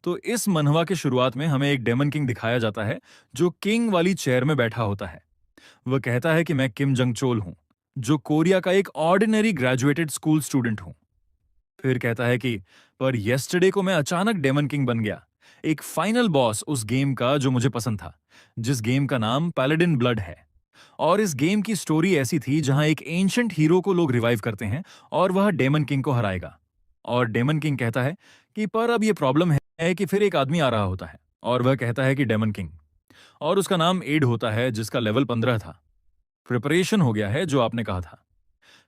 तो इस मनहवा के शुरुआत में हमें एक डेमन किंग दिखाया जाता है जो किंग वाली चेयर में बैठा होता है। वह कहता है कि मैं किम जंग चोल हूं, जो कोरिया का एक ऑर्डिनरी ग्रेजुएटेड स्कूल स्टूडेंट हूं। फिर कहता है कि पर येस्टरडे को मैं अचानक डेमन किंग बन गया, एक फाइनल बॉस उस गेम का जो मुझे पसंद था, जिस गेम का नाम पैलेडिन ब्लड है। और इस गेम की स्टोरी ऐसी थी जहां एक एंशंट हीरो को लोग रिवाइव करते हैं और वह डेमन किंग को हराएगा। और डेमन किंग कहता है कि पर अब यह प्रॉब्लम है कि फिर एक आदमी आ रहा होता है और वह कहता है कि डेमन किंग, और उसका नाम एड होता है जिसका लेवल 15 था। प्रिपरेशन हो गया है जो आपने कहा था।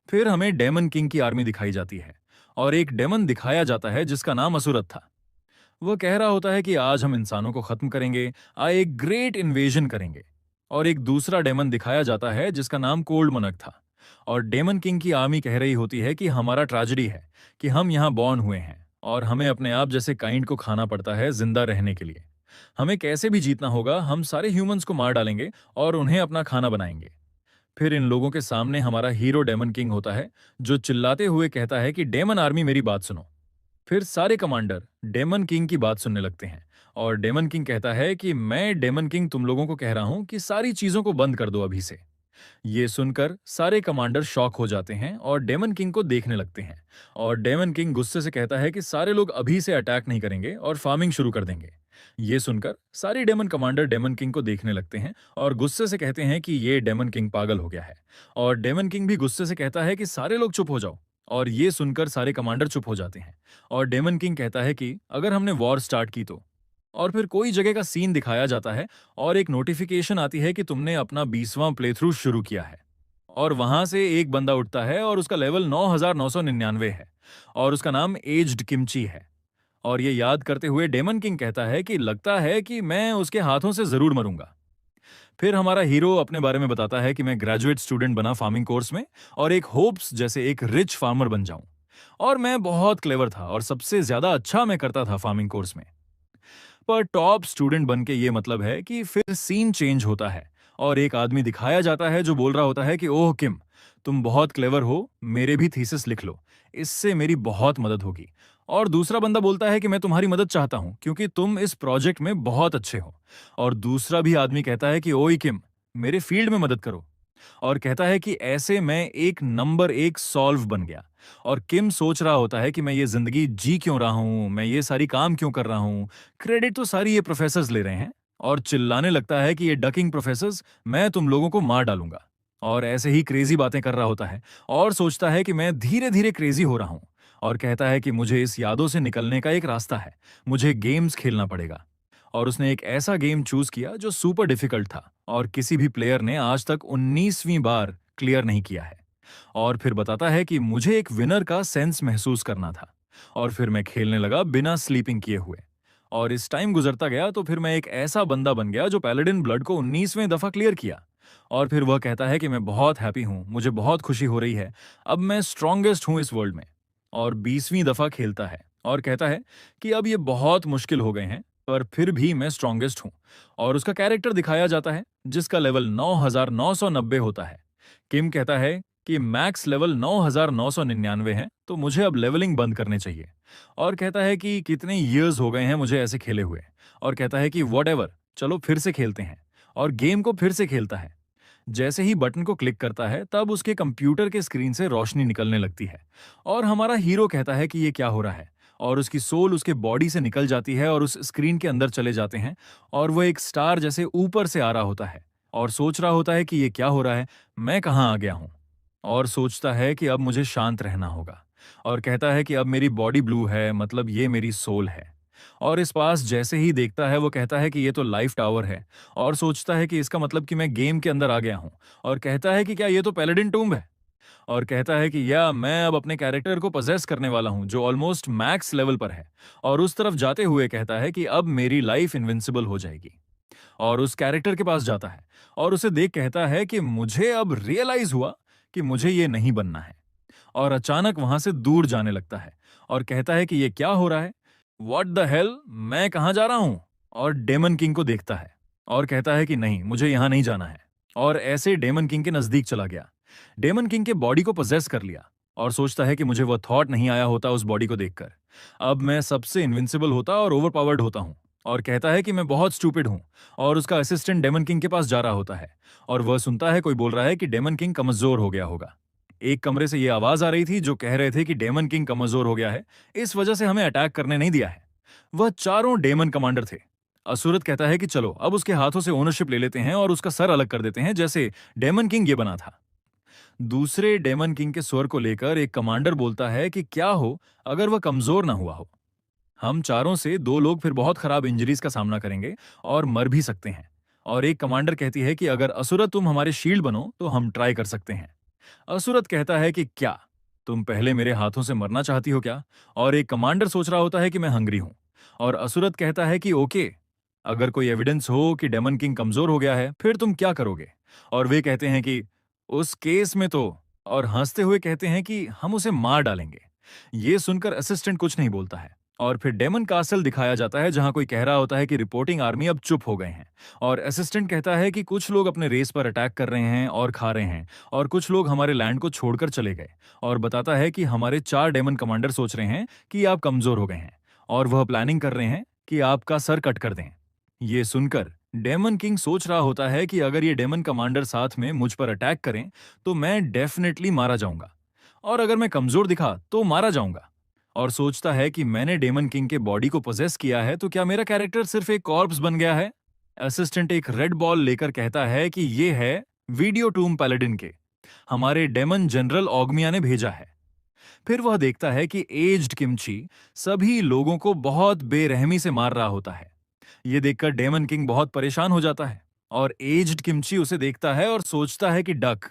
फिर हमें डेमन किंग की आर्मी दिखाई जाती है और एक डेमन दिखाया जाता है जिसका नाम असुरत था। वह कह रहा होता है कि आज हम इंसानों को खत्म करेंगे, एक ग्रेट इन्वेजन करेंगे। और एक दूसरा डेमन दिखाया जाता है जिसका नाम कोल्ड मनक था। और डेमन किंग की आर्मी कह रही होती है कि हमारा ट्रेजेडी है कि हम यहाँ बॉर्न हुए हैं और हमें अपने आप जैसे काइंड को खाना पड़ता है जिंदा रहने के लिए। हमें कैसे भी जीतना होगा, हम सारे ह्यूमंस को मार डालेंगे और उन्हें अपना खाना बनाएंगे। फिर इन लोगों के सामने हमारा हीरो डेमन किंग होता है, जो चिल्लाते हुए कहता है कि डेमन आर्मी मेरी बात सुनो। फिर सारे कमांडर डेमन किंग की बात सुनने लगते हैं और डेमन किंग कहता है कि मैं डेमन किंग तुम लोगों को कह रहा हूं कि सारी चीजों को बंद कर दो अभी से। ये सुनकर सारे कमांडर शॉक हो जाते हैं और डेमन किंग को देखने लगते हैं। और डेमन किंग गुस्से से कहता है कि सारे लोग अभी से अटैक नहीं करेंगे और फार्मिंग शुरू कर देंगे। ये सुनकर सारे डेमन कमांडर डेमन किंग को देखने लगते हैं और गुस्से से कहते हैं कि ये डेमन किंग पागल हो गया है। और डेमन किंग भी गुस्से से कहता है कि सारे लोग चुप हो जाओ। और ये सुनकर सारे कमांडर चुप हो जाते हैं। और डेमन किंग कहता है कि अगर हमने वॉर स्टार्ट की तो। और फिर कोई जगह का सीन दिखाया जाता है और एक नोटिफिकेशन आती है कि तुमने अपना 20वां प्लेथ्रू शुरू किया है। और वहां से एक बंदा उठता है और उसका लेवल 9999 है और उसका नाम एज्ड किमची है। और ये याद करते हुए डेमन किंग कहता है कि लगता है कि मैं उसके हाथों से जरूर मरूंगा। फिर हमारा हीरो अपने बारे में बताता है कि मैं ग्रेजुएट स्टूडेंट बना फार्मिंग कोर्स में और एक होप्स जैसे एक रिच फार्मर बन जाऊं। और मैं बहुत क्लेवर था और सबसे ज्यादा अच्छा मैं करता था फार्मिंग कोर्स में। पर टॉप स्टूडेंट बन के ये मतलब है कि फिर सीन चेंज होता है और एक आदमी दिखाया जाता है जो बोल रहा होता है कि ओह किम, तुम बहुत क्लेवर हो, मेरे भी थीसिस लिख लो, इससे मेरी बहुत मदद होगी। और दूसरा बंदा बोलता है कि मैं तुम्हारी मदद चाहता हूं क्योंकि तुम इस प्रोजेक्ट में बहुत अच्छे हो। और दूसरा भी आदमी कहता है कि ओई किम, मेरे फील्ड में मदद करो। और कहता है कि ऐसे मैं एक नंबर एक सॉल्व बन गया। और किम सोच रहा होता है कि मैं ये जिंदगी जी क्यों रहा हूं, मैं ये सारी काम क्यों कर रहा हूं, क्रेडिट तो सारी ये प्रोफेसर्स ले रहे हैं। और चिल्लाने लगता है कि ये डकिंग प्रोफेसर्स, मैं तुम लोगों को मार डालूंगा। और ऐसे ही क्रेजी बातें कर रहा होता है और सोचता है कि मैं धीरे धीरे क्रेजी हो रहा हूं। और कहता है कि मुझे इस यादों से निकलने का एक रास्ता है, मुझे गेम्स खेलना पड़ेगा। और उसने एक ऐसा गेम चूज किया जो सुपर डिफिकल्ट था और किसी भी प्लेयर ने आज तक 19वीं बार क्लियर नहीं किया है। और फिर बताता है कि मुझे एक विनर का सेंस महसूस करना था। और फिर मैं खेलने लगा बिना स्लीपिंग किए हुए। और इस टाइम गुजरता गया तो फिर मैं एक ऐसा बंदा बन गया जो पैलेडिन ब्लड को 19वें दफा क्लियर किया। और फिर वह कहता है कि मैं बहुत हैप्पी हूं, मुझे बहुत खुशी हो रही है, अब मैं स्ट्रांगेस्ट हूं इस वर्ल्ड में। और 20वीं दफा खेलता है और कहता है कि अब ये बहुत मुश्किल हो गए हैं, पर फिर भी मैं स्ट्रांगेस्ट हूं। और उसका कैरेक्टर दिखाया जाता है जिसका लेवल 9990 होता है। किम कहता है कि मैक्स लेवल 9999 है, तो मुझे अब लेवलिंग बंद करने चाहिए। और कहता है कि कितने ईयर्स हो गए हैं मुझे ऐसे खेले हुए। और कहता है कि वॉट चलो फिर से खेलते हैं। और गेम को फिर से खेलता है। जैसे ही बटन को क्लिक करता है तब उसके कंप्यूटर के स्क्रीन से रोशनी निकलने लगती है। और हमारा हीरो कहता है कि ये क्या हो रहा है। और उसकी सोल उसके बॉडी से निकल जाती है और उस स्क्रीन के अंदर चले जाते हैं। और वह एक स्टार जैसे ऊपर से आ रहा होता है और सोच रहा होता है कि ये क्या हो रहा है, मैं कहाँ आ गया हूँ। और सोचता है कि अब मुझे शांत रहना होगा। और कहता है कि अब मेरी बॉडी ब्लू है, मतलब ये मेरी सोल है। और इस पास जैसे ही देखता है वो कहता है कि ये तो लाइफ टावर है। और सोचता है कि इसका मतलब कि मैं गेम के अंदर आ गया हूँ। और कहता है कि क्या ये तो पैलेडिन टूम्ब है। और कहता है कि या मैं अब अपने कैरेक्टर को पजेस करने वाला हूं जो ऑलमोस्ट मैक्स लेवल पर है। और उस तरफ जाते हुए कहता है कि अब मेरी लाइफ इनविंसिबल हो जाएगी। और उस कैरेक्टर के पास जाता है और उसे देख कहता है कि मुझे अब रियलाइज हुआ कि मुझे ये नहीं बनना है। और अचानक वहां से दूर जाने लगता है और कहता है कि ये क्या हो रहा है, व्हाट द हेल, मैं कहाँ जा रहा हूं। और डेमन किंग को देखता है और कहता है कि नहीं, मुझे यहां नहीं जाना है। और ऐसे डेमन किंग के नजदीक चला गया, डेमन किंग के बॉडी को पोजेस कर लिया। और सोचता है कि मुझे वह थॉट नहीं आया होता उस बॉडी को देखकर। अब मैं सबसे इनविंसिबल होता और ओवरपावर्ड होता हूँ और कहता है कि मैं बहुत स्टूपिड हूँ। और उसका असिस्टेंट डेमन किंग के पास जा रहा होता है और वह सुनता है कोई बोल रहा है कि डेमन किंग कमजोर हो गया होगा। एक कमरे से ये आवाज आ रही थी जो कह रहे थे कि डेमन किंग कमजोर हो गया है, इस वजह से हमें अटैक करने नहीं दिया है। वह चारों डेमन कमांडर थे। असुरत कहता है कि चलो अब उसके हाथों से ओनरशिप ले लेते हैं और उसका सर अलग कर देते हैं, जैसे डेमन किंग ये बना था। दूसरे डेमन किंग के स्वर को लेकर एक कमांडर बोलता है कि क्या हो अगर वह कमजोर ना हुआ हो। हम चारों से दो लोग फिर बहुत खराब इंजरीज का सामना करेंगे और मर भी सकते हैं। और एक कमांडर कहती है कि अगर असुरत तुम हमारे शील्ड बनो तो हम ट्राई कर सकते हैं। असुरत कहता है कि क्या तुम पहले मेरे हाथों से मरना चाहती हो क्या। और एक कमांडर सोच रहा होता है कि मैं हंग्री हूं। और असुरत कहता है कि ओके, अगर कोई एविडेंस हो कि डेमन किंग कमजोर हो गया है फिर तुम क्या करोगे। और वे कहते हैं कि उस केस में तो, और हंसते हुए कहते हैं कि हम उसे मार डालेंगे। ये सुनकर असिस्टेंट कुछ नहीं बोलता है। और फिर डेमन कासल दिखाया जाता है जहां कोई कह रहा होता है कि रिपोर्टिंग आर्मी अब चुप हो गए हैं। और असिस्टेंट कहता है कि कुछ लोग अपने रेस पर अटैक कर रहे हैं और खा रहे हैं, और कुछ लोग हमारे लैंड को छोड़कर चले गए। और बताता है कि हमारे 4 डेमन कमांडर सोच रहे हैं कि आप कमजोर हो गए हैं और वह प्लानिंग कर रहे हैं कि आपका सर कट कर दें। ये सुनकर डेमन किंग सोच रहा होता है कि अगर ये डेमन कमांडर साथ में मुझ पर अटैक करें तो मैं डेफिनेटली मारा जाऊंगा, और अगर मैं कमजोर दिखा तो मारा जाऊंगा। और सोचता है कि मैंने डेमन किंग के बॉडी को पोजेस किया है तो क्या मेरा कैरेक्टर सिर्फ एक कॉर्प्स बन गया है। असिस्टेंट एक रेड बॉल लेकर कहता है कि ये है वीडियो टूम पैलेडिन के, हमारे डेमन जनरल ऑग्मिया ने भेजा है। फिर वह देखता है कि एज्ड किमची सभी लोगों को बहुत बेरहमी से मार रहा होता है। ये देखकर डेमन किंग बहुत परेशान हो जाता है। और एज्ड किमची उसे देखता है और सोचता है कि डक,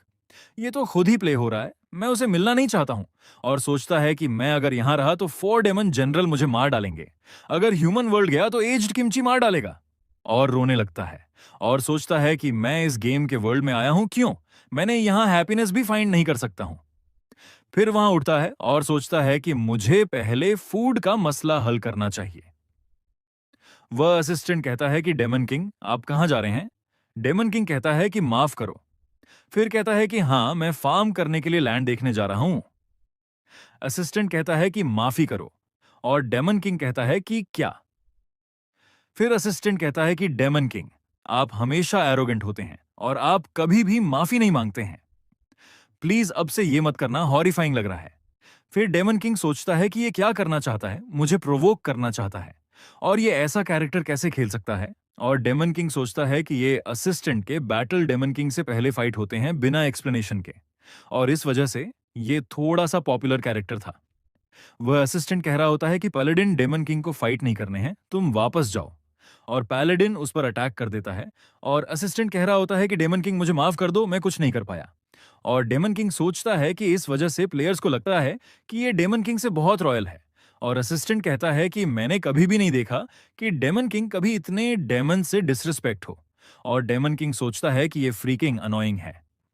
ये तो खुद ही प्ले हो रहा है, मैं उसे मिलना नहीं चाहता हूं। और सोचता है कि मैं अगर यहां रहा तो 4 डेमन जनरल मुझे मार डालेंगे, अगर ह्यूमन वर्ल्ड गया तो एज्ड किमची मार डालेगा। और रोने लगता है और सोचता है कि मैं इस गेम के वर्ल्ड में आया हूं क्यों, मैंने यहां हैप्पीनेस भी फाइंड नहीं कर सकता हूं। फिर वहां उठता है और सोचता है कि मुझे पहले फूड का मसला हल करना चाहिए। वह असिस्टेंट कहता है कि डेमन किंग आप कहां जा रहे हैं। डेमन किंग कहता है कि माफ करो। फिर कहता है कि हाँ, मैं फार्म करने के लिए लैंड देखने जा रहा हूं। असिस्टेंट कहता है कि माफी करो। और डेमन किंग कहता है कि क्या। फिर असिस्टेंट कहता है कि डेमन किंग, आप हमेशा एरोगेंट होते हैं और आप कभी भी माफी नहीं मांगते हैं। प्लीज अब से ये मत करना, हॉरिफाइंग लग रहा है। फिर डेमन किंग सोचता है कि ये क्या करना चाहता है, मुझे प्रोवोक करना चाहता है, और ये ऐसा कैरेक्टर कैसे खेल सकता है। और डेमन किंग सोचता है कि ये असिस्टेंट के बैटल डेमन किंग से पहले फाइट होते हैं बिना एक्सप्लेनेशन के, और इस वजह से ये थोड़ा सा पॉपुलर कैरेक्टर था। वह असिस्टेंट कह रहा होता है कि पैलेडिन डेमन किंग को फाइट नहीं करने हैं, तुम वापस जाओ। और पैलेडिन उस पर अटैक कर देता है। और असिस्टेंट कह रहा होता है कि डेमन किंग मुझे माफ कर दो, मैं कुछ नहीं कर पाया। और डेमन किंग सोचता है कि इस वजह से प्लेयर्स को लगता है कि ये डेमन किंग से बहुत रॉयल है। और असिस्टेंट कहता है कि मैंने कभी भी नहीं देखा कि डेमन किंग कभी इतने डेमन से डिसरिस्पेक्ट हो। और डेमन किंग सोचता है कि ये फ्रीकिंग अनोइंग है।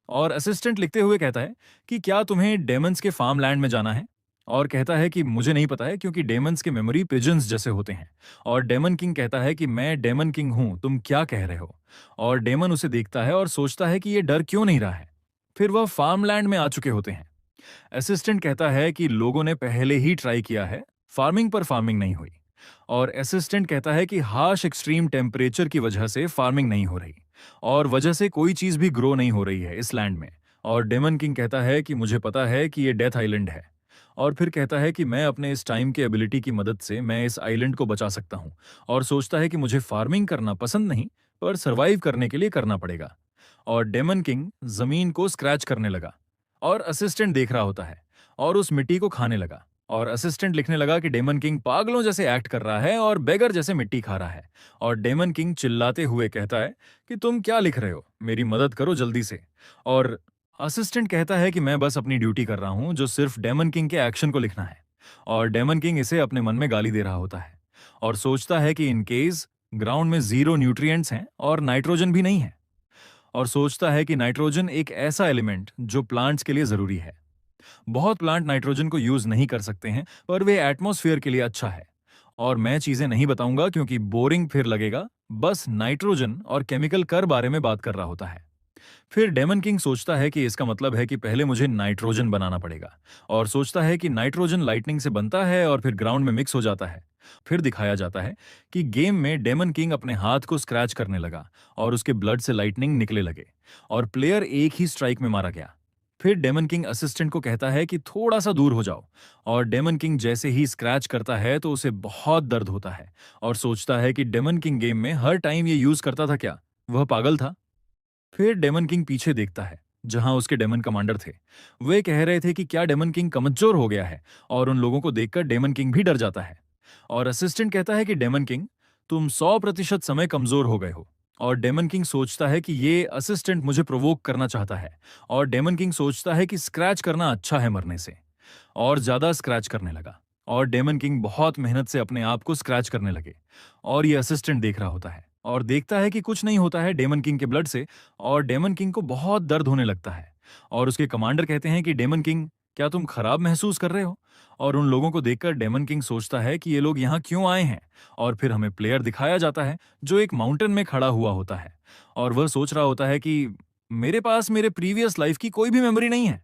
और असिस्टेंट लिखते हुए कहता है कि क्या तुम्हें डेमन्स के फार्म लैंड में जाना है। और कहता है कि मुझे नहीं पता है क्योंकि डेमन्स के मेमोरी पिजन्स जैसे होते हैं। और डेमन किंग कहता है कि मैं डेमन किंग हूं, तुम क्या कह रहे हो। और डेमन उसे देखता है और सोचता है कि ये डर क्यों नहीं रहा है। फिर वह फार्मलैंड में आ चुके होते हैं। असिस्टेंट कहता है कि लोगों ने पहले ही ट्राई किया है, फार्मिंग पर फार्मिंग नहीं हुई। और असिस्टेंट कहता है कि हार्श एक्सट्रीम टेम्परेचर की वजह से फार्मिंग नहीं हो रही, और वजह से कोई चीज भी ग्रो नहीं हो रही है इस लैंड में। और डेमन किंग कहता है कि मुझे पता है कि ये डेथ आइलैंड है। और फिर कहता है कि मैं अपने इस टाइम के एबिलिटी की मदद से मैं इस आइलैंड को बचा सकता हूँ। और सोचता है कि मुझे फार्मिंग करना पसंद नहीं, पर सरवाइव करने के लिए करना पड़ेगा। और डेमन किंग जमीन को स्क्रैच करने लगा। और असिस्टेंट देख रहा होता है और उस मिट्टी को खाने लगा। और असिस्टेंट लिखने लगा कि डेमन किंग पागलों जैसे एक्ट कर रहा है और बेगर जैसे मिट्टी खा रहा है। और डेमन किंग चिल्लाते हुए कहता है कि तुम क्या लिख रहे हो, मेरी मदद करो जल्दी से। और असिस्टेंट कहता है कि मैं बस अपनी ड्यूटी कर रहा हूं, जो सिर्फ डेमन किंग के एक्शन को लिखना है। और डेमन किंग इसे अपने मन में गाली दे रहा होता है और सोचता है कि इन केस ग्राउंड में 0 न्यूट्रिएंट्स हैं और नाइट्रोजन भी नहीं है। और सोचता है कि नाइट्रोजन एक ऐसा एलिमेंट जो प्लांट्स के लिए जरूरी है। बहुत प्लांट नाइट्रोजन को यूज नहीं कर सकते हैं, पर वे एटमॉस्फेयर के लिए अच्छा है। और मैं चीजें नहीं बताऊंगा क्योंकि बोरिंग फिर लगेगा। बस नाइट्रोजन और केमिकल कर बारे में बात कर रहा होता है। फिर डेमन किंग सोचता है कि इसका मतलब है कि पहले मुझे नाइट्रोजन बनाना पड़ेगा, और सोचता है कि नाइट्रोजन लाइटनिंग से बनता है और फिर ग्राउंड में मिक्स हो जाता है। फिर दिखाया जाता है कि गेम में डेमन किंग अपने हाथ को स्क्रैच करने लगा और उसके ब्लड से लाइटनिंग निकले लगे, और प्लेयर एक ही स्ट्राइक में मारा गया। फिर डेमन किंग असिस्टेंट को कहता है कि थोड़ा सा दूर हो जाओ, और डेमन किंग जैसे ही स्क्रैच करता है तो उसे बहुत दर्द होता है, और सोचता है कि डेमन किंग गेम में हर टाइम ये यूज करता था क्या, वह पागल था। फिर डेमन किंग पीछे देखता है, जहां उसके डेमन कमांडर थे। वे कह रहे थे कि क्या डेमन किंग कमजोर हो गया है, और उन लोगों को देखकर डेमन किंग भी डर जाता है। और असिस्टेंट कहता है कि डेमन किंग, तुम 100% समय कमजोर हो गए हो। और डेमन किंग सोचता है कि ये असिस्टेंट मुझे प्रोवोक करना चाहता है, और डेमन किंग सोचता है कि स्क्रैच करना अच्छा है मरने से, और ज्यादा स्क्रैच करने लगा। और डेमन किंग बहुत मेहनत से अपने आप को स्क्रैच करने लगे, और ये असिस्टेंट देख रहा होता है और देखता है कि कुछ नहीं होता है डेमन किंग के ब्लड से, और डेमन किंग को बहुत दर्द होने लगता है। और उसके कमांडर कहते हैं कि डेमन किंग, क्या तुम खराब महसूस कर रहे हो? और उन लोगों को देखकर डेमन किंग सोचता है कि ये लोग यहाँ क्यों आए हैं। और फिर हमें प्लेयर दिखाया जाता है जो एक माउंटेन में खड़ा हुआ होता है, और वह सोच रहा होता है कि मेरे पास मेरे प्रीवियस लाइफ की कोई भी मेमोरी नहीं है।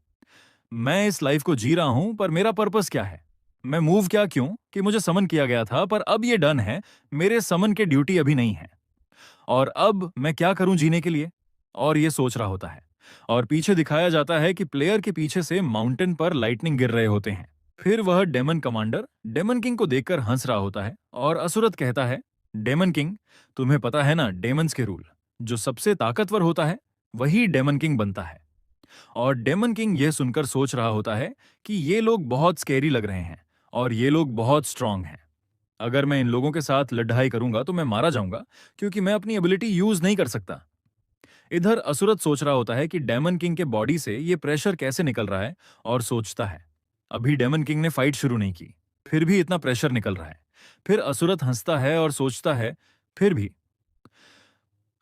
मैं इस लाइफ को जी रहा हूं, पर मेरा पर्पस क्या है? मैं मूव क्या क्यों कि मुझे समन किया गया था, पर अब ये डन है। मेरे समन के ड्यूटी अभी नहीं है, और अब मैं क्या करूं जीने के लिए? और ये सोच रहा होता है। और पीछे दिखाया जाता है कि प्लेयर के पीछे से माउंटेन पर लाइटनिंग गिर रहे होते हैं। फिर वह डेमन कमांडर डेमन किंग को देखकर हंस रहा होता है, और असुरत कहता है, डेमन किंग, तुम्हें पता है ना डेमन्स के रूल, जो सबसे ताकतवर होता है वही डेमन किंग बनता है। और डेमन किंग यह सुनकर सोच रहा होता है कि ये लोग बहुत स्केरी लग रहे हैं, और ये लोग बहुत स्ट्रांग हैं। अगर मैं इन लोगों के साथ लड़ाई करूंगा तो मैं मारा जाऊंगा, क्योंकि मैं अपनी एबिलिटी यूज नहीं कर सकता। इधर असुरत सोच रहा होता है कि डेमन किंग के बॉडी से ये प्रेशर कैसे निकल रहा है, और सोचता है, अभी डेमन किंग ने फाइट शुरू नहीं की, फिर भी इतना प्रेशर निकल रहा है। फिर असुरत हंसता है और सोचता है, फिर भी,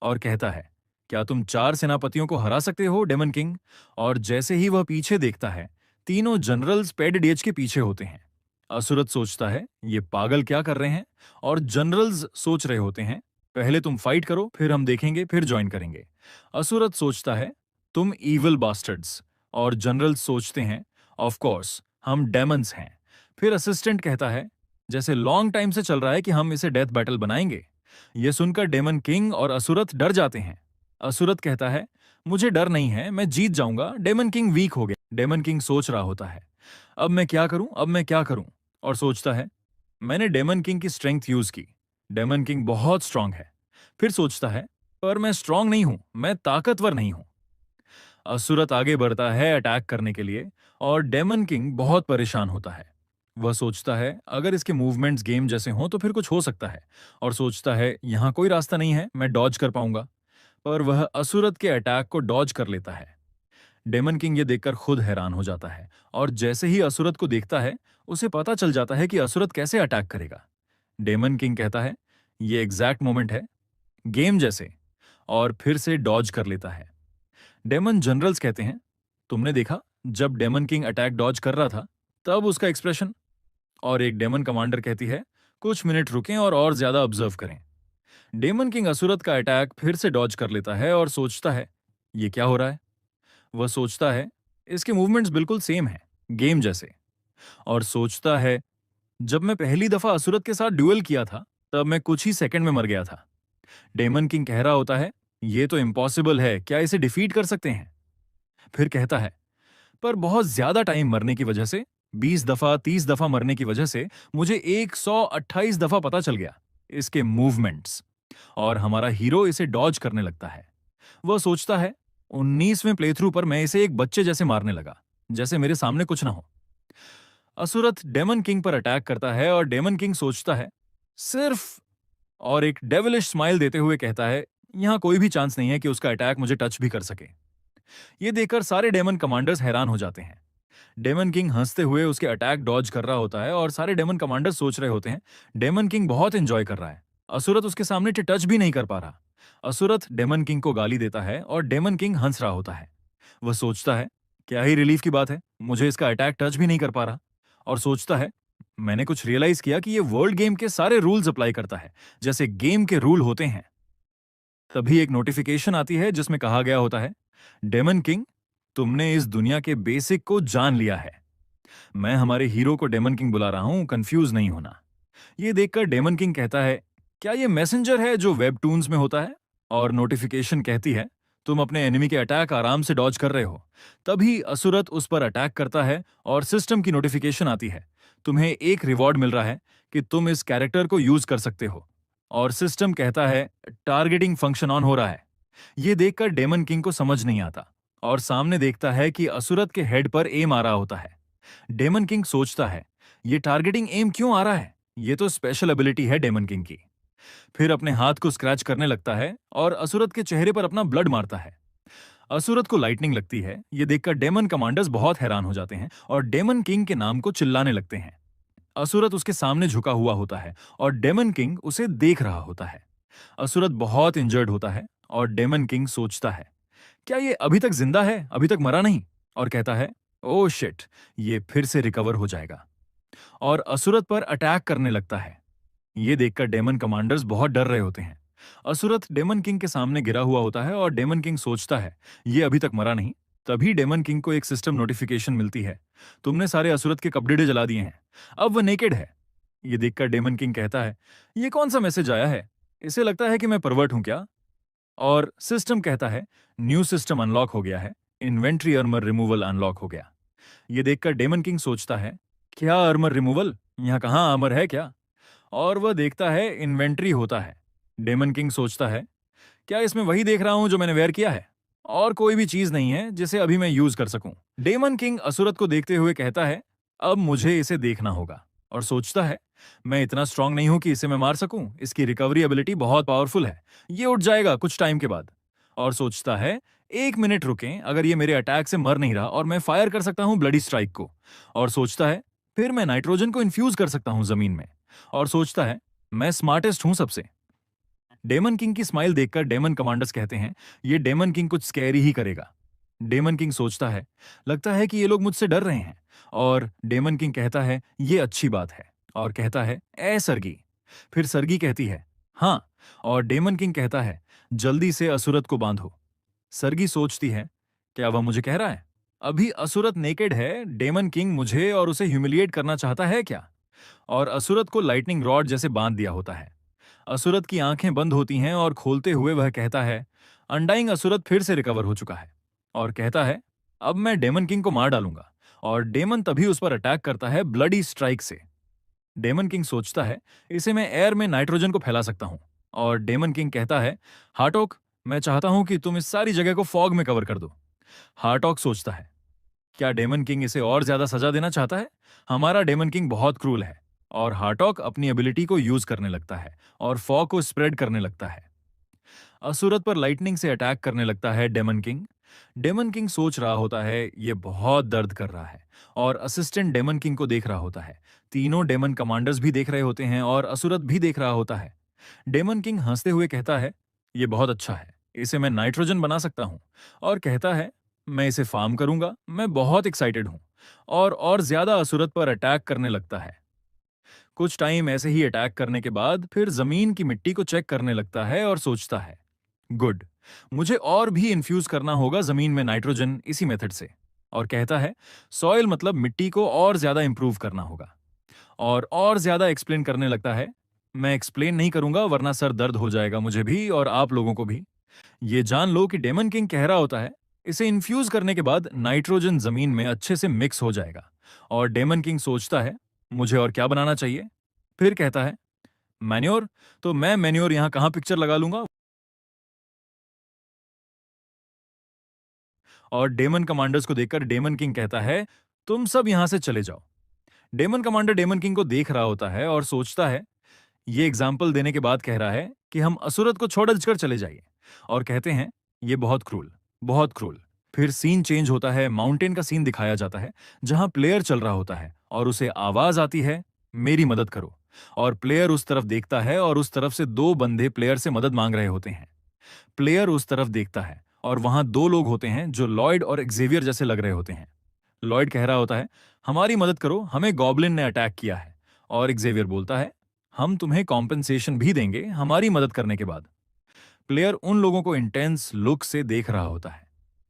और कहता है, क्या तुम 4 सेनापतियों को हरा सकते हो डेमन किंग? और जैसे ही वह पीछे देखता है, तीनों जनरल्स पेड के पीछे होते हैं। असुरत सोचता है, ये पागल क्या कर रहे हैं? और जनरल्स सोच रहे होते हैं, पहले तुम फाइट करो, फिर हम देखेंगे, फिर ज्वाइन करेंगे। असुरत सोचता है, तुम ईविल बास्टर्ड्स। और जनरल्स सोचते हैं, ऑफ कोर्स हम डेमन्स हैं। फिर असिस्टेंट कहता है, जैसे लॉन्ग टाइम से चल रहा है कि हम इसे डेथ बैटल बनाएंगे। यह सुनकर डेमन किंग और असुरत डर जाते हैं। असुरत कहता है, मुझे डर नहीं है, मैं जीत जाऊंगा। डेमन किंग वीक हो गया। डेमन किंग सोच रहा होता है, अब मैं क्या करूं, अब मैं क्या करूं? और सोचता है, मैंने डेमन किंग की स्ट्रेंथ यूज की, डेमन किंग बहुत स्ट्रांग है। फिर सोचता है, पर मैं स्ट्रांग नहीं हूं, मैं ताकतवर नहीं हूं। असुरत आगे बढ़ता है अटैक करने के लिए, और डेमन किंग बहुत परेशान होता है। वह सोचता है, अगर इसके मूवमेंट्स गेम जैसे हों तो फिर कुछ हो सकता है, और सोचता है यहाँ कोई रास्ता नहीं है, मैं डॉज कर पाऊंगा। पर वह असुरत के अटैक को डॉज कर लेता है। डेमन किंग ये देखकर खुद हैरान हो जाता है, और जैसे ही असुरत को देखता है, उसे पता चल जाता है कि असुरत कैसे अटैक करेगा। डेमन किंग कहता है, ये एग्जैक्ट मोमेंट है, गेम जैसे, और फिर से डॉज कर लेता है। डेमन जनरल्स कहते हैं, तुमने देखा जब डेमन किंग अटैक डॉज कर रहा था, तब उसका एक्सप्रेशन। और एक डेमन कमांडर कहती है, कुछ मिनट रुकें और ज्यादा ऑब्जर्व करें। डेमन किंग असुरत का अटैक फिर से डॉज कर लेता है, और सोचता है, ये क्या हो रहा है? वह सोचता है, इसके मूवमेंट्स बिल्कुल सेम हैं, गेम जैसे। और सोचता है, जब मैं पहली दफा असुरत के साथ ड्यूएल किया था, तब मैं कुछ ही सेकंड में मर गया था। डेमन किंग कह रहा होता है, ये तो इम्पॉसिबल है, क्या इसे डिफीट कर सकते हैं? फिर कहता है, पर बहुत ज्यादा टाइम मरने की वजह से, 20 दफा 30 दफा मरने की वजह से मुझे 128 दफा पता चल गया इसके मूवमेंट्स। और हमारा हीरो इसे डॉज करने लगता है। वह सोचता है, 19वें प्लेथ्रू पर मैं इसे एक बच्चे जैसे मारने लगा, जैसे मेरे सामने कुछ ना हो। असुरथ डेमन किंग पर अटैक करता है, और डेमन किंग सोचता है, सिर्फ, और एक डेविलिश स्माइल देते हुए कहता है, यहां कोई भी चांस नहीं है कि उसका अटैक मुझे टच भी कर सके। यह देखकर सारे डेमन कमांडर्स हैरान हो जाते हैं। डेमन किंग हंसते हुए उसके अटैक डॉज कर रहा होता है, और सारे डेमन कमांडर्स सोच रहे होते हैं, डेमन किंग बहुत एंजॉय कर रहा है, असुरथ उसके सामने टच भी नहीं कर पा रहा। असुरथ डेमन किंग को गाली देता है, और डेमन किंग हंस रहा होता है। वह सोचता है, क्या ही रिलीफ की बात है, मुझे इसका अटैक टच भी नहीं कर पा रहा। और सोचता है, मैंने कुछ रियलाइज किया कि ये वर्ल्ड गेम के सारे रूल्स अप्लाई करता है, जैसे गेम के रूल होते हैं। तभी एक नोटिफिकेशन आती है जिसमें कहा गया होता है, डेमन किंग, तुमने इस दुनिया के बेसिक को जान लिया है। मैं हमारे हीरो को डेमन किंग बुला रहा हूं, कंफ्यूज नहीं होना। ये देखकर डेमन किंग कहता है, क्या ये मैसेंजर है जो वेबटून्स में होता है? और नोटिफिकेशन कहती है, तुम अपने एनिमी के अटैक आराम से डॉज कर रहे हो। तभी असुरत उस पर अटैक करता है और सिस्टम की नोटिफिकेशन आती है, तुम्हें एक रिवॉर्ड मिल रहा है कि तुम इस कैरेक्टर को यूज कर सकते हो। और सिस्टम कहता है, टारगेटिंग फंक्शन ऑन हो रहा है। ये देखकर डेमन किंग को समझ नहीं आता और सामने देखता है कि असुरत के हेड पर एम आ रहा होता है। डेमन किंग सोचता है, ये टारगेटिंग एम क्यों आ रहा है? ये तो स्पेशल एबिलिटी है डेमन किंग की। फिर अपने हाथ को स्क्रैच करने लगता है और असुरत के चेहरे पर अपना ब्लड मारता है। असुरत को लाइटनिंग लगती है। ये देखकर डेमन कमांडर्स बहुत हैरान हो जाते हैं और डेमन किंग के नाम को चिल्लाने लगते हैं। असुरत उसके सामने झुका हुआ होता है और डेमन किंग उसे देख रहा होता है। असुरत बहुत इंजर्ड होता है और डेमन किंग सोचता है, क्या ये अभी तक जिंदा है, अभी तक मरा नहीं? और कहता है, ओह शिट, ये फिर से रिकवर हो जाएगा। और असुरत पर अटैक करने लगता है। ये देखकर डेमन कमांडर्स बहुत डर रहे होते हैं। असुरथ डेमन किंग के सामने गिरा हुआ होता है और डेमन किंग सोचता है, ये अभी तक मरा नहीं। तभी डेमन किंग को एक सिस्टम नोटिफिकेशन मिलती है, तुमने सारे असुरथ के कपड़े जला दिए हैं, अब वह नेकेड है। ये देखकर डेमन किंग कहता है, ये कौन सा मैसेज आया है? इसे लगता है कि मैं परवर्ट हूं क्या? और सिस्टम कहता है, न्यू सिस्टम अनलॉक हो गया है, इन्वेंट्री आर्मर रिमूवल अनलॉक हो गया। ये देखकर डेमन किंग सोचता है, क्या आर्मर रिमूवल? यहाँ कहाँ आर्मर है क्या? और वह देखता है इन्वेंट्री होता है। डेमन किंग सोचता है, क्या इसमें वही देख रहा हूं जो मैंने वेयर किया है? और कोई भी चीज नहीं है जिसे अभी मैं यूज कर सकूं। डेमन किंग असुरत को देखते हुए कहता है, अब मुझे इसे देखना होगा। और सोचता है, मैं इतना स्ट्रांग नहीं हूं कि इसे मैं मार सकूं, इसकी रिकवरी एबिलिटी बहुत पावरफुल है, ये उठ जाएगा कुछ टाइम के बाद। और सोचता है, एक मिनट रुकें, अगर ये मेरे अटैक से मर नहीं रहा और मैं फायर कर सकता हूं ब्लडी स्ट्राइक को। और सोचता है, फिर मैं नाइट्रोजन को इन्फ्यूज कर सकता हूं जमीन में। और सोचता है, मैं स्मार्टेस्ट हूं सबसे। डेमन किंग की स्माइल देखकर डेमन कमांडर्स कहते हैं, ये डेमन किंग कुछ स्कैरी ही करेगा। डेमन किंग सोचता है, लगता है कि ये लोग मुझसे डर रहे हैं। और डेमन किंग कहता है, ये अच्छी बात है। और कहता है, ए सरगी। फिर सरगी कहती है, हाँ। और डेमन किंग कहता है, जल्दी से असुरत को बांधो। सरगी सोचती है, क्या वह मुझे कह रहा है? अभी असुरत नेकेड है, डेमन किंग मुझे और उसे ह्यूमिलिएट करना चाहता है क्या? और असुरत को लाइटनिंग रॉड जैसे बांध दिया होता है। असुरत की आंखें बंद होती हैं और खोलते हुए वह कहता है, अनडाइंग असुरत फिर से रिकवर हो चुका है। और कहता है, अब मैं डेमन किंग को मार डालूंगा। और डेमन तभी उस पर अटैक करता है ब्लडी स्ट्राइक से। डेमन किंग सोचता है, इसे मैं एयर में नाइट्रोजन को फैला सकता हूं। और डेमन किंग कहता है, हार्टॉक, मैं चाहता हूं कि तुम इस सारी जगह को फॉग में कवर कर दो। हार्टॉक सोचता है, क्या डेमन किंग इसे और ज्यादा सजा देना चाहता है? हमारा डेमन किंग बहुत क्रूल है। और हार्टॉक अपनी एबिलिटी को यूज करने लगता है और फॉग को स्प्रेड करने लगता है। असुरत पर लाइटनिंग से अटैक करने लगता है डेमन किंग। डेमन किंग सोच रहा होता है, ये बहुत दर्द कर रहा है। और असिस्टेंट डेमन किंग को देख रहा होता है। तीनों डेमन कमांडर्स भी देख रहे होते हैं और असुरत भी देख रहा होता है। डेमन किंग हंसते हुए कहता है, ये बहुत अच्छा है, इसे मैं नाइट्रोजन बना सकता हूं। और कहता है, मैं इसे फार्म करूंगा, मैं बहुत एक्साइटेड हूं। और ज्यादा असुरत पर अटैक करने लगता है। कुछ टाइम ऐसे ही अटैक करने के बाद फिर जमीन की मिट्टी को चेक करने लगता है और सोचता है, गुड, मुझे और भी इन्फ्यूज करना होगा जमीन में नाइट्रोजन इसी मेथड से। और कहता है, सॉइल मतलब मिट्टी को और ज्यादा इंप्रूव करना होगा। और ज्यादा एक्सप्लेन करने लगता है। मैं एक्सप्लेन नहीं करूंगा वरना सर दर्द हो जाएगा मुझे भी और आप लोगों को भी। ये जान लो कि डेमन किंग कह रहा होता है, इसे इन्फ्यूज करने के बाद नाइट्रोजन जमीन में अच्छे से मिक्स हो जाएगा। और डेमन किंग सोचता है, मुझे और क्या बनाना चाहिए? फिर कहता है, मैन्योर, तो मैं मैन्योर यहां कहां पिक्चर लगा लूंगा? और डेमन कमांडर्स को देखकर डेमन किंग कहता है, तुम सब यहां से चले जाओ। डेमन कमांडर डेमन किंग को देख रहा होता है और सोचता है, ये एग्जाम्पल देने के बाद कह रहा है कि हम असुरत को छोड़कर चले जाइए। और कहते हैं, ये बहुत क्रूल, बहुत क्रूल। फिर सीन चेंज होता है, माउंटेन का सीन दिखाया जाता है जहां प्लेयर चल रहा होता है और उसे आवाज आती है, मेरी मदद करो। और प्लेयर उस तरफ देखता है और उस तरफ से दो बंदे प्लेयर से मदद मांग रहे होते हैं। प्लेयर उस तरफ देखता है और वहां दो लोग होते हैं जो लॉयड और एक्जेवियर जैसे लग रहे होते हैं। लॉयड कह रहा होता है, हमारी मदद करो, हमें गॉब्लिन ने अटैक किया है। और एक्जेवियर बोलता है, हम तुम्हें कॉम्पेंसेशन भी देंगे हमारी मदद करने के बाद। प्लेयर उन लोगों को इंटेंस लुक से देख रहा होता है।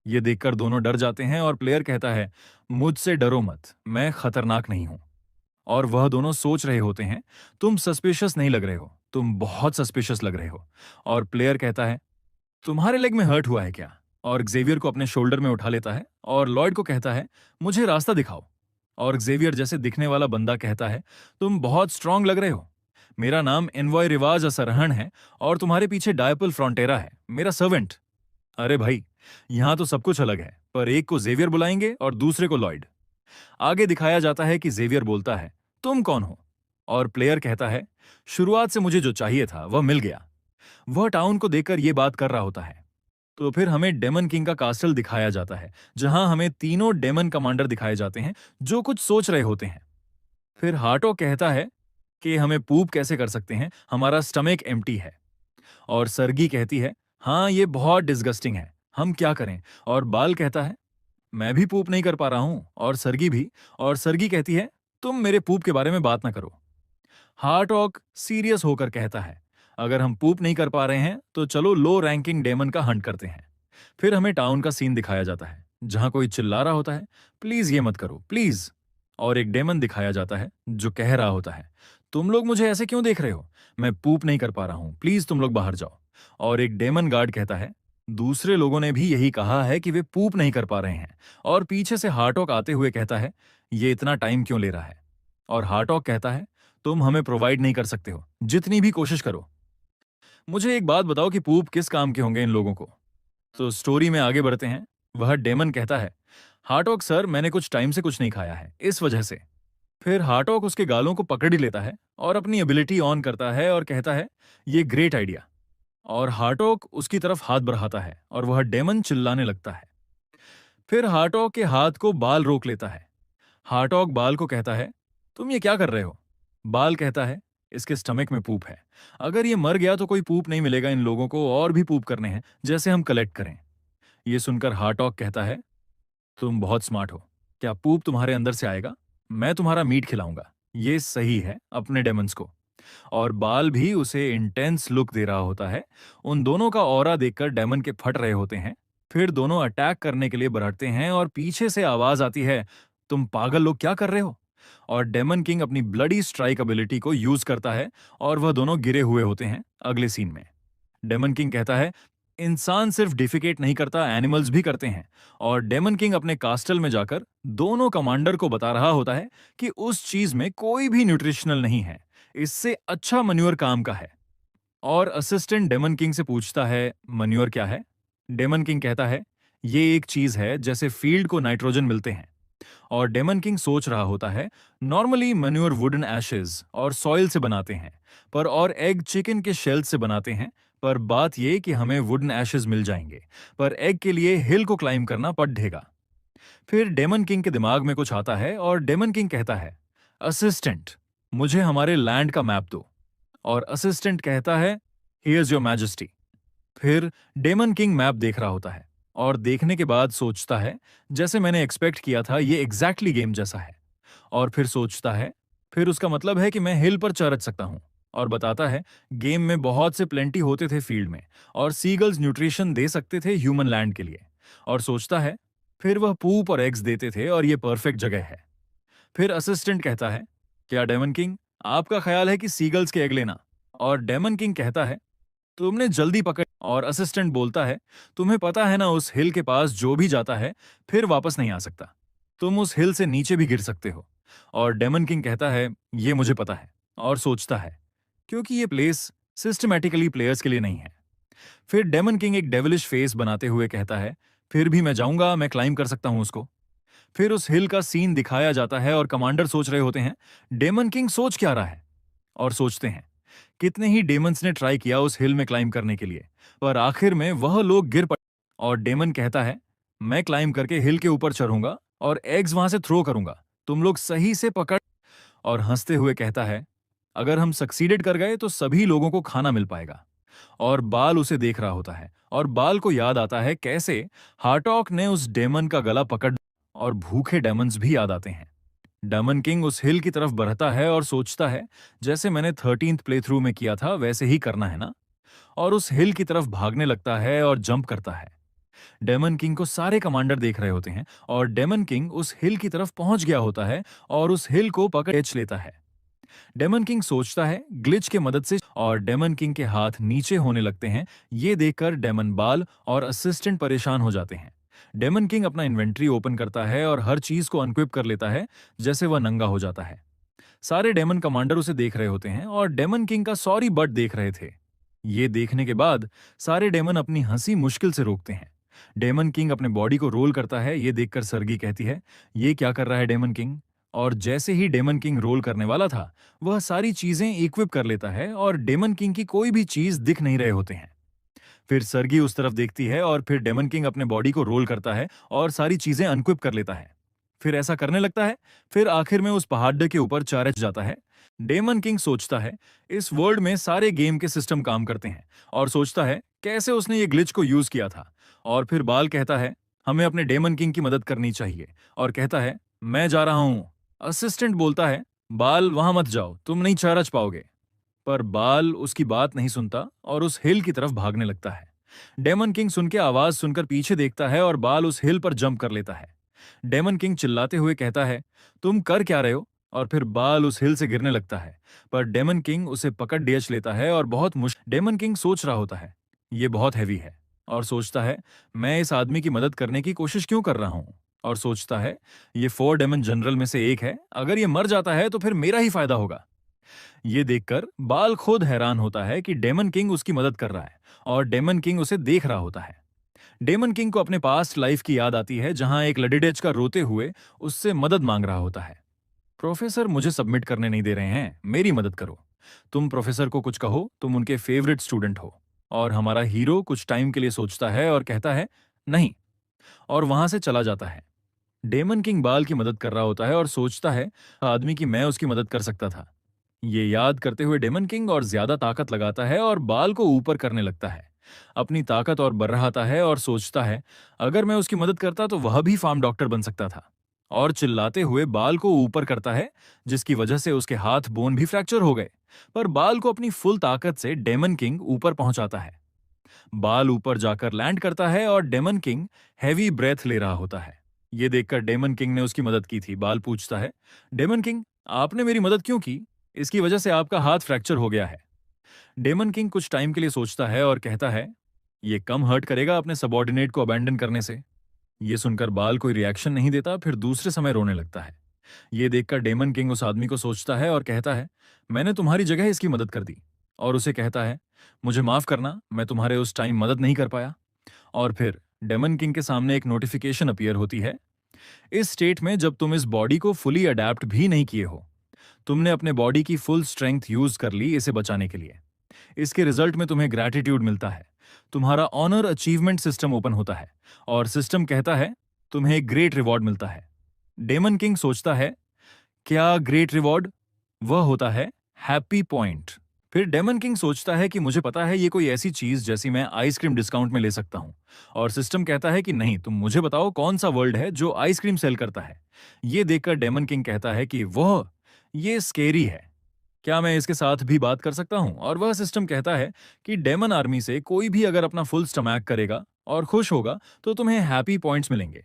ये देखकर दोनों डर जाते हैं और प्लेयर कहता है, मुझसे डरो मत, मैं खतरनाक नहीं हूं। और वह दोनों सोच रहे होते हैं, तुम सस्पिशियस नहीं लग रहे हो, तुम बहुत सस्पिशियस लग रहे हो। और प्लेयर कहता है, तुम्हारे लेग में हर्ट हुआ है क्या? और जेवियर को अपने शोल्डर में उठा लेता है और लॉयड को कहता है, मुझे रास्ता दिखाओ। और जेवियर जैसे दिखने वाला बंदा कहता है, तुम बहुत स्ट्रांग लग रहे हो। मेरा नाम एनवॉय रिवाज असरहन है और तुम्हारे पीछे डायपल फ्रॉन्टेरा है, मेरा सर्वेंट। अरे भाई, यहां तो सब कुछ अलग है, पर एक को जेवियर बुलाएंगे और दूसरे को लॉयड। आगे दिखाया जाता है कि जेवियर बोलता है, तुम कौन हो? और प्लेयर कहता है, शुरुआत से मुझे जो चाहिए था वह मिल गया। वह टाउन को देखकर यह बात कर रहा होता है। तो फिर हमें डेमन किंग का कास्टल दिखाया जाता है, जहां हमें तीनों डेमन कमांडर दिखाए जाते हैं जो कुछ सोच रहे होते हैं। फिर हार्टो कहता है कि हमें पूप कैसे कर सकते हैं, हमारा स्टमक एम्प्टी है। और सरगी कहती है, हाँ ये बहुत डिस्गस्टिंग है, हम क्या करें? और बाल कहता है, मैं भी पूप नहीं कर पा रहा हूं, और सरगी भी। और सरगी कहती है, तुम मेरे पूप के बारे में बात ना करो। हार्टॉक सीरियस होकर कहता है, अगर हम पूप नहीं कर पा रहे हैं तो चलो लो रैंकिंग डेमन का हंट करते हैं। फिर हमें टाउन का सीन दिखाया जाता है, जहां कोई चिल्ला रहा होता है, प्लीज ये मत करो प्लीज। और एक डेमन दिखाया जाता है जो कह रहा होता है, तुम लोग मुझे ऐसे क्यों देख रहे हो, मैं पूप नहीं कर पा रहा हूं, प्लीज तुम लोग बाहर जाओ। और एक डेमन गार्ड कहता है, दूसरे लोगों ने भी यही कहा है कि वे पूप नहीं कर पा रहे हैं। और पीछे से हार्टॉक आते हुए कहता है, ये इतना टाइम क्यों ले रहा है? और हार्टॉक कहता है, तुम हमें प्रोवाइड नहीं कर सकते हो, जितनी भी कोशिश करो। मुझे एक बात बताओ कि पूप किस काम के होंगे इन लोगों को? तो स्टोरी में आगे बढ़ते हैं। वह डेमन कहता है, हार्टॉक सर, मैंने कुछ टाइम से कुछ नहीं खाया है, इस वजह से। फिर हार्टॉक उसके गालों को पकड़ ही लेता है और अपनी एबिलिटी ऑन करता है और कहता है, ये ग्रेट आइडिया। और हार्टॉक उसकी तरफ हाथ बढ़ाता है और वह डेमन चिल्लाने लगता है। फिर हार्टॉक के हाथ को बाल रोक लेता है। हार्टॉक बाल को कहता है, तुम ये क्या कर रहे हो? बाल कहता है, इसके स्टमक में पूप है, अगर ये मर गया तो कोई पूप नहीं मिलेगा इन लोगों को, और भी पूप करने हैं जैसे हम कलेक्ट करें। ये सुनकर हार्टॉक कहता है, तुम बहुत स्मार्ट हो, क्या पूप तुम्हारे अंदर से आएगा? मैं तुम्हारा मीट खिलाऊंगा। ये सही है अपने डेमन्स को। और बाल भी उसे इंटेंस लुक दे रहा होता है। उन दोनों का ऑरा देखकर डेमन के फट रहे होते हैं। फिर दोनों अटैक करने के लिए बढ़ते हैं और पीछे से आवाज आती है, तुम पागल लोग क्या कर रहे हो? और डेमन किंग अपनी ब्लडी स्ट्राइक एबिलिटी को यूज करता है और वह दोनों गिरे हुए होते हैं अगले सीन में। डेमन किंग कहता है, इंसान सिर्फ डिफिकेट नहीं करता, एनिमल्स भी करते हैं। और डेमन किंग अपने कास्टल में जाकर दोनों कमांडर को बता रहा होता है कि उस चीज में कोई भी न्यूट्रिशनल नहीं है, इससे अच्छा मन्योर काम का है। और असिस्टेंट डेमन किंग से पूछता है, मन्योर क्या है? डेमन किंग कहता है, ये एक चीज है जैसे फील्ड को नाइट्रोजन मिलते हैं। और डेमन किंग सोच रहा होता है, नॉर्मली मन्योर वुडन एशेज और सॉइल से बनाते हैं, पर और एग चिकन के शेल से बनाते हैं। पर बात यह कि हमें वुडन एशेज मिल जाएंगे, पर एग के लिए हिल को क्लाइम करना पड़ेगा। फिर डेमन किंग के दिमाग में कुछ आता है और डेमन किंग कहता है, असिस्टेंट, मुझे हमारे लैंड का मैप दो। और असिस्टेंट कहता है, हियर्स योर मैजेस्टी। फिर डेमन किंग मैप देख रहा होता है और देखने के बाद सोचता है, जैसे मैंने एक्सपेक्ट किया था, ये एग्जैक्टली गेम जैसा है। और फिर सोचता है, फिर उसका मतलब है कि मैं हिल पर चरच सकता हूं। और बताता है, गेम में बहुत से प्लेंटी होते थे फील्ड में, और सीगल्स न्यूट्रिशन दे सकते थे ह्यूमन लैंड के लिए। और सोचता है, फिर वह पूप और एग्स देते थे और ये परफेक्ट जगह है। फिर असिस्टेंट कहता है, क्या डेमन किंग, आपका ख्याल है कि सीगल्स के एग लेना? और डेमन किंग कहता है, तुमने जल्दी पकड़। और असिस्टेंट बोलता है, तुम्हें पता है ना, उस हिल के पास जो भी जाता है फिर वापस नहीं आ सकता, तुम उस हिल से नीचे भी गिर सकते हो। और डेमन किंग कहता है, ये मुझे पता है। और सोचता है, क्योंकि ये प्लेस सिस्टमैटिकली प्लेयर्स के लिए नहीं है। फिर डेमन किंग एक डेविलिश फेस बनाते हुए कहता है, फिर भी मैं जाऊंगा, मैं क्लाइम कर सकता हूं उसको। फिर उस हिल का सीन दिखाया जाता है और कमांडर सोच रहे होते हैं, डेमन किंग सोच क्या रहा है? और सोचते हैं, कितने ही डेमन्स ने ट्राई किया उस हिल में क्लाइम करने के लिए, पर आखिर में वह लोग गिर पड़े। और डेमन कहता है, मैं क्लाइम करके हिल के ऊपर चढ़ूंगा और एग्स वहां से थ्रो करूंगा, तुम लोग सही से पकड़। और हंसते हुए कहता है, अगर हम सक्सीडेड कर गए तो सभी लोगों को खाना मिल पाएगा। और बाल उसे देख रहा होता है और बाल को याद आता है कैसे हार्टॉक ने उस डेमन का गला पकड़। और भूखे डेमन्स भी याद आते हैं। डेमन किंग उस हिल की तरफ बढ़ता है और सोचता है, जैसे मैंने 13th प्ले थ्रू में किया था वैसे ही करना है ना। और उस हिल की तरफ भागने लगता है और जंप करता है। डेमन किंग को सारे कमांडर देख रहे होते हैं और डेमन किंग उस हिल की तरफ पहुंच गया होता है और उस हिल को पकड़ कैच लेता है। डेमन किंग सोचता है ग्लिच के मदद से और डेमन किंग के हाथ नीचे होने लगते हैं। ये देखकर डेमन बाल और असिस्टेंट परेशान हो जाते हैं। डेमन किंग अपना इन्वेंट्री ओपन करता है और हर चीज को अनक्विप कर लेता है, जैसे वह नंगा हो जाता है। सारे डेमन कमांडर उसे देख रहे होते हैं और डेमन किंग का सॉरी बट देख रहे थे। ये देखने के बाद सारे डेमन अपनी हंसी मुश्किल से रोकते हैं। डेमन किंग अपने बॉडी को रोल करता है। ये देखकर सर्गी कहती है, ये क्या कर रहा है डेमन किंग? और जैसे ही डेमन किंग रोल करने वाला था, वह सारी चीजें इक्विप कर लेता है और डेमन किंग की कोई भी चीज दिख नहीं रहे होते हैं। फिर सर्गी उस तरफ देखती है और फिर डेमन किंग अपने बॉडी को रोल करता है और सारी चीजें अनक्विप कर लेता है। फिर ऐसा करने लगता है। फिर आखिर में उस पहाड़ के ऊपर चारच जाता है। डेमन किंग सोचता है इस वर्ल्ड में सारे गेम के सिस्टम काम करते हैं और सोचता है कैसे उसने ये ग्लिच को यूज किया था। और फिर बाल कहता है हमें अपने डेमन किंग की मदद करनी चाहिए और कहता है मैं जा रहा हूं। असिस्टेंट बोलता है बाल वहां मत जाओ, तुम नहीं चारच पाओगे। पर बाल उसकी बात नहीं सुनता और उस हिल की तरफ भागने लगता है। डेमन किंग सुन के आवाज सुनकर पीछे देखता है और बाल उस हिल पर जंप कर लेता है। डेमन किंग चिल्लाते हुए कहता है तुम कर क्या रहे हो? और फिर बाल उस हिल से गिरने लगता है। पर डेमन किंग उसे पकड़ डेच लेता है और बहुत मुश्किल। डेमन किंग सोच रहा होता है ये बहुत हैवी है और सोचता है मैं इस आदमी की मदद करने की कोशिश क्यों कर रहा हूं। और सोचता है ये 4 डेमन जनरल में से एक है, अगर ये मर जाता है तो फिर मेरा ही फायदा होगा। ये देखकर बाल खुद हैरान होता है कि डेमन किंग उसकी मदद कर रहा है और डेमन किंग उसे देख रहा होता है। डेमन किंग को अपने पास्ट लाइफ की याद आती है जहां एक लडीडेज का रोते हुए उससे मदद मांग रहा होता है। प्रोफेसर मुझे सबमिट करने नहीं दे रहे हैं, मेरी मदद करो। तुम प्रोफेसर को कुछ कहो, तुम उनके फेवरेट स्टूडेंट हो। और हमारा हीरो कुछ टाइम के लिए सोचता है और कहता है नहीं, और वहां से चला जाता है। डेमन किंग बाल की मदद कर रहा होता है और सोचता है आदमी की मैं उसकी मदद कर सकता था। ये याद करते हुए डेमन किंग और ज्यादा ताकत लगाता है और बाल को ऊपर करने लगता है। अपनी ताकत और बढ़ाता है और सोचता है अगर मैं उसकी मदद करता तो वह भी फार्म डॉक्टर बन सकता था। और चिल्लाते हुए बाल को ऊपर करता है, जिसकी वजह से उसके हाथ बोन भी फ्रैक्चर हो गए। पर बाल को अपनी फुल ताकत से डेमन किंग ऊपर पहुंचाता है। बाल ऊपर जाकर लैंड करता है और डेमन किंग हैवी ब्रेथ ले रहा होता है। ये देखकर डेमन किंग ने उसकी मदद की थी। बाल पूछता है डेमन किंग आपने मेरी मदद क्यों की? इसकी वजह से आपका हाथ फ्रैक्चर हो गया है। डेमन किंग कुछ टाइम के लिए सोचता है और कहता है ये कम हर्ट करेगा अपने सबॉर्डिनेट को अबैंडन करने से। ये सुनकर बाल कोई रिएक्शन नहीं देता, फिर दूसरे समय रोने लगता है। ये देखकर डेमन किंग उस आदमी को सोचता है और कहता है मैंने तुम्हारी जगह इसकी मदद कर दी। और उसे कहता है मुझे माफ करना, मैं तुम्हारे उस टाइम मदद नहीं कर पाया। और फिर डेमन किंग के सामने एक नोटिफिकेशन अपीयर होती है। इस स्टेट में जब तुम इस बॉडी को फुली अडेप्ट भी नहीं किए हो, तुमने अपने बॉडी की फुल स्ट्रेंथ यूज कर ली इसे बचाने के लिए। इसके रिजल्ट में तुम्हें ग्रैटिट्यूड मिलता है। तुम्हारा ऑनर अचीवमेंट सिस्टम ओपन होता है और सिस्टम कहता है तुम्हें एक ग्रेट रिवॉर्ड मिलता है। डेमन किंग सोचता है क्या ग्रेट रिवॉर्ड? वह होता है हैप्पी पॉइंट। फिर डेमन किंग सोचता है कि मुझे पता है ये कोई ऐसी चीज जैसी मैं आइसक्रीम डिस्काउंट में ले सकता हूं। और सिस्टम कहता है कि नहीं, तुम मुझे बताओ कौन सा वर्ल्ड है जो आइसक्रीम सेल करता है। ये देखकर डेमन किंग कहता है कि वह ये स्केरी है, क्या मैं इसके साथ भी बात कर सकता हूं? और वह सिस्टम कहता है कि डेमन आर्मी से कोई भी अगर अपना फुल स्टमैक करेगा और खुश होगा तो तुम्हें हैप्पी पॉइंट्स मिलेंगे,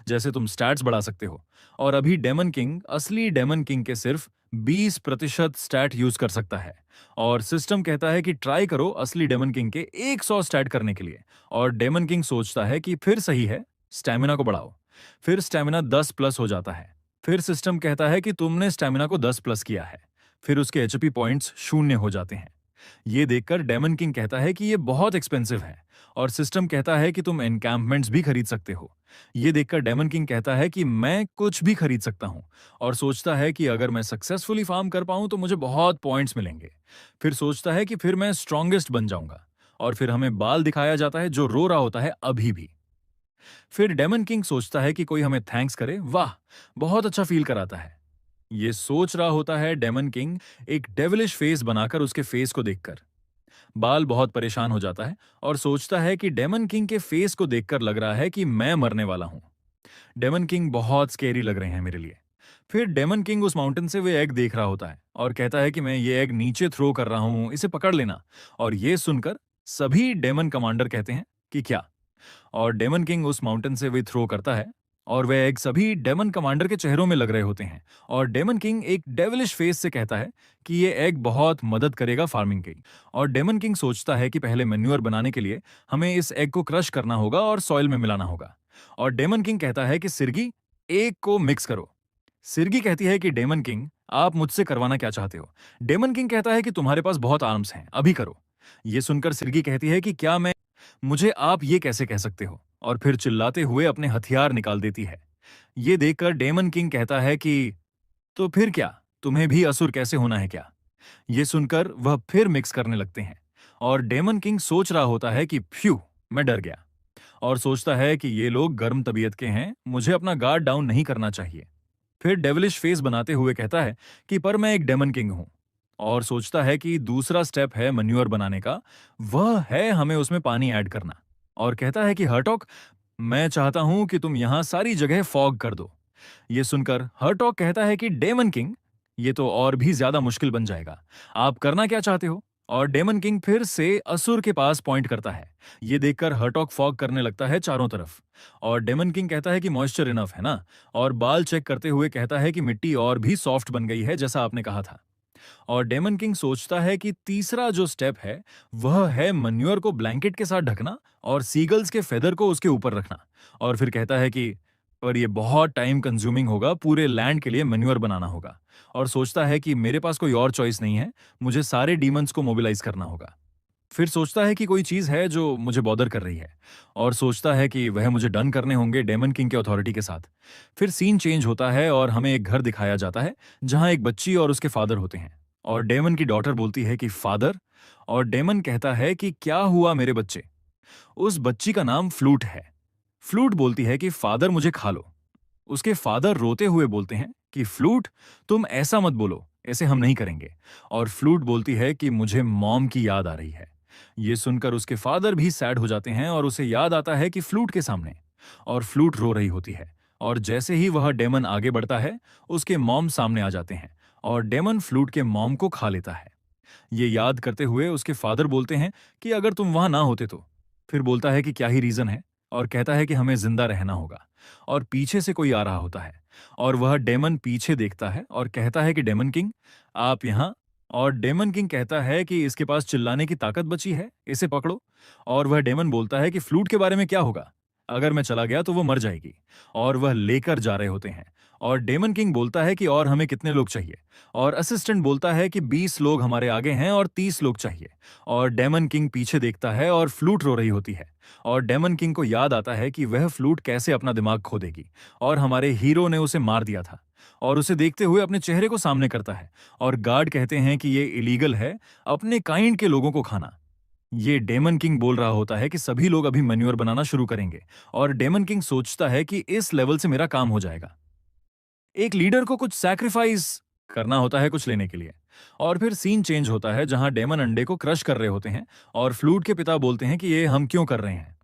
जैसे तुम स्टैट्स बढ़ा सकते हो। और अभी डेमन किंग असली डेमन किंग के सिर्फ 20% स्टैट यूज कर सकता है। और सिस्टम कहता है कि ट्राई करो असली डेमन किंग के 100 स्टैट करने के लिए। और डेमन किंग सोचता है कि फिर सही है, स्टैमिना को बढ़ाओ। फिर स्टैमिना 10 प्लस हो जाता है। फिर सिस्टम कहता है कि तुमने स्टैमिना को 10 प्लस किया है। फिर उसके एचपी पॉइंट्स शून्य हो जाते हैं। ये देखकर डेमन किंग कहता है कि ये बहुत एक्सपेंसिव है। और सिस्टम कहता है कि तुम एनकैम्पमेंट्स भी खरीद सकते हो। ये देखकर डेमन किंग कहता है कि मैं कुछ भी खरीद सकता हूं। और सोचता है कि अगर मैं सक्सेसफुली फार्म कर पाऊं तो मुझे बहुत पॉइंट्स मिलेंगे। फिर सोचता है कि फिर मैं स्ट्रॉन्गेस्ट बन जाऊंगा। और फिर हमें बाल दिखाया जाता है जो रो रहा होता है अभी भी। फिर डेमन किंग सोचता है कि कोई हमें थैंक्स करे, वाह, बहुत अच्छा फील कराता है। ये सोच रहा होता है डेमन किंग एक डेविलिश फेस बनाकर उसके फेस को देखकर। बाल बहुत परेशान हो जाता है और सोचता है कि डेमन किंग के फेस को देखकर लग रहा है कि मैं मरने वाला हूं। डेमन किंग बहुत स्केरी लग रहे हैं मेरे लिए। फिर डेमन किंग उस माउंटेन से वे एग देख रहा होता है और कहता है कि मैं ये एग नीचे थ्रो कर रहा हूं, इसे पकड़ लेना। और ये सुनकर सभी डेमन कमांडर कहते हैं कि क्या और डेमन किंग उस माउंटेन से वे थ्रो करता है और वह एग सभी डेमन कमांडर के चेहरों में लग रहे होते हैं। और डेमन किंग एक डेविलिश फेस से कहता है कि ये एग बहुत मदद करेगा फार्मिंग की। और डेमन किंग सोचता है कि पहले मेन्यूअर बनाने के लिए हमें इस एग को क्रश करना होगा और सॉइल में मिलाना होगा। और डेमन किंग कहता है कि सिरगी, एग को मिक्स करो। सिरगी कहती है कि डेमन किंग, आप मुझसे करवाना क्या चाहते हो? डेमन किंग कहता है कि तुम्हारे पास बहुत आर्म्स हैं, अभी करो। ये सुनकर सिरगी कहती है कि क्या मैं, मुझे आप ये कैसे कह सकते हो? और फिर चिल्लाते हुए अपने हथियार निकाल देती है। ये देखकर डेमन किंग कहता है कि तो फिर क्या, तुम्हें भी असुर कैसे होना है क्या? ये सुनकर वह फिर मिक्स करने लगते हैं। और डेमन किंग सोच रहा होता है कि फ्यू, मैं डर गया। और सोचता है कि ये लोग गर्म तबीयत के हैं, मुझे अपना गार्ड डाउन नहीं करना चाहिए। फिर डेविलिश फेस बनाते हुए कहता है कि पर मैं एक डेमन किंग हूं। और सोचता है कि दूसरा स्टेप है मन्यूअर बनाने का, वह है हमें उसमें पानी ऐड करना। और कहता है कि हर्टॉक, मैं चाहता हूं कि तुम यहां सारी जगह फॉग कर दो। ये सुनकर हर्टॉक कहता है कि डेमन किंग, ये तो और भी ज्यादा मुश्किल बन जाएगा, आप करना क्या चाहते हो? और डेमन किंग फिर से असुर के पास पॉइंट करता है। ये देखकर हर्टॉक फॉग करने लगता है चारों तरफ। और डेमन किंग कहता है कि मॉइस्चर इनफ है ना? और बाल चेक करते हुए कहता है कि मिट्टी और भी सॉफ्ट बन गई है जैसा आपने कहा था। और डेमन किंग सोचता है कि तीसरा जो स्टेप है वह है मन्यूअर को ब्लैंकेट के साथ ढकना और सीगल्स के फेदर को उसके ऊपर रखना। और फिर कहता है कि पर ये बहुत टाइम कंज्यूमिंग होगा, पूरे लैंड के लिए मन्यूअर बनाना होगा। और सोचता है कि मेरे पास कोई और चॉइस नहीं है, मुझे सारे डीमंस को मोबिलाइज करना होगा। फिर सोचता है कि कोई चीज है जो मुझे बॉदर कर रही है। और सोचता है कि वह मुझे डन करने होंगे डेमन किंग के अथॉरिटी के साथ। फिर सीन चेंज होता है और हमें एक घर दिखाया जाता है जहां एक बच्ची और उसके फादर होते हैं। और डेमन की डॉटर बोलती है कि फादर। और डेमन कहता है कि क्या हुआ मेरे बच्चे? उस बच्ची का नाम फ्लूट है। फ्लूट बोलती है कि फादर मुझे खा लो। उसके फादर रोते हुए बोलते हैं कि फ्लूट, तुम ऐसा मत बोलो, ऐसे हम नहीं करेंगे। और फ्लूट बोलती है कि मुझे मॉम की याद आ रही है। ये सुनकर उसके फादर भी सैड हो जाते हैं और उसे याद आता है कि फ्लूट के सामने। और फ्लूट रो रही होती है। और जैसे ही वह डेमन आगे बढ़ता है, उसके मॉम सामने आ जाते हैं। और डेमन फ्लूट के मॉम को खा लेता है। ये याद करते हुए उसके फादर बोलते हैं कि अगर तुम वहां ना होते तो। फिर बोलता है कि क्या ही रीजन है, और कहता है कि हमें जिंदा रहना होगा। और पीछे से कोई आ रहा होता है। और वह डेमन पीछे देखता है और कहता है कि डेमन किंग, आप यहाँ। और डेमन किंग कहता है कि इसके पास चिल्लाने की ताकत बची है, इसे पकड़ो। और वह डेमन बोलता है कि फ्लूट के बारे में क्या होगा, अगर मैं चला गया तो वो मर जाएगी। और वह लेकर जा रहे होते हैं। और डेमन किंग बोलता है कि और हमें कितने लोग चाहिए? और असिस्टेंट बोलता है कि 20 लोग हमारे आगे हैं और 30 लोग चाहिए। और डेमन किंग पीछे देखता है और फ्लूट रो रही होती है। और डेमन किंग को याद आता है कि वह फ्लूट कैसे अपना दिमाग खो देगी, और हमारे हीरो ने उसे मार दिया था। और उसे देखते हुए अपने चेहरे को सामने करता है। और गार्ड कहते हैं कि ये इलीगल है अपने काइंड के लोगों को खाना। ये डेमन किंग बोल रहा होता है कि सभी लोग अभी मैन्योर बनाना शुरू करेंगे। और डेमन किंग सोचता है कि इस लेवल से मेरा काम हो जाएगा। एक लीडर को कुछ सैक्रिफाइस करना होता है कुछ लेने के लिए। और फिर सीन चेंज होता है जहां डेमन अंडे को क्रश कर रहे होते हैं। और फ्लूट के पिता बोलते हैं कि ये हम क्यों कर रहे हैं,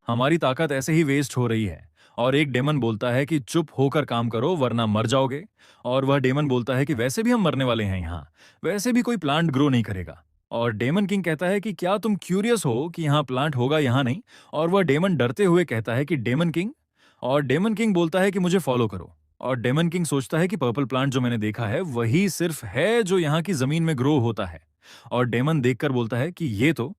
हमारी ताकत ऐसे ही वेस्ट हो रही है। और एक डेमन बोलता है कि चुप होकर काम करो वरना मर जाओगे। और वह डेमन बोलता है कि वैसे भी हम मरने वाले हैं यहाँ, वैसे भी कोई प्लांट ग्रो नहीं करेगा। और डेमन किंग कहता है कि क्या तुम क्यूरियस हो कि यहाँ प्लांट होगा यहाँ नहीं? और वह डेमन डरते हुए कहता है कि डेमन किंग। और डेमन किंग बोलता है कि मुझे फॉलो करो। और डेमन किंग सोचता है कि पर्पल प्लांट जो मैंने देखा है वही सिर्फ है जो यहाँ की जमीन में ग्रो होता है। और डेमन देखकर बोलता है कि ये तो।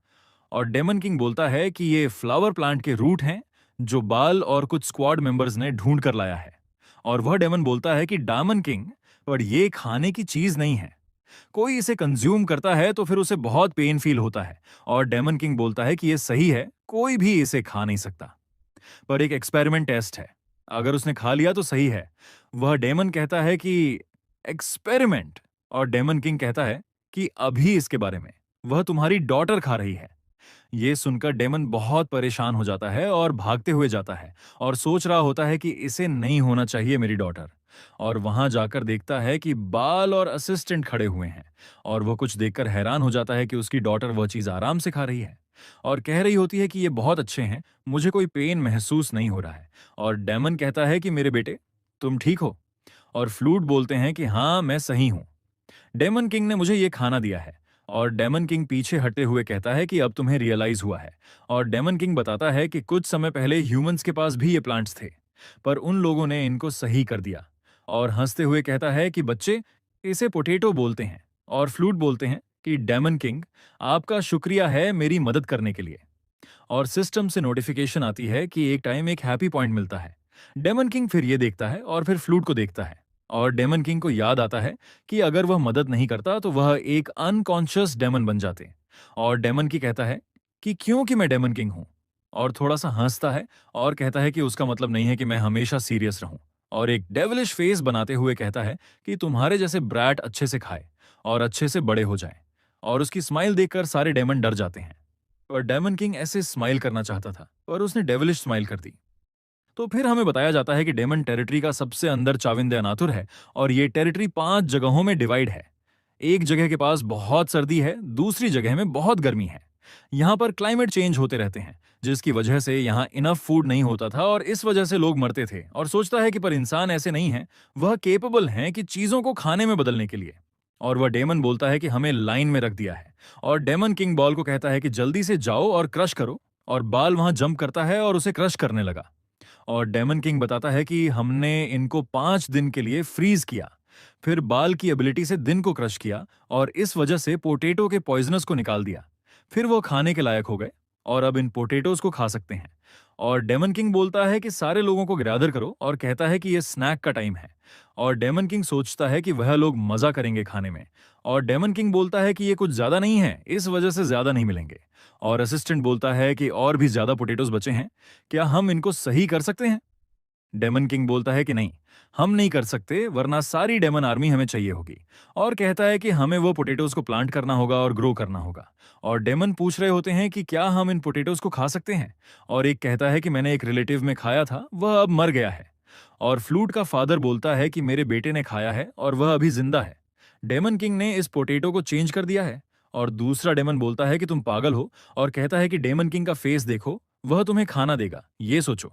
और डेमन किंग बोलता है कि ये फ्लावर प्लांट के रूट हैं जो बाल और कुछ स्क्वाड मेंबर्स ने ढूंढ कर लाया है। और वह डेमन बोलता है कि डामन किंग, पर ये खाने की चीज नहीं है, कोई इसे कंज्यूम करता है तो फिर उसे बहुत पेन फील होता है। और डेमन किंग बोलता है कि ये सही है, कोई भी इसे खा नहीं सकता, पर एक एक्सपेरिमेंट टेस्ट है, अगर उसने खा लिया तो सही है। वह डेमन कहता है कि एक्सपेरिमेंट। और डेमन किंग कहता है कि अभी इसके बारे में, वह तुम्हारी डॉटर खा रही है। ये सुनकर डेमन बहुत परेशान हो जाता है और भागते हुए जाता है। और सोच रहा होता है कि इसे नहीं होना चाहिए मेरी डॉटर। और वहां जाकर देखता है कि बाल और असिस्टेंट खड़े हुए हैं। और वो कुछ देखकर हैरान हो जाता है कि उसकी डॉटर वह चीज आराम से खा रही है। और कह रही होती है कि ये बहुत अच्छे हैं, मुझे कोई पेन महसूस नहीं हो रहा है। और डेमन कहता है कि मेरे बेटे, तुम ठीक हो? और फ्लूट बोलते हैं कि हाँ, मैं सही हूं। डेमन किंग ने मुझे ये खाना दिया है, और डेमन किंग पीछे हटते हुए कहता है कि अब तुम्हें रियलाइज हुआ है। और डेमन किंग बताता है कि कुछ समय पहले ह्यूमंस के पास भी ये प्लांट्स थे, पर उन लोगों ने इनको सही कर दिया। और हंसते हुए कहता है कि बच्चे, इसे पोटैटो बोलते हैं। और फ्लूट बोलते हैं कि डेमन किंग, आपका शुक्रिया है मेरी मदद करने के लिए। और सिस्टम से नोटिफिकेशन आती है कि एक टाइम एक हैप्पी पॉइंट मिलता है। डेमन किंग फिर ये देखता है और फिर फ्लूट को देखता है। और डेमन किंग को याद आता है कि अगर वह मदद नहीं करता तो वह एक अनकॉन्शियस डेमन बन जाते। और डेमन की कहता है कि क्योंकि मैं डेमन किंग हूं। और थोड़ा सा हंसता है और कहता है कि उसका मतलब नहीं है कि मैं हमेशा सीरियस रहूं। और एक डेविलिश फेस बनाते हुए कहता है कि तुम्हारे जैसे ब्रैट अच्छे से खाए और अच्छे से बड़े हो जाए। और उसकी स्माइल देखकर सारे डेमन डर जाते हैं। और डेमन किंग ऐसे स्माइल करना चाहता था पर उसने डेविलिश स्माइल कर दी। तो फिर हमें बताया जाता है कि डेमन टेरिटरी का सबसे अंदर चाविंदे अनाथुर है। और ये टेरिटरी 5 जगहों में डिवाइड है। एक जगह के पास बहुत सर्दी है, दूसरी जगह में बहुत गर्मी है। यहाँ पर क्लाइमेट चेंज होते रहते हैं, जिसकी वजह से यहाँ इनफ फूड नहीं होता था और इस वजह से लोग मरते थे। और सोचता है कि पर इंसान ऐसे नहीं है, वह केपेबल हैं कि चीजों को खाने में बदलने के लिए। और वह डेमन बोलता है कि हमें लाइन में रख दिया है। और डेमन किंग बॉल को कहता है कि जल्दी से जाओ और क्रश करो। और बाल वहां जंप करता है और उसे क्रश करने लगा। और डेमन किंग बताता है कि हमने इनको 5 दिन के लिए फ्रीज किया, फिर बाल की एबिलिटी से दिन को क्रश किया और इस वजह से पोटैटो के पॉइजनस को निकाल दिया। फिर वो खाने के लायक हो गए और अब इन पोटैटोज को खा सकते हैं। और डेमन किंग बोलता है कि सारे लोगों को ग्रैदर करो और कहता है कि ये स्नैक का टाइम है। और डेमन किंग सोचता है कि वह लोग मजा करेंगे खाने में। और डेमन किंग बोलता है कि ये कुछ ज्यादा नहीं है, इस वजह से ज्यादा नहीं मिलेंगे। और असिस्टेंट बोलता है कि और भी ज्यादा पोटैटोज बचे हैं, क्या हम इनको सही कर सकते हैं? डेमन किंग बोलता है कि नहीं, हम नहीं कर सकते, वरना सारी डेमन आर्मी हमें चाहिए होगी। और कहता है कि हमें वो पोटैटोज को प्लांट करना होगा और ग्रो करना होगा। और डेमन पूछ रहे होते हैं कि क्या हम इन पोटैटोज को खा सकते हैं। और एक कहता है कि मैंने एक रिलेटिव में खाया था, वह अब मर गया है। और फ्लूट का फादर बोलता है कि मेरे बेटे ने खाया है और वह अभी जिंदा है। डेमन किंग ने इस पोटैटो को चेंज कर दिया है। और दूसरा डेमन बोलता है कि तुम पागल हो और कहता है कि डेमन किंग का फेस देखो, वह तुम्हें खाना देगा, ये सोचो।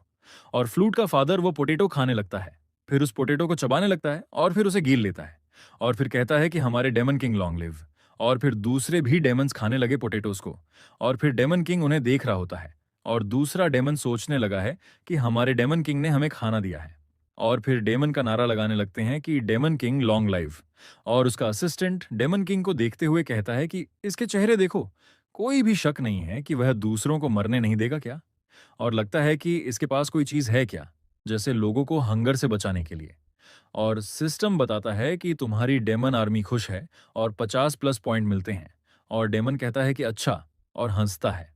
और फ्लूट का फादर वो पोटैटो खाने लगता है, फिर उस पोटैटो को चबाने लगता है और फिर उसे गील लेता है। और फिर कहता है कि हमारे डेमन किंग लॉन्ग लिव। और फिर दूसरे भी डेमन्स खाने लगे पोटैटोज को। और फिर डेमन किंग उन्हें देख रहा होता है। और दूसरा डेमन सोचने लगा है कि हमारे डेमन किंग ने हमें खाना दिया है। और फिर डेमन का नारा लगाने लगते हैं कि डेमन किंग लॉन्ग लाइव। और उसका असिस्टेंट डेमन किंग को देखते हुए कहता है कि इसके चेहरे देखो, कोई भी शक नहीं है कि वह दूसरों को मरने नहीं देगा क्या। और लगता है कि इसके पास कोई चीज है क्या, जैसे लोगों को हंगर से बचाने के लिए। और सिस्टम बताता है कि तुम्हारी डेमन आर्मी खुश है और 50+ पॉइंट मिलते हैं। और डेमन कहता है कि अच्छा, और हंसता है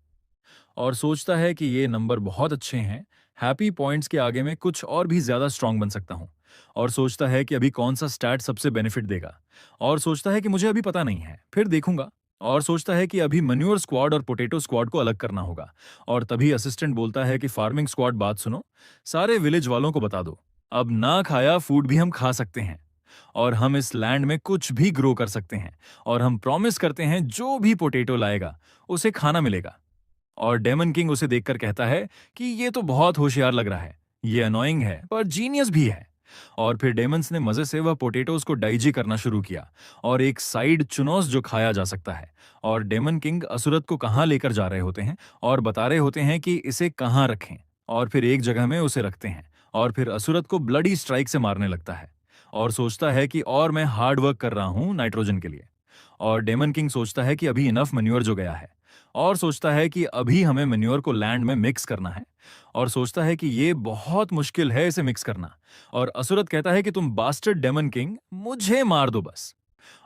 और सोचता है कि ये नंबर बहुत अच्छे हैं, हैप्पी पॉइंट्स के आगे मैं कुछ और भी ज्यादा स्ट्रांग बन सकता हूं। और सोचता है कि अभी कौन सा स्टैट सबसे बेनिफिट देगा। और सोचता है कि मुझे अभी पता नहीं है, फिर देखूंगा। और सोचता है कि अभी मन्यूअर स्क्वाड और पोटैटो स्क्वाड को अलग करना होगा। और तभी असिस्टेंट बोलता है कि फार्मिंग स्क्वाड बात सुनो, सारे विलेज वालों को बता दो, अब ना खाया फूड भी हम खा सकते हैं। और हम इस लैंड में कुछ भी ग्रो कर सकते हैं। और हम प्रॉमिस करते हैं जो भी पोटैटो लाएगा उसे खाना मिलेगा। और डेमन किंग उसे देखकर कहता है कि ये तो बहुत होशियार लग रहा है, ये अनोइंग है पर जीनियस भी है। और फिर डेमन्स ने मजे से वह पोटैटोज को डाइजी करना शुरू किया और एक साइड चुनौस जो खाया जा सकता है। और डेमन किंग असुरत को कहाँ लेकर जा रहे होते हैं और बता रहे होते हैं कि इसे कहाँ रखें। और फिर एक जगह में उसे रखते हैं और फिर असुरत को ब्लडी स्ट्राइक से मारने लगता है। और सोचता है कि और मैं हार्ड वर्क कर रहा हूं नाइट्रोजन के लिए। और डेमन किंग सोचता है कि अभी इनफ मैन्योर जो गया है। और सोचता है कि अभी हमें मैन्योर को लैंड में मिक्स करना है। और सोचता है कि ये बहुत मुश्किल है इसे मिक्स करना। और असुरत कहता है कि तुम बास्टर्ड डेमन किंग, मुझे मार दो बस।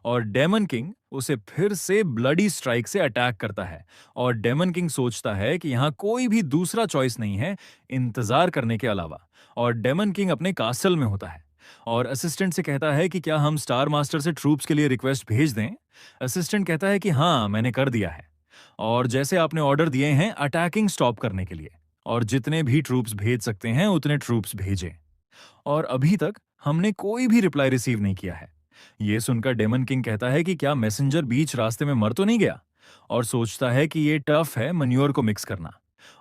और डेमन किंग उसे फिर से ब्लडी स्ट्राइक से अटैक करता है। और डेमन किंग सोचता है कि यहां कोई भी दूसरा चॉइस नहीं है इंतजार करने के अलावा। और डेमन किंग अपने कास्टल में होता है और असिस्टेंट से कहता है कि क्या हम स्टार मास्टर से ट्रूप्स के लिए रिक्वेस्ट भेज दें। असिस्टेंट कहता है कि हाँ, मैंने कर दिया है। और जैसे आपने ऑर्डर दिए हैं अटैकिंग स्टॉप करने के लिए, और जितने भी ट्रूप्स भेज सकते हैं उतने ट्रूप्स भेजें। और अभी तक हमने कोई भी रिप्लाई रिसीव नहीं किया है। ये सुनकर डेमन किंग कहता है कि क्या मैसेंजर बीच रास्ते में मर तो नहीं गया। और सोचता है कि ये टफ है मन्योर को मिक्स करना।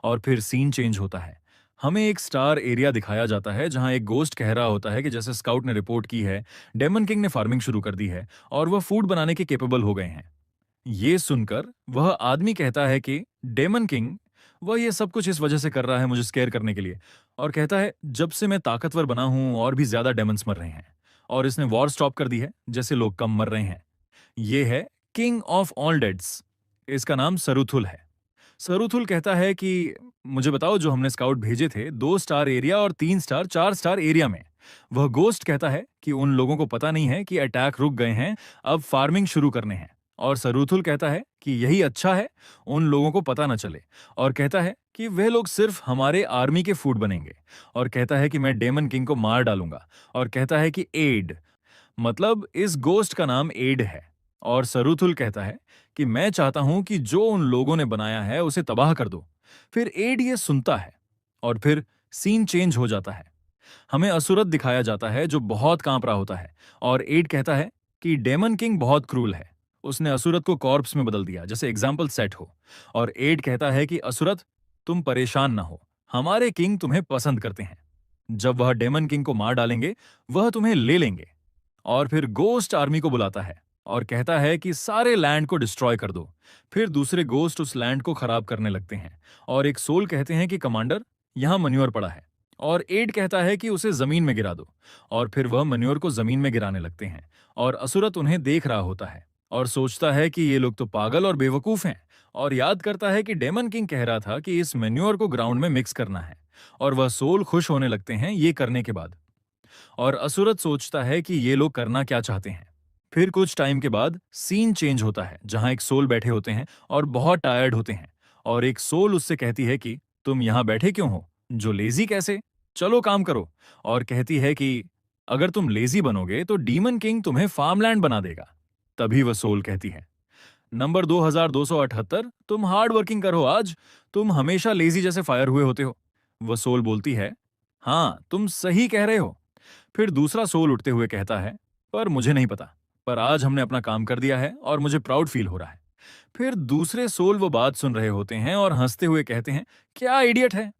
और फिर सीन चेंज होता है। हमें एक स्टार एरिया दिखाया जाता है जहां एक गोस्ट कह रहा होता है कि जैसे स्काउट ने रिपोर्ट की है, डेमन किंग ने फार्मिंग शुरू कर दी है और वह फूड बनाने के केपेबल हो गए हैं। ये सुनकर वह आदमी कहता है कि डेमन किंग, वह ये सब कुछ इस वजह से कर रहा है मुझे स्केयर करने के लिए। और कहता है जब से मैं ताकतवर बना हूं और भी ज्यादा डेमन्स मर रहे हैं, और इसने वॉर स्टॉप कर दी है जैसे लोग कम मर रहे हैं। ये है किंग ऑफ ऑल डेड्स। इसका नाम सरुथुल है। सरुथुल कहता है कि मुझे बताओ, जो हमने स्काउट भेजे थे 2 स्टार एरिया और 3 स्टार 4 स्टार एरिया में, वह गोस्ट कहता है कि उन लोगों को पता नहीं है कि अटैक रुक गए हैं, अब फार्मिंग शुरू करने हैं। और सरुथुल कहता है कि यही अच्छा है, उन लोगों को पता न चले। और कहता है कि वे लोग सिर्फ हमारे आर्मी के फूड बनेंगे। और कहता है कि मैं डेमन किंग को मार डालूंगा। और कहता है कि एड, मतलब इस गोस्ट का नाम एड है। और सरुथुल कहता है कि मैं चाहता हूं कि जो उन लोगों ने बनाया है उसे तबाह कर दो। फिर एड ये सुनता है और फिर सीन चेंज हो जाता है। हमें असुरत दिखाया जाता है जो बहुत कांप रहा होता है। और एड कहता है कि डेमन किंग बहुत क्रूल है, उसने असुरत को कॉर्प्स में बदल दिया, जैसे एग्जाम्पल सेट हो। और एड कहता है कि असुरत, तुम परेशान ना हो, हमारे किंग तुम्हें पसंद करते हैं। जब वह डेमन किंग को मार डालेंगे वह तुम्हें ले लेंगे। और फिर गोस्ट आर्मी को बुलाता है और कहता है कि सारे लैंड को डिस्ट्रॉय कर दो। फिर दूसरे गोस्ट उस लैंड को खराब करने लगते हैं। और एक सोल कहते हैं कि कमांडर, यहां मन्योर पड़ा है। और एड कहता है कि उसे जमीन में गिरा दो। और फिर वह मन्योर को जमीन में गिराने लगते हैं। और असुरत उन्हें देख रहा होता है और सोचता है कि ये लोग तो पागल और बेवकूफ हैं। और याद करता है कि डेमन किंग कह रहा था कि इस मेन्योर को ग्राउंड में मिक्स करना है। और वह सोल खुश होने लगते हैं ये करने के बाद। और असुरत सोचता है कि ये लोग करना क्या चाहते हैं। फिर कुछ टाइम के बाद सीन चेंज होता है, जहां एक सोल बैठे होते हैं और बहुत टायर्ड होते हैं। और एक सोल उससे कहती है कि तुम यहां बैठे क्यों हो, जो लेजी कैसे, चलो काम करो। और कहती है कि अगर तुम लेजी बनोगे तो डीमन किंग तुम्हें फार्मलैंड बना देगा। तभी वह सोल कहती है, नंबर 2278, तुम हार्ड वर्किंग करो आज, तुम हमेशा लेजी जैसे फायर हुए होते हो। वह सोल बोलती है, हाँ तुम सही कह रहे हो। फिर दूसरा सोल उठते हुए कहता है, पर मुझे नहीं पता, पर आज हमने अपना काम कर दिया है और मुझे प्राउड फील हो रहा है। फिर दूसरे सोल वो बात सुन रहे होते हैं और हंसते हुए कहते हैं, क्या इडियट है।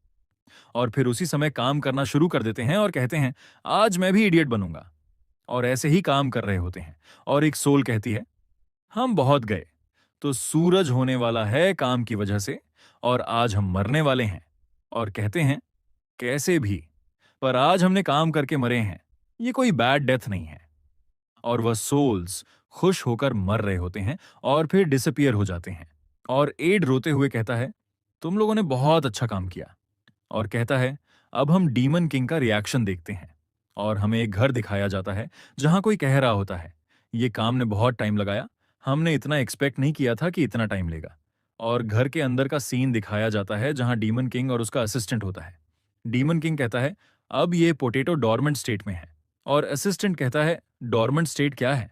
और फिर उसी समय काम करना शुरू कर देते हैं और कहते हैं, आज मैं भी इडियट बनूंगा। और ऐसे ही काम कर रहे होते हैं। और एक सोल कहती है, हम बहुत गए, तो सूरज होने वाला है काम की वजह से, और आज हम मरने वाले हैं। और कहते हैं, कैसे भी, पर आज हमने काम करके मरे हैं, ये कोई बैड डेथ नहीं है। और वह सोल्स खुश होकर मर रहे होते हैं और फिर डिसअपियर हो जाते हैं। और एड रोते हुए कहता है, तुम लोगों ने बहुत अच्छा काम किया। और कहता है, अब हम डीमन किंग का रिएक्शन देखते हैं। और हमें एक घर दिखाया जाता है जहां कोई कह रहा होता है, ये काम ने बहुत टाइम लगाया, हमने इतना एक्सपेक्ट नहीं किया था कि इतना टाइम लेगा। और घर के अंदर का सीन दिखाया जाता है जहां डीमन किंग और उसका असिस्टेंट होता है। डीमन किंग कहता है, अब ये पोटैटो डॉर्मेंट स्टेट में है। और असिस्टेंट कहता है, डॉर्मेंट स्टेट क्या है।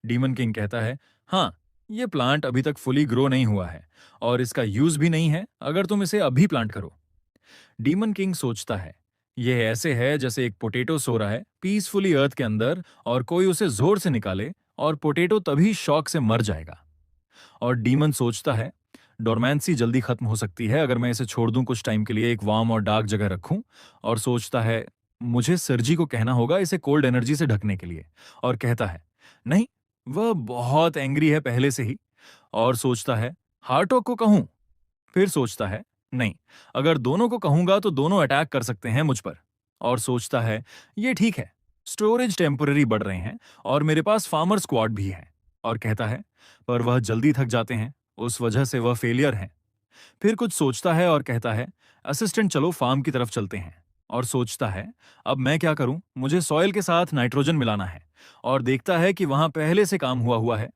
डीमन किंग कहता है, हाँ, ये प्लांट अभी तक फुली ग्रो नहीं हुआ है और इसका यूज भी नहीं है अगर तुम इसे अभी प्लांट करो। डीमन किंग सोचता है, यह ऐसे है जैसे एक पोटैटो सो रहा है पीसफुली अर्थ के अंदर और कोई उसे जोर से निकाले और पोटैटो तभी शॉक से मर जाएगा। और डीमन सोचता है, डोरमेंसी जल्दी खत्म हो सकती है अगर मैं इसे छोड़ दूं कुछ टाइम के लिए, एक वार्म और डार्क जगह रखूं। और सोचता है, मुझे सर्जी को कहना होगा इसे कोल्ड एनर्जी से ढकने के लिए। और कहता है, नहीं, वह बहुत एंग्री है पहले से ही। और सोचता है, हार्टोक को कहूं। फिर सोचता है, नहीं, अगर दोनों को कहूंगा तो दोनों अटैक कर सकते हैं मुझ पर। और सोचता है, ये ठीक है, स्टोरेज टेम्पररी बढ़ रहे हैं और मेरे पास फार्मर स्क्वाड भी है। और कहता है, पर वह जल्दी थक जाते हैं, उस वजह से वह फेलियर है। फिर कुछ सोचता है और कहता है, असिस्टेंट चलो फार्म की तरफ चलते हैं। और सोचता है, अब मैं क्या करूं, मुझे सॉइल के साथ नाइट्रोजन मिलाना है। और देखता है कि वहां पहले से काम हुआ हुआ है।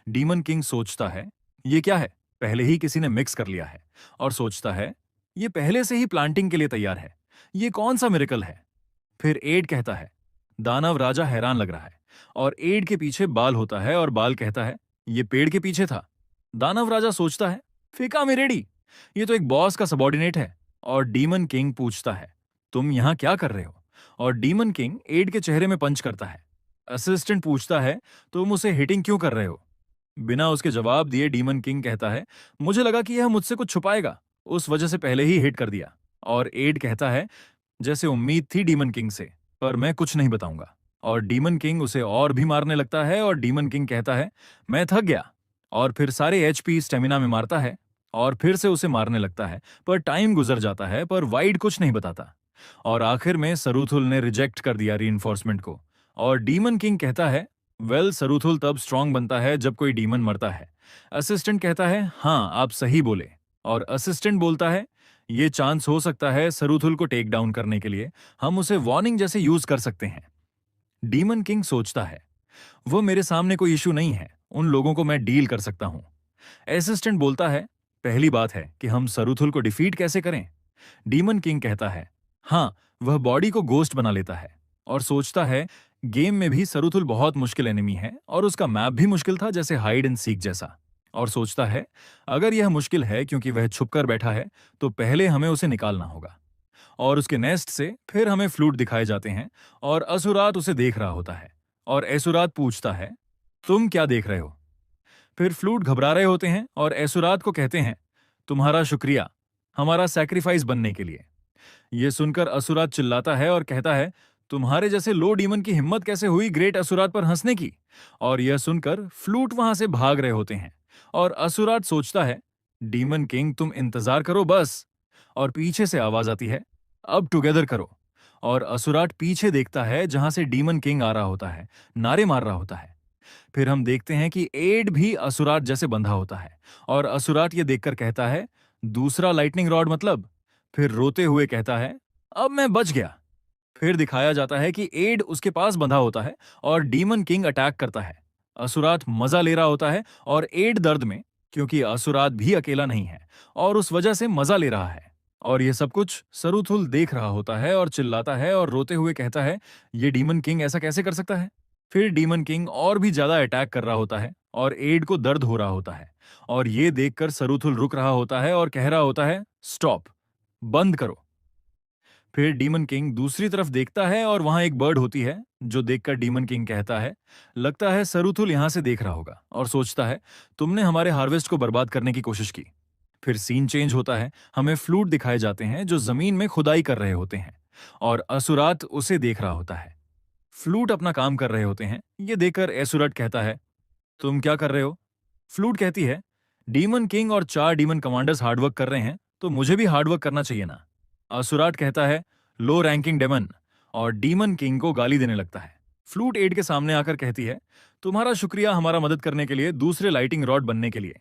डीमन किंग सोचता है, ये क्या है, पहले ही किसी ने मिक्स कर लिया है। और सोचता है, ये पहले से ही प्लांटिंग के लिए तैयार है, ये कौन सा मिरेकल है। फिर एड कहता है, दानव राजा हैरान लग रहा है। और एड के पीछे बाल होता है और बाल कहता है, ये पेड़ के पीछे था। दानव राजा सोचता है, फिका मेरेडी, ये तो एक बॉस का सबॉर्डिनेट है। और डीमन किंग पूछता है, तुम यहां क्या कर रहे हो। और डीमन किंग एड के चेहरे में पंच करता है। असिस्टेंट पूछता है, तुम उसे हिटिंग क्यों कर रहे हो। बिना उसके जवाब दिए डीमन किंग कहता है, मुझे लगा कि यह मुझसे कुछ छुपाएगा, उस वजह से पहले ही हिट कर दिया। और एड कहता है, जैसे उम्मीद थी डीमन किंग से, पर मैं कुछ नहीं बताऊंगा। और डीमन किंग उसे और भी मारने लगता है और डीमन किंग कहता है, मैं थक गया, और फिर सारे एचपी स्टेमिना में मारता है और फिर से उसे मारने लगता है, पर टाइम गुजर जाता है, पर वाइड कुछ नहीं बताता। और आखिर में सरूथुल ने रिजेक्ट कर दिया रीइंफोर्समेंट को। और डीमन किंग कहता है, वेल सरूथुल तब स्ट्रांग बनता है जब कोई डीमन मरता है। असिस्टेंट कहता है, हाँ आप सही बोले। और असिस्टेंट बोलता है, ये चांस हो सकता है सरूथुल को टेक डाउन करने के लिए हम उसे वार्निंग जैसे यूज कर सकते हैं। डीमन किंग सोचता है, वो मेरे सामने कोई इशू नहीं है, उन लोगों को मैं डील कर सकता हूं। असिस्टेंट बोलता है, पहली बात है कि हम सरूथुल को डिफीट कैसे करें। डीमन किंग कहता है, हाँ वह बॉडी को गोस्ट बना लेता है। और सोचता है, गेम में भी सरूथुल बहुत मुश्किल एनिमी है और उसका मैप भी मुश्किल था, जैसे हाइड एंड सीक जैसा। और सोचता है, अगर यह मुश्किल है क्योंकि वह छुपकर बैठा है, तो पहले हमें उसे निकालना होगा। और उसके नेस्ट से फिर हमें फ्लूट दिखाए जाते हैं और असुरात उसे देख रहा होता है। और एसुरात पूछता है, तुम क्या देख रहे हो। फिर फ्लूट घबरा रहे होते हैं और एसुरात को कहते हैं, तुम्हारा शुक्रिया हमारा सैक्रिफाइस बनने के लिए। यह सुनकर असुरात चिल्लाता है और कहता है, तुम्हारे जैसे लो डीमन की हिम्मत कैसे हुई ग्रेट असुरात पर हंसने की। और यह सुनकर फ्लूट वहां से भाग रहे होते हैं। और असुरात सोचता है, डीमन किंग तुम इंतजार करो बस। और पीछे से आवाज आती है, अब टुगेदर करो। और असुराट पीछे देखता है जहां से डीमन किंग आ रहा होता है, नारे मार रहा होता है। फिर हम देखते हैं कि एड भी असुराट जैसे बंधा होता है। और असुराट ये देखकर कहता है, दूसरा लाइटनिंग रॉड मतलब। फिर रोते हुए कहता है, अब मैं बच गया। फिर दिखाया जाता है कि एड उसके पास बंधा होता है और डीमन किंग अटैक करता है। असुरात मजा ले रहा होता है और एड दर्द में, क्योंकि असुरात भी अकेला नहीं है और उस वजह से मजा ले रहा है। और ये सब कुछ सरूथुल देख रहा होता है और चिल्लाता है और रोते हुए कहता है, ये डीमन किंग ऐसा कैसे कर सकता है। फिर डीमन किंग और भी ज्यादा अटैक कर रहा होता है और एड को दर्द हो रहा होता है। और ये देखकर सरूथुल रुक रहा होता है और कह रहा होता है, स्टॉप, बंद करो। फिर डीमन किंग दूसरी तरफ देखता है और वहां एक बर्ड होती है, जो देखकर डीमन किंग कहता है, लगता है सरूथुल यहां से देख रहा होगा। और सोचता है, तुमने हमारे हार्वेस्ट को बर्बाद करने की कोशिश की। फिर सीन चेंज होता है, हमें फ्लूट दिखाए जाते हैं जो जमीन में खुदाई कर रहे होते हैं और असुरात उसे देख रहा होता है। फ्लूट अपना काम कर रहे होते हैं, ये देखकर एसुरट कहता है, तुम क्या कर रहे हो। फ्लूट कहती है, डीमन किंग और 4 डीमन कमांडर्स हार्डवर्क कर रहे हैं, तो मुझे भी हार्डवर्क करना चाहिए ना। असुराट कहता है, लो रैंकिंग डेमन। और डीमन किंग को गाली देने लगता है। फ्लूट एड के सामने आकर कहती है, तुम्हारा शुक्रिया हमारा मदद करने के लिए, दूसरे लाइटिंग रॉड बनने के लिए।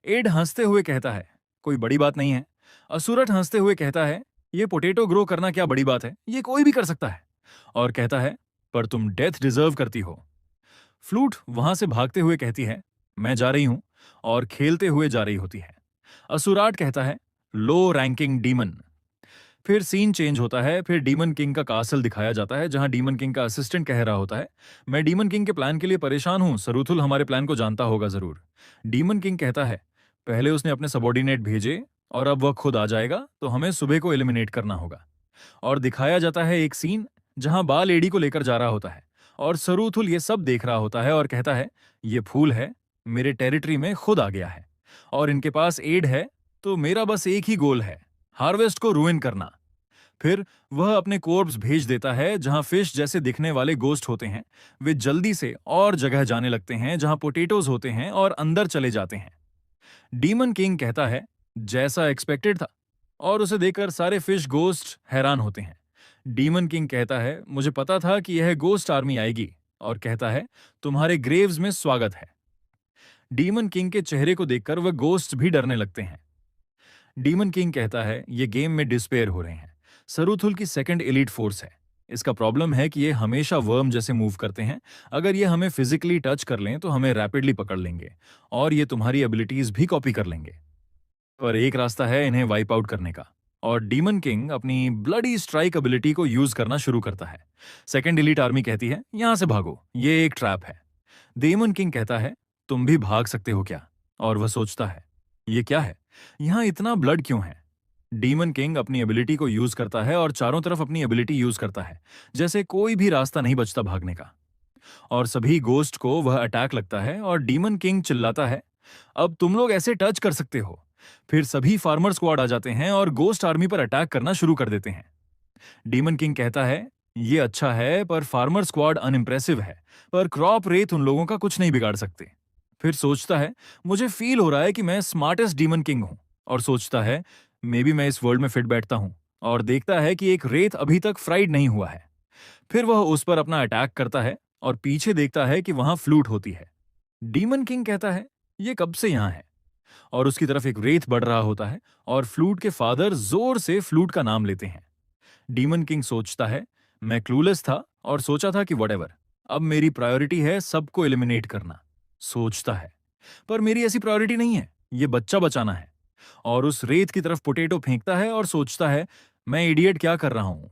एड हंसते हुए कहता है, कोई बड़ी बात नहीं है। असुरट हंसते हुए कहता है, ये पोटेटो ग्रो करना क्या बड़ी बात है, ये कोई भी कर सकता है। और कहता है, पर तुम डेथ डिजर्व करती हो। फ्लूट वहां से भागते हुए कहती है, मैं जा रही हूं। और खेलते हुए जा रही होती है। असुराट कहता है, लो रैंकिंग डीमन। फिर सीन चेंज होता है, फिर डीमन किंग का कासल दिखाया जाता है, जहां डीमन किंग का असिस्टेंट कह रहा होता है, मैं डीमन किंग के प्लान के लिए परेशान हूं, सरूथुल हमारे प्लान को जानता होगा जरूर। डीमन किंग कहता है, पहले उसने अपने सबॉर्डिनेट भेजे और अब वह खुद आ जाएगा, तो हमें सुबह को एलिमिनेट करना होगा। और दिखाया जाता है एक सीन जहां बाल लेडी को लेकर जा रहा होता है और सरूथुल ये सब देख रहा होता है और कहता है, ये फूल है, मेरे टेरिटरी में खुद आ गया है और इनके पास एड है, तो मेरा बस एक ही गोल है, हार्वेस्ट को रूइन करना। फिर वह अपने कोर्प्स भेज देता है जहां फिश जैसे दिखने वाले गोस्ट होते हैं, वे जल्दी से और जगह जाने लगते हैं जहां पोटेटोज होते हैं और अंदर चले जाते हैं। डीमन किंग कहता है, जैसा एक्सपेक्टेड था। और उसे देखकर सारे फिश गोस्ट हैरान होते हैं। डीमन किंग कहता है, मुझे पता था कि यह गोस्ट आर्मी आएगी। और कहता है, तुम्हारे ग्रेव्स में स्वागत है। डीमन किंग के चेहरे को देखकर वह गोस्ट भी डरने लगते हैं। डीमन किंग कहता है, ये गेम में डिस्पेयर हो रहे हैं, सरूथुल की सेकंड एलीट फोर्स है। इसका प्रॉब्लम है कि ये हमेशा वर्म जैसे मूव करते हैं, अगर ये हमें फिजिकली टच कर लें तो हमें रैपिडली पकड़ लेंगे और ये तुम्हारी एबिलिटीज भी कॉपी कर लेंगे। पर एक रास्ता है इन्हें वाइप आउट करने का। और डीमन किंग अपनी ब्लडी स्ट्राइक एबिलिटी को यूज करना शुरू करता है। सेकंड एलीट आर्मी कहती है, यहां से भागो, ये एक ट्रैप है। डेमन किंग कहता है, तुम भी भाग सकते हो क्या। और वह सोचता है, ये क्या है, यहां इतना ब्लड क्यों है। डीमन किंग अपनी एबिलिटी को यूज करता है और चारों तरफ अपनी एबिलिटी यूज करता है, जैसे कोई भी रास्ता नहीं बचता भागने का। और सभी गोस्ट को वह अटैक लगता है और डीमन किंग चिल्लाता है, अब तुम लोग ऐसे टच कर सकते हो। फिर सभी फार्मर स्क्वाड आ जाते हैं और गोस्ट आर्मी पर अटैक करना शुरू कर देते हैं। डीमन किंग कहता है, ये अच्छा है, पर फार्मर स्क्वाड अनइम्प्रेसिव है, पर क्रॉप रेत उन लोगों का कुछ नहीं बिगाड़ सकते। फिर सोचता है मुझे फील हो रहा है कि मैं स्मार्टेस्ट डीमन किंग हूं, और सोचता है मे बी मैं इस वर्ल्ड में फिट बैठता हूं, और देखता है कि एक रेत अभी तक फ्राइड नहीं हुआ है। फिर वह उस पर अपना अटैक करता है और पीछे देखता है कि वहां फ्लूट होती है। डीमन किंग कहता है ये कब से यहां है, और उसकी तरफ एक रेत बढ़ रहा होता है और फ्लूट के फादर जोर से फ्लूट का नाम लेते हैं। डीमन किंग सोचता है मैं क्लूलेस था और सोचा था कि वटेवर, अब मेरी प्रायोरिटी है सबको एलिमिनेट करना। सोचता है पर मेरी ऐसी प्रायोरिटी नहीं है, ये बच्चा बचाना है। और उस रेत की तरफ पोटैटो फेंकता है और सोचता है मैं इडियट क्या कर रहा हूं।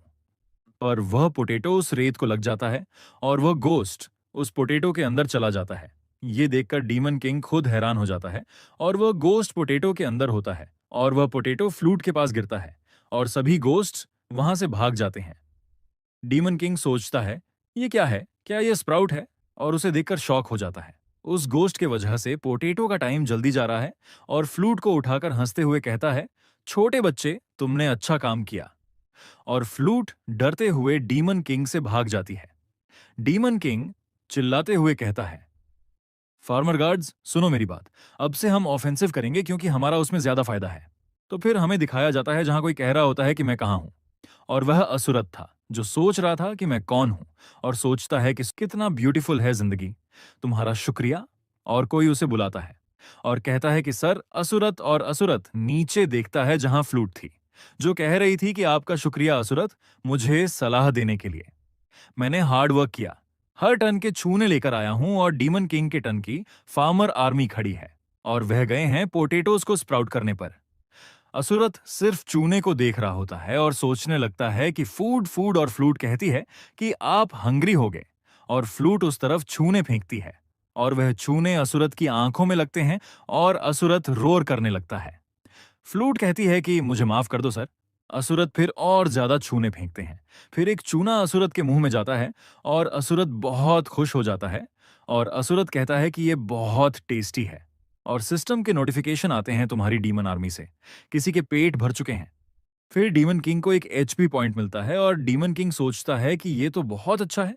पर वह पोटैटो उस रेत को लग जाता है और वह गोस्ट उस पोटैटो के अंदर चला जाता है। ये देखकर डीमन किंग खुद हैरान हो जाता है, और वह गोस्ट पोटैटो के अंदर होता है और वह पोटैटो फ्लूट के पास गिरता है और सभी गोस्ट वहां से भाग जाते हैं। डीमन किंग सोचता है ये क्या है, क्या ये स्प्राउट है, और उसे देखकर शॉक हो जाता है। उस गोस्ट के वजह से पोटैटो का टाइम जल्दी जा रहा है, और फ्लूट को उठाकर हंसते हुए कहता है छोटे बच्चे तुमने अच्छा काम किया। और फ्लूट डरते हुए डीमन किंग से भाग जाती है। डीमन किंग चिल्लाते हुए कहता है फार्मर गार्ड्स सुनो मेरी बात, अब से हम ऑफेंसिव करेंगे क्योंकि हमारा उसमें ज्यादा फायदा है। तो फिर हमें दिखाया जाता है जहां कोई कह रहा होता है कि मैं कहां हूं, और वह असुरत था जो सोच रहा था कि मैं कौन हूं, और सोचता है कि कितना ब्यूटीफुल है जिंदगी, तुम्हारा शुक्रिया। और कोई उसे बुलाता है और कहता है कि सर असुरत, और असुरत नीचे देखता है जहां फ्लूट थी, जो कह रही थी कि आपका शुक्रिया असुरत, मुझे सलाह देने के लिए। मैंने हार्ड वर्क किया, हर टन के छूने लेकर आया हूं, और डीमन किंग के टन की फार्मर आर्मी खड़ी है और वह गए हैं पोटेटोज को स्प्राउट करने पर। असुरत सिर्फ चूने को देख रहा होता है और सोचने लगता है कि फूड फूड, और फ्लूट कहती है कि आप हंग्री हो गए, और फ्लूट उस तरफ छूने फेंकती है और वह छूने असुरत की आंखों में लगते हैं और असुरत रोर करने लगता है। फ्लूट कहती है कि मुझे माफ कर दो सर। असुरत फिर और ज्यादा छूने फेंकते हैं। फिर एक चूना असुरत के मुंह में जाता है और असुरत बहुत खुश हो जाता है, और असुरत कहता है कि ये बहुत टेस्टी है। और सिस्टम के नोटिफिकेशन आते हैं तुम्हारी डीमन आर्मी से, किसी के पेट भर चुके हैं। फिर डीमन किंग को एक एचपी पॉइंट मिलता है और डीमन किंग सोचता है कि ये तो बहुत अच्छा है।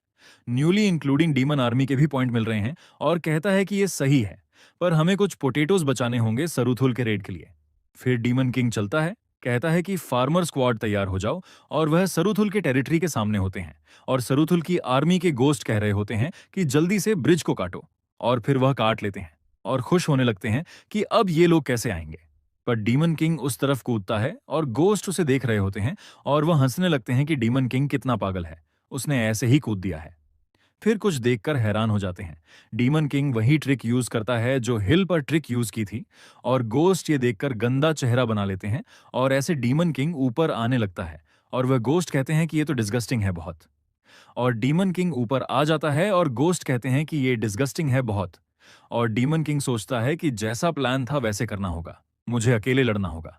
न्यूली इंक्लूडिंग डीमन आर्मी के भी पॉइंट मिल रहे हैं, और कहता है कि ये सही है, पर हमें कुछ पोटेटोज बचाने होंगे सरूथुल के रेड के लिए। फिर डीमन किंग चलता है, कहता है कि फार्मर स्क्वाड तैयार हो जाओ, और वह सरूथुल के टेरिटरी के सामने होते हैं और सरूथुल की आर्मी के गोस्ट कह रहे होते हैं कि जल्दी से ब्रिज को काटो, और फिर वह काट लेते हैं और खुश होने लगते हैं कि अब ये लोग कैसे आएंगे। पर डीमन किंग उस तरफ कूदता है और गोस्ट उसे देख रहे होते हैं, और वह हंसने लगते हैं कि डीमन किंग कितना पागल है, उसने ऐसे ही कूद दिया है। फिर कुछ देखकर हैरान हो जाते हैं। डीमन किंग वही ट्रिक यूज करता है जो हिल पर ट्रिक यूज की थी, और गोस्ट ये देखकर गंदा चेहरा बना लेते हैं, और ऐसे डीमन किंग ऊपर आने लगता है, और वह गोस्ट कहते हैं कि ये तो डिस्गस्टिंग है बहुत। और डीमन किंग ऊपर आ जाता है और गोस्ट कहते हैं कि ये डिस्गस्टिंग है बहुत। और डीमन किंग सोचता है कि जैसा प्लान था वैसे करना होगा, मुझे अकेले लड़ना होगा।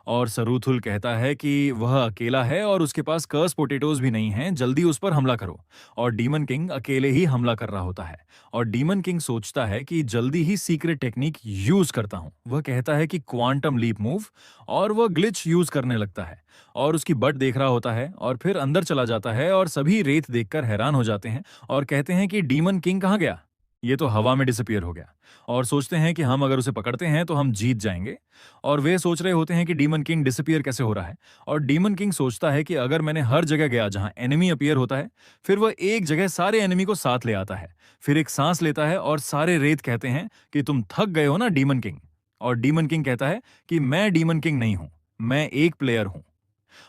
और सरूथुल कहता है कि वह अकेला है और उसके पास कर्स पोटेटोज भी नहीं हैं, जल्दी उस पर हमला करो। और डीमन किंग अकेले ही हमला कर रहा होता है, और डीमन किंग सोचता है कि जल्दी ही सीक्रेट टेक्निक यूज करता हूं। वह कहता है कि क्वांटम लीप मूव, और वह ग्लिच यूज करने लगता है और उसकी बट देख रहा होता है, और फिर अंदर चला जाता है, और सभी रेत देखकर हैरान हो जाते हैं और कहते हैं कि डीमन किंग कहाँ गया, ये तो हवा में डिसअपियर हो गया। और सोचते हैं कि हम अगर उसे पकड़ते हैं तो हम जीत जाएंगे। और वे सोच रहे होते हैं कि डीमन किंग डिसअपियर कैसे हो रहा है, और डीमन किंग सोचता है कि अगर मैंने हर जगह गया जहां एनिमी अपीयर होता है, फिर वह एक जगह सारे एनिमी को साथ ले आता है। फिर एक सांस लेता है और सारे रेत कहते हैं कि तुम थक गए हो ना डीमन किंग। और डीमन किंग कहता है कि मैं डीमन किंग नहीं हूं, मैं एक प्लेयर हूं।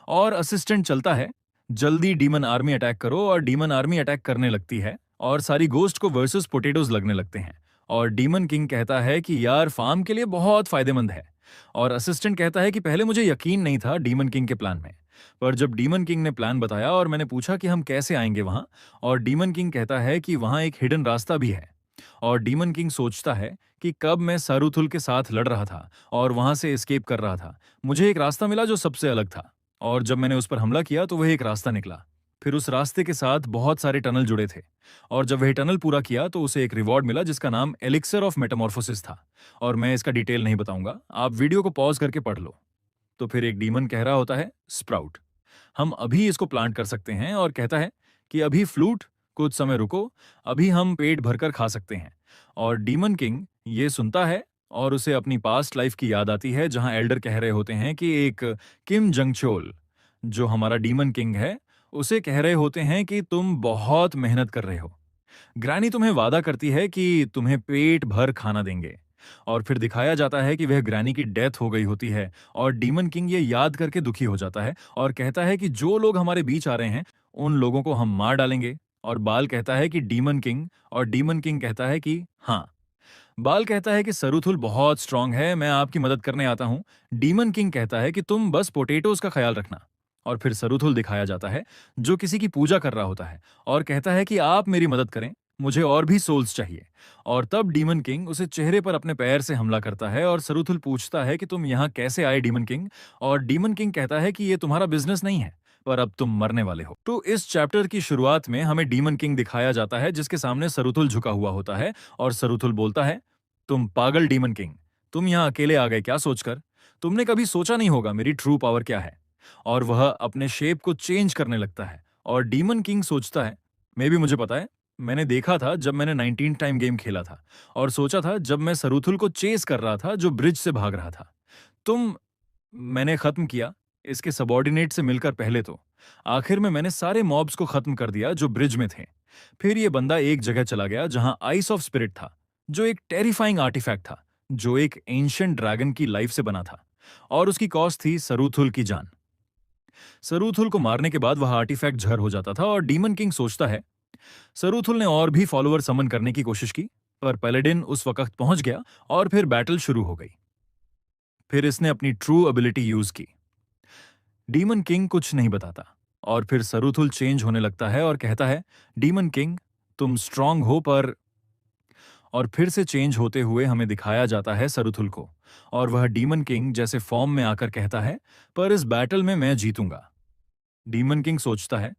और असिस्टेंट चलता है, जल्दी डीमन आर्मी अटैक करो, और डीमन आर्मी अटैक करने लगती है और सारी गोस्ट को वर्सेस पोटेटोज लगने लगते हैं। और डीमन किंग कहता है कि यार फार्म के लिए बहुत फायदेमंद है। और असिस्टेंट कहता है कि पहले मुझे यकीन नहीं था डीमन किंग के प्लान में, पर जब डीमन किंग ने प्लान बताया और मैंने पूछा कि हम कैसे आएंगे वहां, और डीमन किंग कहता है कि वहां एक हिडन रास्ता भी है। और डीमन किंग सोचता है कि कब मैं सारूथुल के साथ लड़ रहा था और वहां से एस्केप कर रहा था, मुझे एक रास्ता मिला जो सबसे अलग था, और जब मैंने उस पर हमला किया तो वह एक रास्ता निकला। फिर उस रास्ते के साथ बहुत सारे टनल जुड़े थे, और जब वह टनल पूरा किया तो उसे एक रिवॉर्ड मिला जिसका नाम एलिक्सर ऑफ मेटामॉर्फोसिस था। और मैं इसका डिटेल नहीं बताऊंगा, आप वीडियो को पॉज करके पढ़ लो। तो फिर एक डीमन कह रहा होता है स्प्राउट, हम अभी इसको प्लांट कर सकते हैं, और कहता है कि अभी फ्लूट कुछ समय रुको, अभी हम पेट भरकर खा सकते हैं। और डीमन किंग ये सुनता है और उसे अपनी पास्ट लाइफ की याद आती है जहां एल्डर कह रहे होते हैं कि एक किम जंगचोल, जो हमारा डीमन किंग है, उसे कह रहे होते हैं कि तुम बहुत मेहनत कर रहे हो। ग्रैनी तुम्हें वादा करती है कि तुम्हें पेट भर खाना देंगे। और फिर दिखाया जाता है कि वह ग्रैनी की डेथ हो गई होती है और डीमन किंग ये याद करके दुखी हो जाता है और कहता है कि जो लोग हमारे बीच आ रहे हैं उन लोगों को हम मार डालेंगे। और बाल कहता है कि डीमन किंग, और डीमन किंग कहता है कि हाँ। बाल कहता है कि सरूथुल बहुत स्ट्रांग है, मैं आपकी मदद करने आता हूं। डीमन किंग कहता है कि तुम बस पोटेटोज का ख्याल रखना। और फिर सरूथुल दिखाया जाता है जो किसी की पूजा कर रहा होता है और कहता है कि आप मेरी मदद करें, मुझे और भी सोल्स चाहिए। और तब डीमन किंग उसे चेहरे पर अपने पैर से हमला करता है और सरूथुल पूछता है कि तुम यहाँ कैसे आए डीमन किंग। और डीमन किंग कहता है कि ये तुम्हारा बिजनेस नहीं है, पर अब तुम मरने वाले हो। तो इस चैप्टर की शुरुआत में हमें डीमन किंग दिखाया जाता है जिसके सामने सरूथुल झुका हुआ होता है और सरूथुल बोलता है, तुम पागल डीमन किंग, तुम यहाँ अकेले आ गए क्या सोचकर? तुमने कभी सोचा नहीं होगा मेरी ट्रू पावर क्या है। और वह अपने शेप को चेंज करने लगता है और डीमन किंग सोचता है, मे भी मुझे पता है, मैंने देखा था जब मैंने 19 टाइम गेम खेला था और सोचा था जब मैं सरूथुल को चेस कर रहा था जो ब्रिज से भाग रहा था। तुम मैंने खत्म किया इसके सबॉर्डिनेट से मिलकर पहले तो। आखिर में मैंने सारे मॉब्स को खत्म कर दिया जो ब्रिज में थे। फिर ये बंदा एक जगह चला गया जहां आइस ऑफ स्पिरिट था, जो एक टेरिफाइंग आर्टिफैक्ट था, जो एक एंशिएंट ड्रैगन की लाइफ से बना था और उसकी कॉस्ट थी सरूथुल की जान। सरूथुल को मारने के बाद वह आर्टिफैक्ट झर हो जाता था और डीमन किंग सोचता है, सरूथुल ने और भी फॉलोअर समन करने की कोशिश की, पर पैलेडिन उस वक्त पहुंच गया और फिर बैटल शुरू हो गई। फिर इसने अपनी ट्रू एबिलिटी यूज की। डीमन किंग कुछ नहीं बताता और फिर सरूथुल चेंज होने लगता है और कहता है, डीमन किंग तुम स्ट्रांग हो पर। और फिर से चेंज होते हुए हमें दिखाया जाता है सरूथुल को और वह डीमन किंग जैसे फॉर्म में आकर कहता है, पर इस बैटल में मैं जीतूंगा। डीमन किंग सोचता है,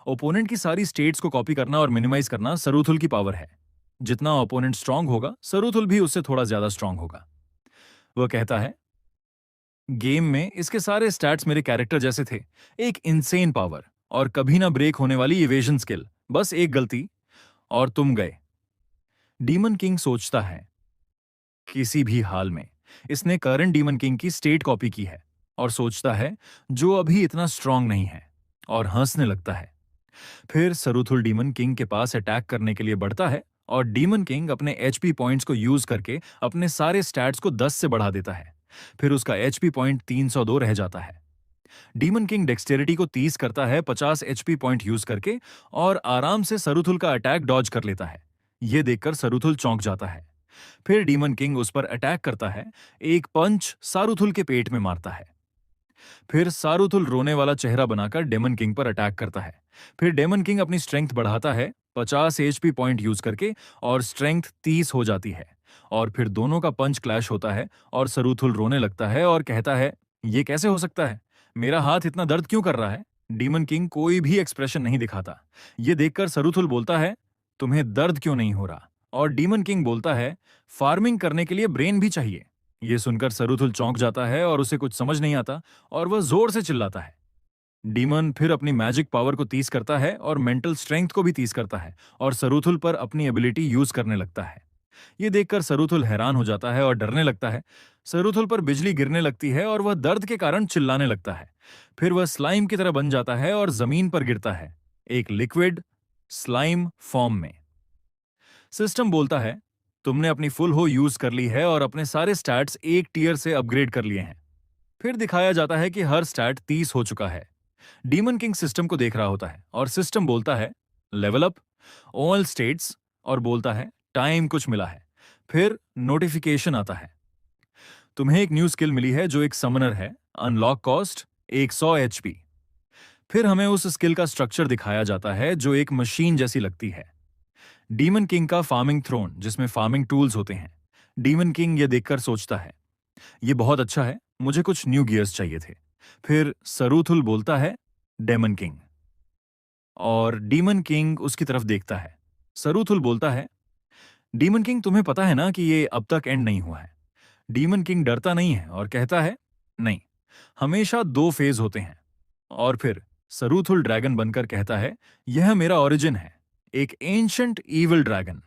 ओपोनेंट की सारी स्टेट्स को कॉपी करना और मिनिमाइज करना सरूथुल की पावर है। जितना ओपोनेंट स्ट्रांग होगा सरूथुल भी उससे थोड़ा ज्यादा स्ट्रांग होगा। वह कहता है, गेम में इसके सारे स्टैट्स मेरे कैरेक्टर जैसे थे, एक इनसेन पावर और कभी ना ब्रेक होने वाली इवेजन स्किल, बस एक गलती और तुम गए। डीमन किंग सोचता है, किसी भी हाल में इसने करंट डीमन किंग की स्टेट कॉपी की है और सोचता है जो अभी इतना स्ट्रांग नहीं है, और हंसने लगता है। फिर सरूथुल डीमन किंग के पास अटैक करने के लिए बढ़ता है और डीमन किंग अपने एचपी पॉइंट्स को यूज करके अपने सारे स्टैट्स को 10 से बढ़ा देता है। फिर उसका एचपी पॉइंट 302 रह जाता है। डीमन किंग डेक्सटेरिटी को 30 करता है 50 एचपी पॉइंट यूज करके और आराम से सरूथुल का अटैक डॉज कर लेता है। यह देखकर सरूथुल चौंक जाता है। फिर डीमन किंग उस पर अटैक करता है, एक पंच सारूथुल के पेट में मारता है। फिर सारूथुल रोने वाला चेहरा बनाकर डेमन किंग पर अटैक करता है। फिर डेमन किंग अपनी स्ट्रेंथ बढ़ाता है 50 एचपी पॉइंट यूज करके और स्ट्रेंथ 30 हो जाती है। और फिर दोनों का पंच क्लैश होता है और सरूथुल रोने लगता है और कहता है, ये कैसे हो सकता है, मेरा हाथ इतना दर्द क्यों कर रहा है? डीमन किंग कोई भी एक्सप्रेशन नहीं दिखाता। ये देखकर सरूथुल बोलता है, तुम्हें दर्द क्यों नहीं हो रहा? और डीमन किंग बोलता है, फार्मिंग करने के लिए ब्रेन भी चाहिए। ये सुनकर सरूथुल चौंक जाता है और उसे कुछ समझ नहीं आता और वह जोर से चिल्लाता है। डीमन फिर अपनी मैजिक पावर को 30 करता है और मेंटल स्ट्रेंथ को भी 30 करता है और सरूथुल पर अपनी एबिलिटी यूज करने लगता है। ये देखकर सरूथुल हैरान हो जाता है और डरने लगता है। सरूथुल पर बिजली गिरने लगती है और वह दर्द के कारण चिल्लाने लगता है। फिर वह स्लाइम की तरह बन जाता है और जमीन पर गिरता है, एक लिक्विड स्लाइम फॉर्म में। सिस्टम बोलता है, तुमने अपनी फुल हो यूज कर ली है और अपने सारे स्टैट्स एक टियर से अपग्रेड कर लिए हैं। फिर दिखाया जाता है कि हर स्टैट 30 हो चुका है। डीमन किंग सिस्टम को देख रहा होता है और सिस्टम बोलता है, लेवल अप ऑल स्टेट्स, और बोलता है, टाइम कुछ मिला है। फिर नोटिफिकेशन आता है, तुम्हें एक न्यू स्किल मिली है जो एक समनर है, अनलॉक कॉस्ट 100 एचपी। फिर हमें उस स्किल का स्ट्रक्चर दिखाया जाता है जो एक मशीन जैसी लगती है। डीमन किंग का फार्मिंग थ्रोन जिसमें फार्मिंग टूल्स होते हैं। डीमन किंग ये देखकर सोचता है, ये बहुत अच्छा है, मुझे कुछ न्यू गियर्स चाहिए थे। फिर सरूथुल बोलता है, डेमन किंग, और डीमन किंग उसकी तरफ देखता है। सरूथुल बोलता है, डीमन किंग तुम्हें पता है ना कि ये अब तक एंड नहीं हुआ है। डीमन किंग डरता नहीं है और कहता है, नहीं, हमेशा दो फेज होते हैं। और फिर सरूथुल ड्रैगन बनकर कहता है, यह मेरा ओरिजिन है, एक एंशंट ईविल ड्रैगन।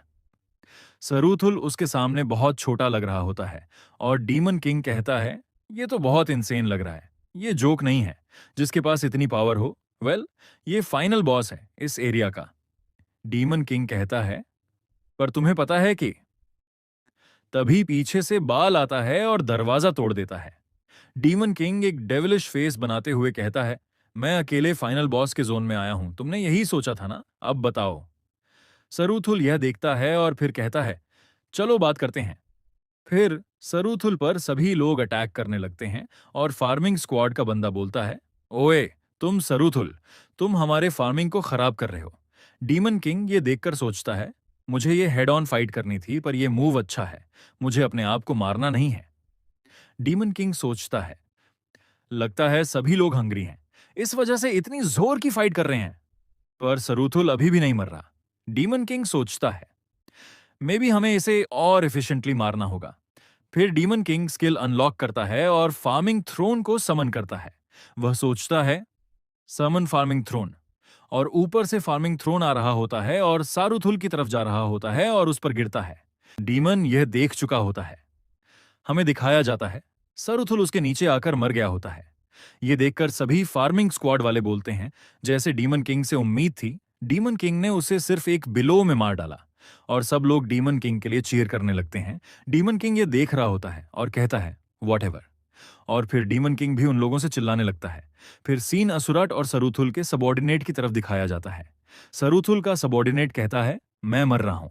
सरूथुल उसके सामने बहुत छोटा लग रहा होता है और डीमन किंग कहता है, ये तो बहुत इंसेन लग रहा है, ये जोक नहीं है, जिसके पास इतनी पावर हो, वेल, ये फाइनल बॉस है इस एरिया का। डीमन किंग कहता है, पर तुम्हें पता है कि तभी पीछे से बाल आता है और दरवाजा तोड़ देता है। डीमन किंग एक डेविलिश फेस बनाते हुए कहता है, मैं अकेले फाइनल बॉस के जोन में आया हूं, तुमने यही सोचा था ना, अब बताओ। सरूथुल यह देखता है और फिर कहता है, चलो बात करते हैं। फिर सरूथुल पर सभी लोग अटैक करने लगते हैं और फार्मिंग स्क्वाड का बंदा बोलता है, ओए, तुम सरूथुल, तुम हमारे फार्मिंग को खराब कर रहे हो। डीमन किंग ये देखकर सोचता है, मुझे ये हेड ऑन फाइट करनी थी, पर ये मूव अच्छा है, मुझे अपने आप को मारना नहीं है। डीमन किंग सोचता है, लगता है सभी लोग हंग्री हैं, इस वजह से इतनी जोर की फाइट कर रहे हैं। पर सरूथुल अभी भी नहीं मर रहा। डीमन किंग सोचता है, मे बी हमें इसे और एफिशिएंटली मारना होगा। फिर डीमन किंग स्किल अनलॉक करता है और फार्मिंग थ्रोन को समन करता है। वह सोचता है, समन फार्मिंग थ्रोन, और ऊपर से फार्मिंग थ्रोन आ रहा होता है और सारूथुल की तरफ जा रहा होता है और उस पर गिरता है। डीमन यह देख चुका होता है। हमें दिखाया जाता है, सारूथुल उसके नीचे आकर मर गया होता है। ये देखकर सभी फार्मिंग स्क्वाड वाले बोलते हैं, जैसे डीमन किंग से उम्मीद थी, डीमन किंग ने उसे सिर्फ एक बिलो में मार डाला। और सब लोग डीमन किंग के लिए चीयर करने लगते हैं। डीमन किंग ये देख रहा होता है और कहता है, वॉट। और फिर डीमन किंग भी उन लोगों से चिल्लाने लगता है। फिर सीन असुराट और सरूथुल के सबॉर्डिनेट की तरफ दिखाया जाता है। सरूथुल का सबॉर्डिनेट कहता है, मैं मर रहा हूं।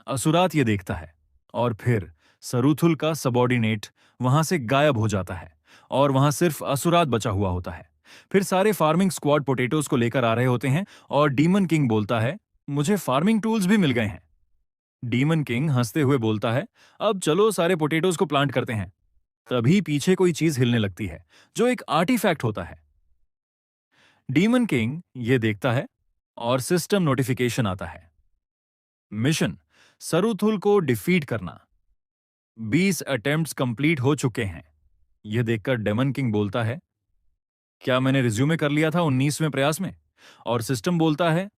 असुरात ये देखता है और फिर सरूथुल का सबॉर्डिनेट वहां से गायब हो जाता है और वहां सिर्फ असुरात बचा हुआ होता है। फिर सारे फार्मिंग स्क्वाड पोटेटोज को लेकर आ रहे होते हैं और डीमन किंग बोलता है, मुझे फार्मिंग टूल्स भी मिल गए हैं। डीमन किंग हंसते हुए बोलता है, अब चलो सारे पोटेटोज को प्लांट करते हैं। तभी पीछे कोई चीज हिलने लगती है, जो एक आर्टिफैक्ट होता है। डीमन किंग ये देखता है और सिस्टम नोटिफिकेशन आता है, मिशन सरूथुल को डिफीट करना, 20 अटेम्प्ट्स कंप्लीट हो चुके हैं। यह देखकर डेमन किंग बोलता है, क्या मैंने रिज्यूमे कर लिया था 19वें प्रयास में? और सिस्टम बोलता है,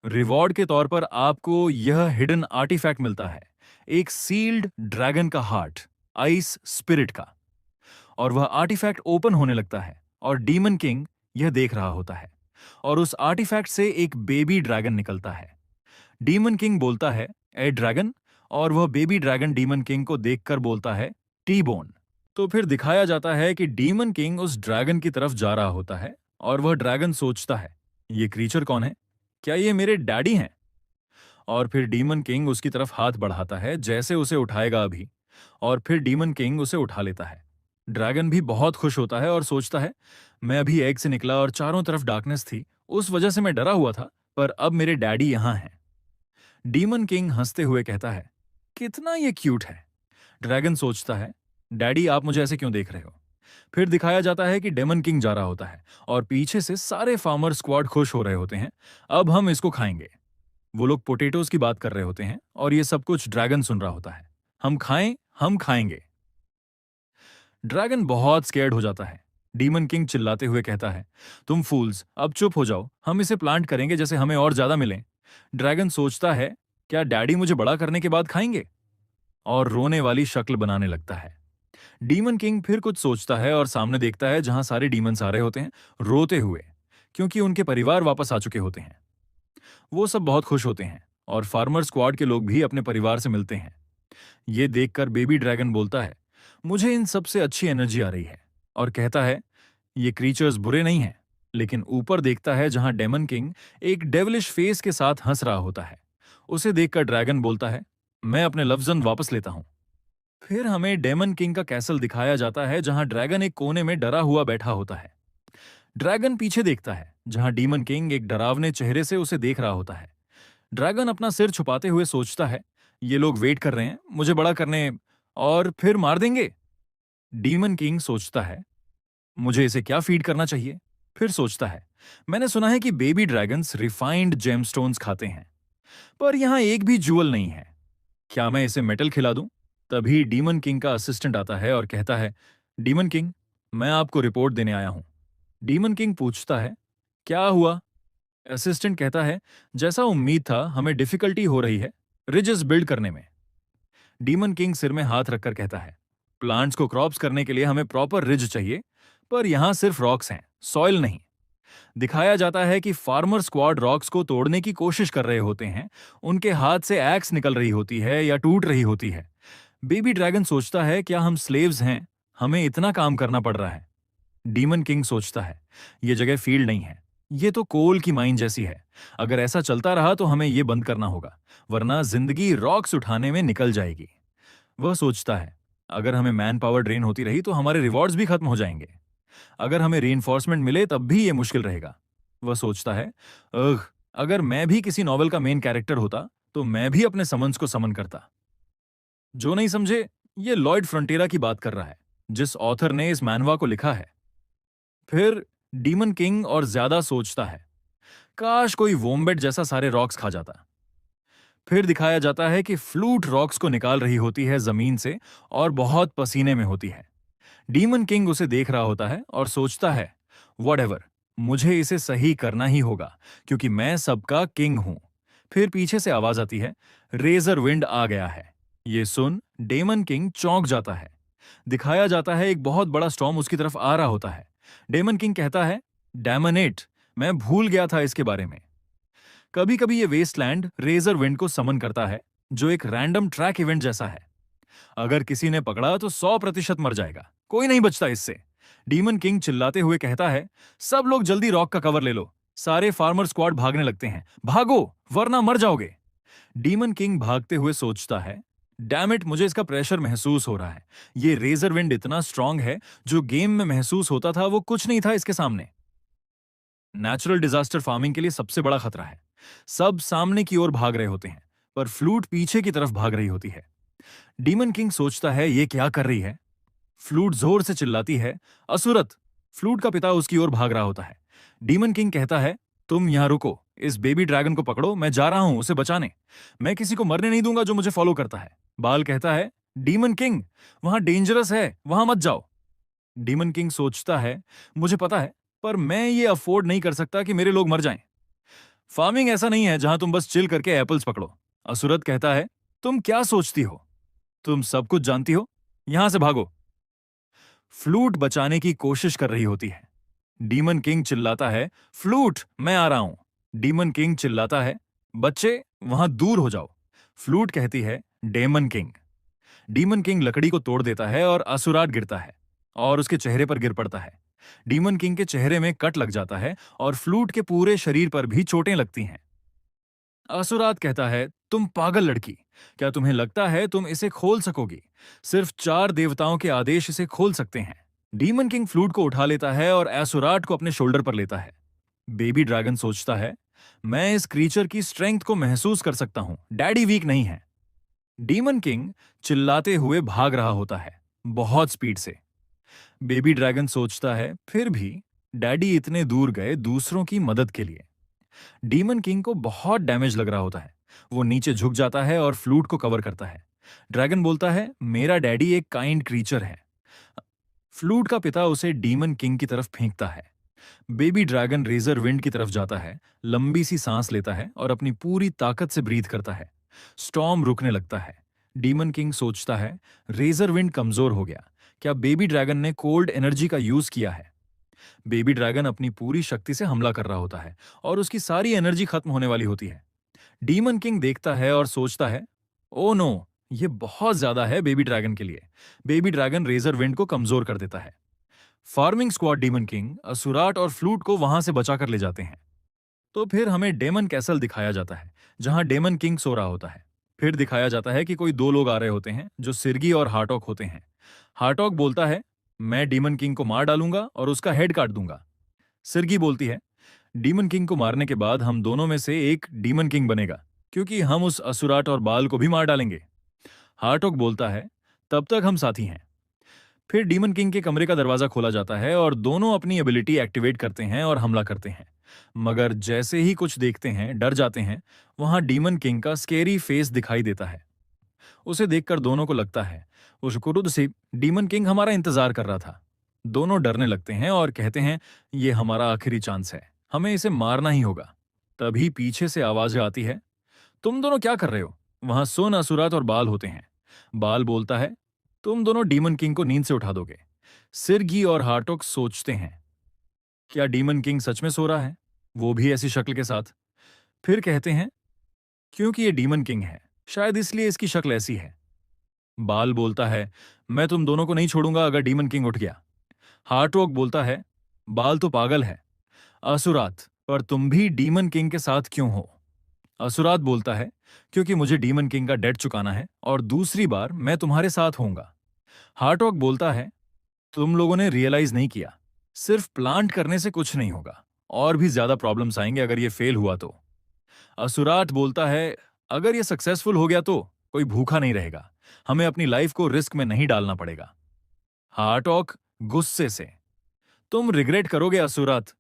रिवॉर्ड के तौर पर आपको यह हिडन आर्टिफैक्ट मिलता है, एक सील्ड ड्रैगन का हार्ट, आइस स्पिरिट का। और वह आर्टिफैक्ट ओपन होने लगता है और डीमन किंग यह देख रहा होता है और उस आर्टिफैक्ट से एक बेबी ड्रैगन निकलता है। डीमन किंग बोलता है, ए ड्रैगन, और वह बेबी ड्रैगन डीमन किंग को देखकर बोलता है, टी बोन। तो फिर दिखाया जाता है कि डीमन किंग उस ड्रैगन की तरफ जा रहा होता है और वह ड्रैगन सोचता है, ये क्रीचर कौन है? क्या ये मेरे डैडी हैं? और फिर डीमन किंग उसकी तरफ हाथ बढ़ाता है, जैसे उसे उठाएगा अभी, और फिर डीमन किंग उसे उठा लेता है। ड्रैगन भी बहुत खुश होता है और सोचता है, मैं अभी एग से निकला और चारों तरफ डार्कनेस थी, उस वजह से मैं डरा हुआ था, पर अब मेरे डैडी यहां हैं। डीमन किंग हंसते हुए कहता है, कितना ये क्यूट है। ड्रैगन सोचता है, डैडी आप मुझे ऐसे क्यों देख रहे हो? फिर दिखाया जाता है कि डेमन किंग जा रहा होता है और पीछे से सारे फार्मर स्क्वाड खुश हो रहे होते हैं, अब हम इसको खाएंगे। वो लोग पोटेटोज की बात कर रहे होते हैं और ये सब कुछ ड्रैगन सुन रहा होता है, हम खाएं, हम खाएंगे। ड्रैगन बहुत स्केर्ड हो जाता है। डीमन किंग चिल्लाते हुए कहता है, तुम फूल्स, अब चुप हो जाओ, हम इसे प्लांट करेंगे जैसे हमें और ज्यादा मिले। ड्रैगन सोचता है, क्या डैडी मुझे बड़ा करने के बाद खाएंगे? और रोने वाली शक्ल बनाने लगता है। डीमन किंग फिर कुछ सोचता है और सामने देखता है जहां सारे डीमंस आ रहे होते हैं, रोते हुए, क्योंकि उनके परिवार वापस आ चुके होते हैं। वो सब बहुत खुश होते हैं और फार्मर स्क्वाड के लोग भी अपने परिवार से मिलते हैं। ये देखकर बेबी ड्रैगन बोलता है, मुझे इन सब से अच्छी एनर्जी आ रही है, और कहता है, ये क्रीचर्स बुरे नहीं हैं। लेकिन ऊपर देखता है जहां डेमन किंग एक डेविलिश फेस के साथ हंस रहा होता है। उसे देखकर ड्रैगन बोलता है, मैं अपने लफ्ज़न वापस लेता हूं। फिर हमें डेमन किंग का कैसल दिखाया जाता है जहां ड्रैगन एक कोने में डरा हुआ बैठा होता है। ड्रैगन पीछे देखता है जहां डीमन किंग एक डरावने चेहरे से उसे देख रहा होता है। ड्रैगन अपना सिर छुपाते हुए सोचता है, ये लोग वेट कर रहे हैं मुझे बड़ा करने, और फिर मार देंगे। डीमन किंग सोचता है, मुझे इसे क्या फीड करना चाहिए? फिर सोचता है, मैंने सुना है कि बेबी ड्रैगन्स रिफाइंड जेमस्टोन्स खाते हैं, पर यहां एक भी जूअल नहीं है। क्या मैं इसे मेटल खिला दूं? तभी डीमन किंग का असिस्टेंट आता है और कहता है, डीमन किंग, मैं आपको रिपोर्ट देने आया हूं। डीमन किंग पूछता है, क्या हुआ? असिस्टेंट कहता है, जैसा उम्मीद था हमें डिफिकल्टी हो रही है, रिजेस बिल्ड करने में। डीमन किंग सिर में हाथ रखकर कहता है, प्लांट्स को क्रॉप्स करने के लिए हमें प्रॉपर रिज चाहिए, पर यहां सिर्फ रॉक्स हैं, सॉइल नहीं। दिखाया जाता है कि फार्मर स्क्वाड रॉक्स को तोड़ने की कोशिश कर रहे होते हैं, उनके हाथ से एक्स निकल रही होती है या टूट रही होती है। बेबी ड्रैगन सोचता है, क्या हम स्लेव्स हैं, हमें इतना काम करना पड़ रहा है। डीमन किंग सोचता है, ये जगह फील्ड नहीं है, ये तो कोल की माइन जैसी है। अगर ऐसा चलता रहा तो हमें ये बंद करना होगा, वरना जिंदगी रॉक्स उठाने में निकल जाएगी। वह सोचता है, अगर हमें मैन पावर ड्रेन होती रही तो हमारे रिवॉर्ड्स भी खत्म हो जाएंगे। अगर हमें रीइंफोर्समेंट मिले तब भी ये मुश्किल रहेगा। वह सोचता है, अह, अगर मैं भी किसी नॉवल का मेन कैरेक्टर होता तो मैं भी अपने समन्स को समन करता। जो नहीं समझे, ये लॉयड फ्रंटियरा की बात कर रहा है, जिस ऑथर ने इस मैनवा को लिखा है। फिर डीमन किंग और ज्यादा सोचता है, काश कोई वोम्बेट जैसा सारे रॉक्स खा जाता। फिर दिखाया जाता है कि फ्लूट रॉक्स को निकाल रही होती है जमीन से और बहुत पसीने में होती है। डीमन किंग उसे देख रहा होता है और सोचता है, वॉट, मुझे इसे सही करना ही होगा, क्योंकि मैं सबका किंग हूं। फिर पीछे से आवाज आती है, रेजर विंड आ गया है। ये सुन डेमन किंग चौंक जाता है। दिखाया जाता है एक बहुत बड़ा स्टॉर्म उसकी तरफ आ रहा होता है। डेमन किंग कहता है, डैमनेट, मैं भूल गया था इसके बारे में। कभी कभी ये वेस्टलैंड रेजर विंड को समन करता है, जो एक रैंडम ट्रैक इवेंट जैसा है। अगर किसी ने पकड़ा तो 100% मर जाएगा, कोई नहीं बचता इससे। डीमन किंग चिल्लाते हुए कहता है, सब लोग जल्दी रॉक का कवर ले लो। सारे फार्मर स्क्वाड भागने लगते हैं, भागो वरना मर जाओगे। डीमन किंग भागते हुए सोचता है, डैम इट, मुझे इसका प्रेशर महसूस हो रहा है। ये रेजर विंड इतना स्ट्रांग है, जो गेम में महसूस होता था वो कुछ नहीं था इसके सामने। नेचुरल डिजास्टर फार्मिंग के लिए सबसे बड़ा खतरा है। सब सामने की ओर भाग रहे होते हैं, पर फ्लूट पीछे की तरफ भाग रही होती है। डीमन किंग सोचता है, ये क्या कर रही है। फ्लूट जोर से चिल्लाती है, असुरत। फ्लूट का पिता उसकी ओर भाग रहा होता है। डीमन किंग कहता है, तुम यहां रुको, इस बेबी ड्रैगन को पकड़ो, मैं जा रहा हूं उसे बचाने। मैं किसी को मरने नहीं दूंगा जो मुझे फॉलो करता है। बाल कहता है, डीमन किंग, वहां डेंजरस है, वहां मत जाओ। डीमन किंग सोचता है, मुझे पता है, पर मैं ये अफोर्ड नहीं कर सकता कि मेरे लोग मर जाएं। फार्मिंग ऐसा नहीं है जहां तुम बस चिल करके एप्पल्स पकड़ो। असुरत कहता है, तुम क्या सोचती हो, तुम सब कुछ जानती हो, यहां से भागो। फ्लूट बचाने की कोशिश कर रही होती है। डीमन किंग चिल्लाता है, फ्लूट, मैं आ रहा हूं। डीमन किंग चिल्लाता है, बच्चे वहां दूर हो जाओ। फ्लूट कहती है, डेमन किंग। डीमन किंग लकड़ी को तोड़ देता है और असुराट गिरता है और उसके चेहरे पर गिर पड़ता है। डीमन किंग के चेहरे में कट लग जाता है और फ्लूट के पूरे शरीर पर भी चोटें लगती हैं। असुरात कहता है, तुम पागल लड़की, क्या तुम्हें लगता है तुम इसे खोल सकोगी? सिर्फ 4 देवताओं के आदेश इसे खोल सकते हैं। डीमन किंग फ्लूट को उठा लेता है और एसुराट को अपने शोल्डर पर लेता है। बेबी ड्रैगन सोचता है, मैं इस क्रीचर की स्ट्रेंथ को महसूस कर सकता हूं, डैडी वीक नहीं है। डीमन किंग चिल्लाते हुए भाग रहा होता है, बहुत स्पीड से। बेबी ड्रैगन सोचता है, फिर भी डैडी इतने दूर गए दूसरों की मदद के लिए। डीमन किंग को बहुत डैमेज लग रहा होता है। वो नीचे झुक जाता है और फ्लूट को कवर करता है। ड्रैगन बोलता है, मेरा डैडी एक काइंड क्रीचर है। फ्लूट का पिता उसे डीमन किंग की तरफ फेंकता है। बेबी ड्रैगन रेजर विंड की तरफ जाता है, लंबी सी सांस लेता है और अपनी पूरी ताकत से ब्रीथ करता है। स्टॉर्म रुकने लगता है। डीमन किंग सोचता है, रेजर विंड कमजोर हो गया, क्या बेबी ड्रैगन ने कोल्ड एनर्जी का यूज किया है? बेबी ड्रैगन अपनी पूरी शक्ति से हमला कर रहा होता है और उसकी सारी एनर्जी खत्म होने वाली होती है। डीमन किंग देखता है और सोचता है, ओ नो, ये बहुत ज्यादा है बेबी ड्रैगन के लिए। बेबी ड्रैगन रेजर विंड को कमजोर कर देता है। फार्मिंग स्क्वाड डीमन किंग, असुराट और फ्लूट को वहां से बचाकर ले जाते हैं। तो फिर हमें डेमन कैसल दिखाया जाता है, जहां डेमन किंग सो रहा होता है। फिर दिखाया जाता है कि कोई 2 लोग आ रहे होते हैं जो सिरगी और हार्टॉक होते हैं। हार्टॉक बोलता है, मैं डीमन किंग को मार डालूंगा और उसका हेड काट दूंगा। सिरगी बोलती है, डीमन किंग को मारने के बाद हम दोनों में से एक डीमन किंग बनेगा, क्योंकि हम उस असुराट और बाल को भी मार डालेंगे। हार्टॉक बोलता है, तब तक हम साथी हैं। फिर डीमन किंग के कमरे का दरवाजा खोला जाता है और दोनों अपनी एबिलिटी एक्टिवेट करते हैं और हमला करते हैं। मगर जैसे ही कुछ देखते हैं, डर जाते हैं। वहां डीमन किंग का स्केरी फेस दिखाई देता है। उसे देखकर दोनों को लगता है, उस कुरुद से डीमन किंग हमारा इंतजार कर रहा था। दोनों डरने लगते हैं और कहते हैं, ये हमारा आखिरी चांस है, हमें इसे मारना ही होगा। तभी पीछे से आवाज आती है, तुम दोनों क्या कर रहे हो? वहां सुन, असुरात और बाल होते हैं। बाल बोलता है, तुम दोनों डीमन किंग को नींद से उठा दोगे। सिरगी और हार्टोक सोचते हैं, क्या डीमन किंग सच में सो रहा है, वो भी ऐसी शक्ल के साथ। फिर कहते हैं, क्योंकि ये डीमन किंग है, शायद इसलिए इसकी शक्ल ऐसी है। बाल बोलता है, मैं तुम दोनों को नहीं छोड़ूंगा अगर डीमन किंग उठ गया। हार्टोक बोलता है, बाल तो पागल है। असुरात, पर तुम भी डीमन किंग के साथ क्यों हो? असुरात बोलता है, क्योंकि मुझे डीमन किंग का डेट चुकाना है और दूसरी बार मैं तुम्हारे साथ होऊंगा। हार्टोक बोलता है, तुम लोगों ने रियलाइज नहीं किया, सिर्फ प्लांट करने से कुछ नहीं होगा, और भी ज्यादा प्रॉब्लम्स आएंगे अगर ये फेल हुआ तो। असुराट बोलता है, अगर ये सक्सेसफुल हो गया तो कोई भूखा नहीं रहेगा, हमें अपनी लाइफ को रिस्क में नहीं डालना पड़ेगा। हार्टॉक गुस्से से, तुम रिग्रेट करोगे असुरात,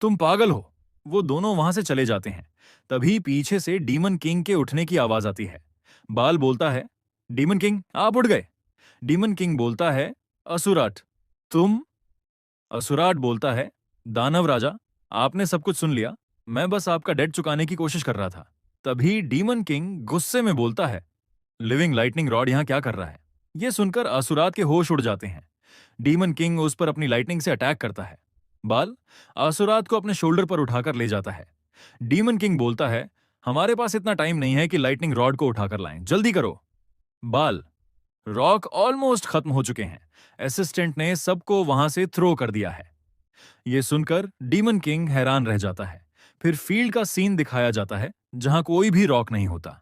तुम पागल हो। वो दोनों वहां से चले जाते हैं। तभी पीछे से डीमन किंग के उठने की आवाज आती है। बाल बोलता है, डीमन किंग आप उठ गए। डीमन किंग बोलता है, असुराट तुम। असुराट बोलता है, दानव राजा, आपने सब कुछ सुन लिया, मैं बस आपका डेट चुकाने की कोशिश कर रहा था। तभी डीमन किंग गुस्से में बोलता है, लिविंग लाइटनिंग रॉड यहां क्या कर रहा है? यह सुनकर असुरात के होश उड़ जाते हैं। डीमन किंग उस पर अपनी लाइटनिंग से अटैक करता है। बाल असुरात को अपने शोल्डर पर उठाकर ले जाता है। डीमन किंग बोलता है, हमारे पास इतना टाइम नहीं है कि लाइटनिंग रॉड को उठाकर लाएं, जल्दी करो। बाल, रॉक ऑलमोस्ट खत्म हो चुके हैं, असिस्टेंट ने सबको वहां से थ्रो कर दिया है। यह सुनकर डीमन किंग हैरान रह जाता है। फिर फील्ड का सीन दिखाया जाता है जहां कोई भी रॉक नहीं होता।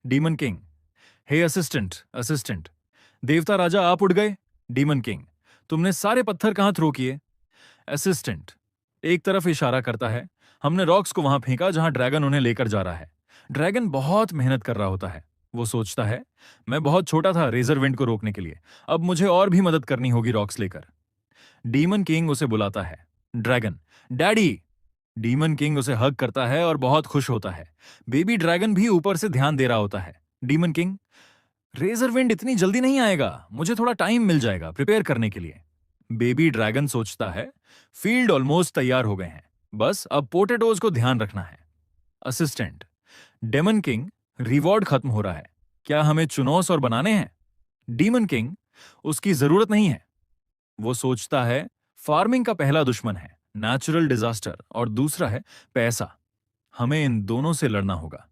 डीमन किंग, हे असिस्टेंट असिस्टेंट, देवता राजा आप उठ गए। डीमन किंग, तुमने सारे पत्थर कहां थ्रो किए? असिस्टेंट एक तरफ इशारा करता है, हमने रॉक्स को वहां फेंका जहां ड्रैगन उन्हें लेकर जा रहा है। ड्रैगन बहुत मेहनत कर रहा होता है। वो सोचता है, मैं बहुत छोटा था रेजर विंड को रोकने के लिए, अब मुझे और भी मदद करनी होगी रॉक्स लेकर। डीमन किंग उसे बुलाता है, ड्रैगन, डैडी। डीमन किंग उसे हग करता है और बहुत खुश होता है। बेबी ड्रैगन भी ऊपर से ध्यान दे रहा होता है। डीमन किंग, रेजर विंड इतनी जल्दी नहीं आएगा, मुझे थोड़ा टाइम मिल जाएगा प्रिपेयर करने के लिए। बेबी ड्रैगन सोचता है, फील्ड ऑलमोस्ट तैयार हो गए हैं, बस अब पोटैटोज को ध्यान रखना है। असिस्टेंट, डेमन किंग, रिवॉर्ड खत्म हो रहा है, क्या हमें चुनौस और बनाने हैं? डीमन किंग, उसकी जरूरत नहीं है। वो सोचता है, फार्मिंग का पहला दुश्मन है नेचुरल डिजास्टर और दूसरा है पैसा, हमें इन दोनों से लड़ना होगा।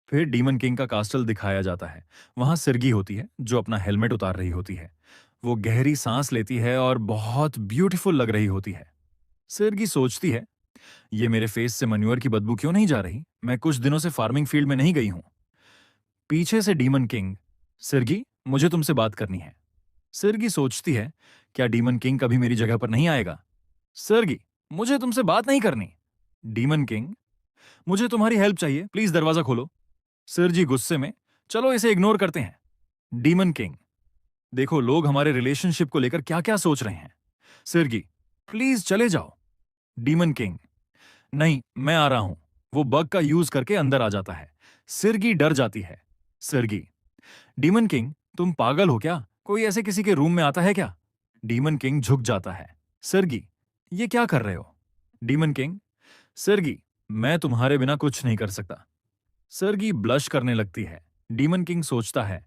फिर डीमन किंग का कास्टल दिखाया जाता है। वहां सिरगी होती है जो अपना हेलमेट उतार रही होती है। वो गहरी सांस लेती है और बहुत ब्यूटीफुल लग रही होती है। सिरगी सोचती है, ये मेरे फेस से मनूअर की बदबू क्यों नहीं जा रही? मैं कुछ दिनों से फार्मिंग फील्ड में नहीं गई हूं। पीछे से डीमन किंग, सिरगी मुझे तुमसे बात करनी है। सिरगी सोचती है, क्या डीमन किंग कभी मेरी जगह पर नहीं आएगा? सिरगी, मुझे तुमसे बात नहीं करनी। डीमन किंग, मुझे तुम्हारी हेल्प चाहिए, प्लीज दरवाजा खोलो। सिरजी गुस्से में, चलो इसे इग्नोर करते हैं। डीमन किंग, देखो लोग हमारे रिलेशनशिप को लेकर क्या क्या सोच रहे हैं। सिरगी, प्लीज चले जाओ। डीमन किंग, नहीं मैं आ रहा हूं। वो बग का यूज करके अंदर आ जाता है। सिरगी डर जाती है। सिरगी, डीमन किंग तुम पागल हो क्या? कोई ऐसे किसी के रूम में आता है क्या? डीमन किंग झुक जाता है। सिरगी, ये क्या कर रहे हो? डीमन किंग, सिरगी मैं तुम्हारे बिना कुछ नहीं कर सकता। सिरगी ब्लश करने लगती है। डीमन किंग सोचता है,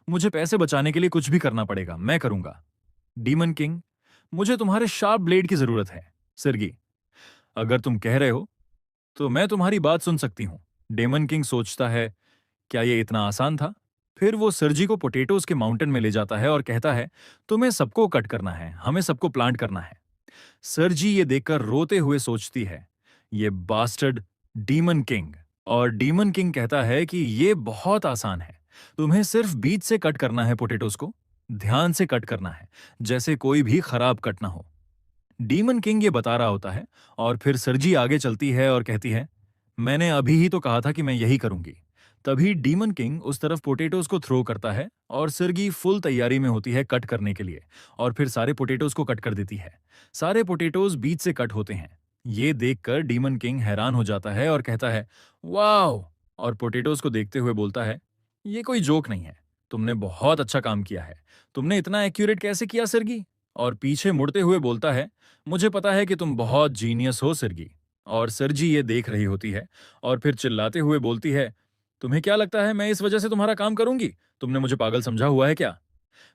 मुझे पैसे बचाने के लिए कुछ भी करना पड़ेगा, मैं करूंगा। डीमन किंग, मुझे तुम्हारे शार्प ब्लेड की जरूरत है। सिरगी, अगर तुम कह रहे हो तो मैं तुम्हारी बात सुन सकती हूं। डेमन किंग सोचता है, क्या ये इतना आसान था? फिर वो सिरजी को पोटैटोज के माउंटेन में ले जाता है और कहता है, तुम्हें सबको कट करना है, हमें सबको प्लांट करना है। सिरजी ये देखकर रोते हुए सोचती है, ये बास्टर्ड डीमन किंग। और डीमन किंग कहता है कि ये बहुत आसान है, तुम्हें सिर्फ बीज से कट करना है पोटैटोज को, ध्यान से कट करना है, जैसे कोई भी खराब कट ना हो। डीमन किंग ये बता रहा होता है और फिर सिरजी आगे चलती है और कहती है, मैंने अभी ही तो कहा था कि मैं यही करूंगी। तभी डीमन किंग उस तरफ पोटैटोज को थ्रो करता है और सिरगी फुल तैयारी में होती है कट करने के लिए, और फिर सारे पोटैटोज को कट कर देती है। सारे पोटैटोज बीज से कट होते हैं। ये देखकर डीमन किंग हैरान हो जाता है और कहता है, वाओ, और पोटैटोज को देखते हुए बोलता है, ये कोई जोक नहीं है, तुमने बहुत अच्छा काम किया है। तुमने इतना एक्यूरेट कैसे किया सिरगी? और पीछे मुड़ते हुए बोलता है, मुझे पता है कि तुम बहुत जीनियस हो सिरगी। और सिरजी ये देख रही होती है और फिर चिल्लाते हुए बोलती है, तुम्हें क्या लगता है मैं इस वजह से तुम्हारा काम करूंगी? तुमने मुझे पागल समझा हुआ है क्या?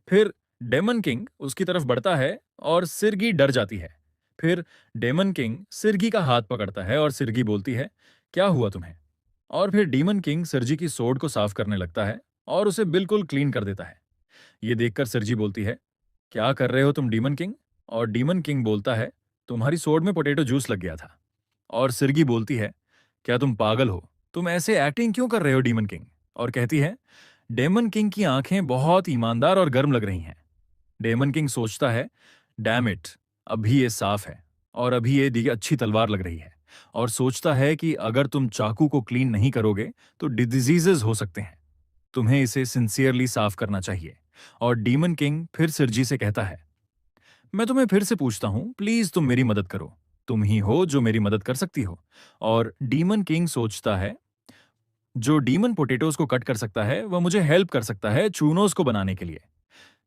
फिर डेमन किंग उसकी तरफ बढ़ता है और सिरगी डर जाती है। फिर डेमन किंग सिरगी का हाथ पकड़ता है और सिरगी बोलती है, क्या हुआ तुम्हें? और फिर डीमन किंग सिरजी की सोड को साफ करने लगता है और उसे बिल्कुल क्लीन कर देता है। ये देखकर सिरजी बोलती है, क्या कर रहे हो तुम डीमन किंग? और डीमन किंग बोलता है, तुम्हारी सोड में पोटैटो जूस लग गया था। और सिरगी बोलती है, क्या तुम पागल हो? तुम ऐसे एक्टिंग क्यों कर रहे हो डीमन किंग? और कहती है, डेमन किंग की आंखें बहुत ईमानदार और गर्म लग रही हैं। डेमन किंग सोचता है, डैम इट, अभी ये साफ है और अभी ये अच्छी तलवार लग रही है। और सोचता है कि अगर तुम चाकू को क्लीन नहीं करोगे तो डिजीजेस हो सकते हैं। तुम्हें इसे सिंसियरली साफ करना चाहिए। और डीमन किंग फिर सिरजी से कहता है, मैं तुम्हें फिर से पूछता हूं, प्लीज तुम मेरी मदद करो। तुम ही हो जो मेरी मदद कर सकती हो। और डीमन किंग सोचता है, जो डीमन पोटेटोज को कट कर सकता है वह मुझे हेल्प कर सकता है चूनोज को बनाने के लिए।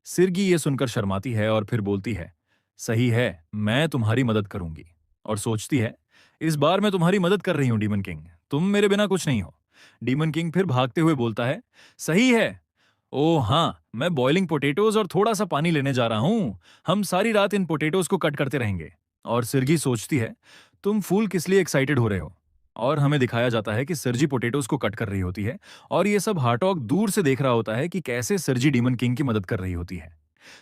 सिरगी ये सुनकर शर्माती है और फिर बोलती है, सही है, मैं तुम्हारी मदद करूंगी। और सोचती है, इस बार मैं तुम्हारी मदद कर रही हूं डीमन किंग, तुम मेरे बिना कुछ नहीं हो। डीमन किंग फिर भागते हुए बोलता है, सही है। ओ हाँ, मैं बॉइलिंग पोटेटोज और थोड़ा सा पानी लेने जा रहा हूं। हम सारी रात इन पोटेटोज को कट करते रहेंगे। और सिरगी सोचती है, तुम फूल किस लिए एक्साइटेड हो रहे हो? और हमें दिखाया जाता है कि सिरजी पोटेटोज को कट कर रही होती है और ये सब हार्टॉग दूर से देख रहा होता है कि कैसे सिरजी डीमन किंग की मदद कर रही होती है।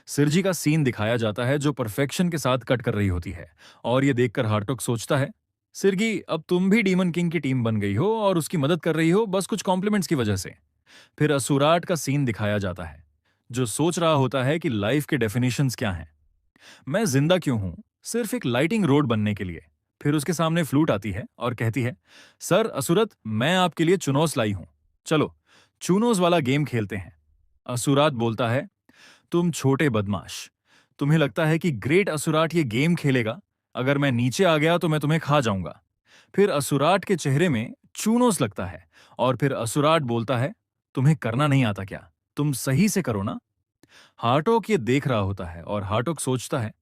सिरजी का सीन दिखाया जाता है जो परफेक्शन के साथ कट कर रही होती है। और ये देखकर हार्टॉग सोचता है, सिरगी अब तुम भी डीमन किंग की टीम बन गई हो और उसकी मदद कर रही हो बस कुछ कॉम्प्लीमेंट्स की वजह से। फिर असुराट का सीन दिखाया जाता है, जो सोच रहा होता है कि लाइफ के डेफिनेशंस क्या हैं। मैं जिंदा क्यों हूं? सिर्फ एक लाइटिंग रोड बनने के लिए। फिर उसके सामने फ्लूट आती है और कहती है, सर असुरत, मैं आपके लिए चुनौस लाई हूं। चलो चुनौस वाला गेम खेलते हैं। असुरात बोलता है, तुम छोटे बदमाश, तुम्हें लगता है कि ग्रेट असुराट ये गेम खेलेगा? अगर मैं नीचे आ गया तो मैं तुम्हें खा जाऊंगा। फिर असुराट के चेहरे में चूनोस लगता है और फिर असुराट बोलता है, तुम्हें करना नहीं आता क्या? तुम सही से करो ना। हार्टोक ये देख रहा होता है और हार्टोक सोचता है,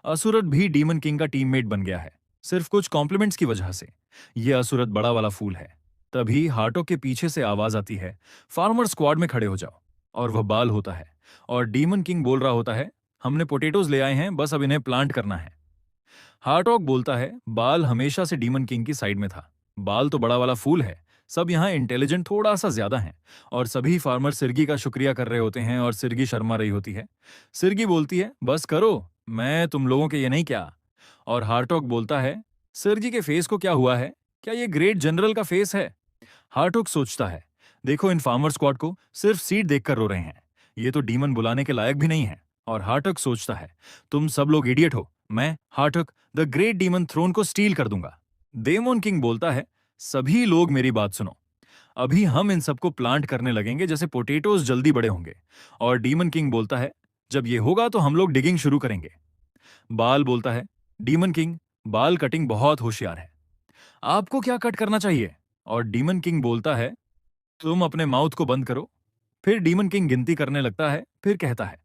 असुरत भी डीमन किंग का टीममेट बन गया है, सिर्फ कुछ कॉम्प्लीमेंट्स की वजह से। यह असुरत बड़ा वाला फूल है। तभी हार्टोक के पीछे से आवाज आती है, फार्मर स्क्वाड में खड़े हो जाओ। और वह बाल होता है और डीमन किंग बोल रहा होता है, हमने पोटेटोज ले आए हैं, बस अब इन्हें प्लांट करना है। हार्टॉग बोलता है, बाल हमेशा से डीमन किंग की साइड में था। बाल तो बड़ा वाला फूल है। सब यहाँ इंटेलिजेंट थोड़ा सा ज्यादा हैं। और सभी फार्मर सिरगी का शुक्रिया कर रहे होते हैं और सिरगी शर्मा रही होती है। सिरगी बोलती है, बस करो, मैं तुम लोगों के ये नहीं क्या। और हार्टॉग बोलता है, सिरगी के फेस को क्या हुआ है? क्या ये ग्रेट जनरल का फेस है? हार्टॉग सोचता है, देखो इन फार्मर स्क्वाड को, सिर्फ सीट देखकर रो रहे हैं। ये तो डीमन बुलाने के लायक भी नहीं है। और हार्टॉग सोचता है, तुम सब लोग इडियट हो। मैं हार्टॉग द ग्रेट डीमन थ्रोन को स्टील कर दूंगा। डेमन किंग बोलता है, सभी लोग मेरी बात सुनो, अभी हम इन सबको प्लांट करने लगेंगे जैसे पोटेटोज जल्दी बड़े होंगे। और डीमन किंग बोलता है, जब ये होगा तो हम लोग डिगिंग शुरू करेंगे। बाल बोलता है, डीमन किंग, बाल कटिंग बहुत होशियार है, आपको क्या कट करना चाहिए? और डीमन किंग बोलता है, तुम अपने माउथ को बंद करो। फिर डीमन किंग गिनती करने लगता है, फिर कहता है,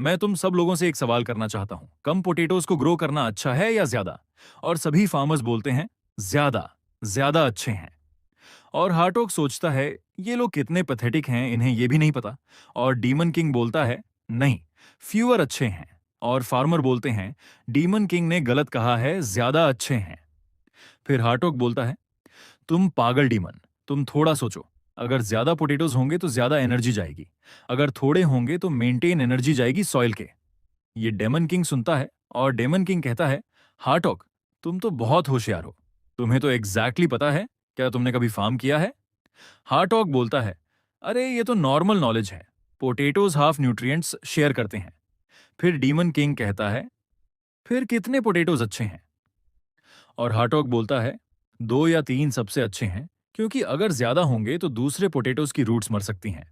मैं तुम सब लोगों से एक सवाल करना चाहता हूं, कम पोटेटोज को ग्रो करना अच्छा है या ज्यादा? और सभी फार्मर्स बोलते हैं, ज्यादा, ज्यादा अच्छे हैं। और हार्टोग सोचता है, ये लोग कितने पैथेटिक हैं, इन्हें ये भी नहीं पता। और डीमन किंग बोलता है, नहीं, फ्यूअर अच्छे हैं। और फार्मर बोलते हैं, डीमन किंग ने गलत कहा है, ज्यादा अच्छे हैं। फिर हार्टोग बोलता है, तुम पागल डीमन, तुम थोड़ा सोचो। अगर ज्यादा पोटेटोज होंगे तो ज्यादा एनर्जी जाएगी, अगर थोड़े होंगे तो मेंटेन एनर्जी जाएगी सॉइल के। ये डेमन किंग सुनता है और डेमन किंग कहता है, हार्टॉग, तुम तो बहुत होशियार हो, तुम्हें तो एग्जैक्टली पता है, क्या तुमने कभी फार्म किया है? हार्टॉग बोलता है, अरे ये तो नॉर्मल नॉलेज है, पोटेटोज हाफ न्यूट्रिएंट्स शेयर करते हैं। फिर डीमन किंग कहता है, फिर कितने पोटेटोज अच्छे हैं? और हार्टॉग बोलता है, दो या तीन सबसे अच्छे हैं, क्योंकि अगर ज्यादा होंगे तो दूसरे पोटेटोज की रूट्स मर सकती हैं।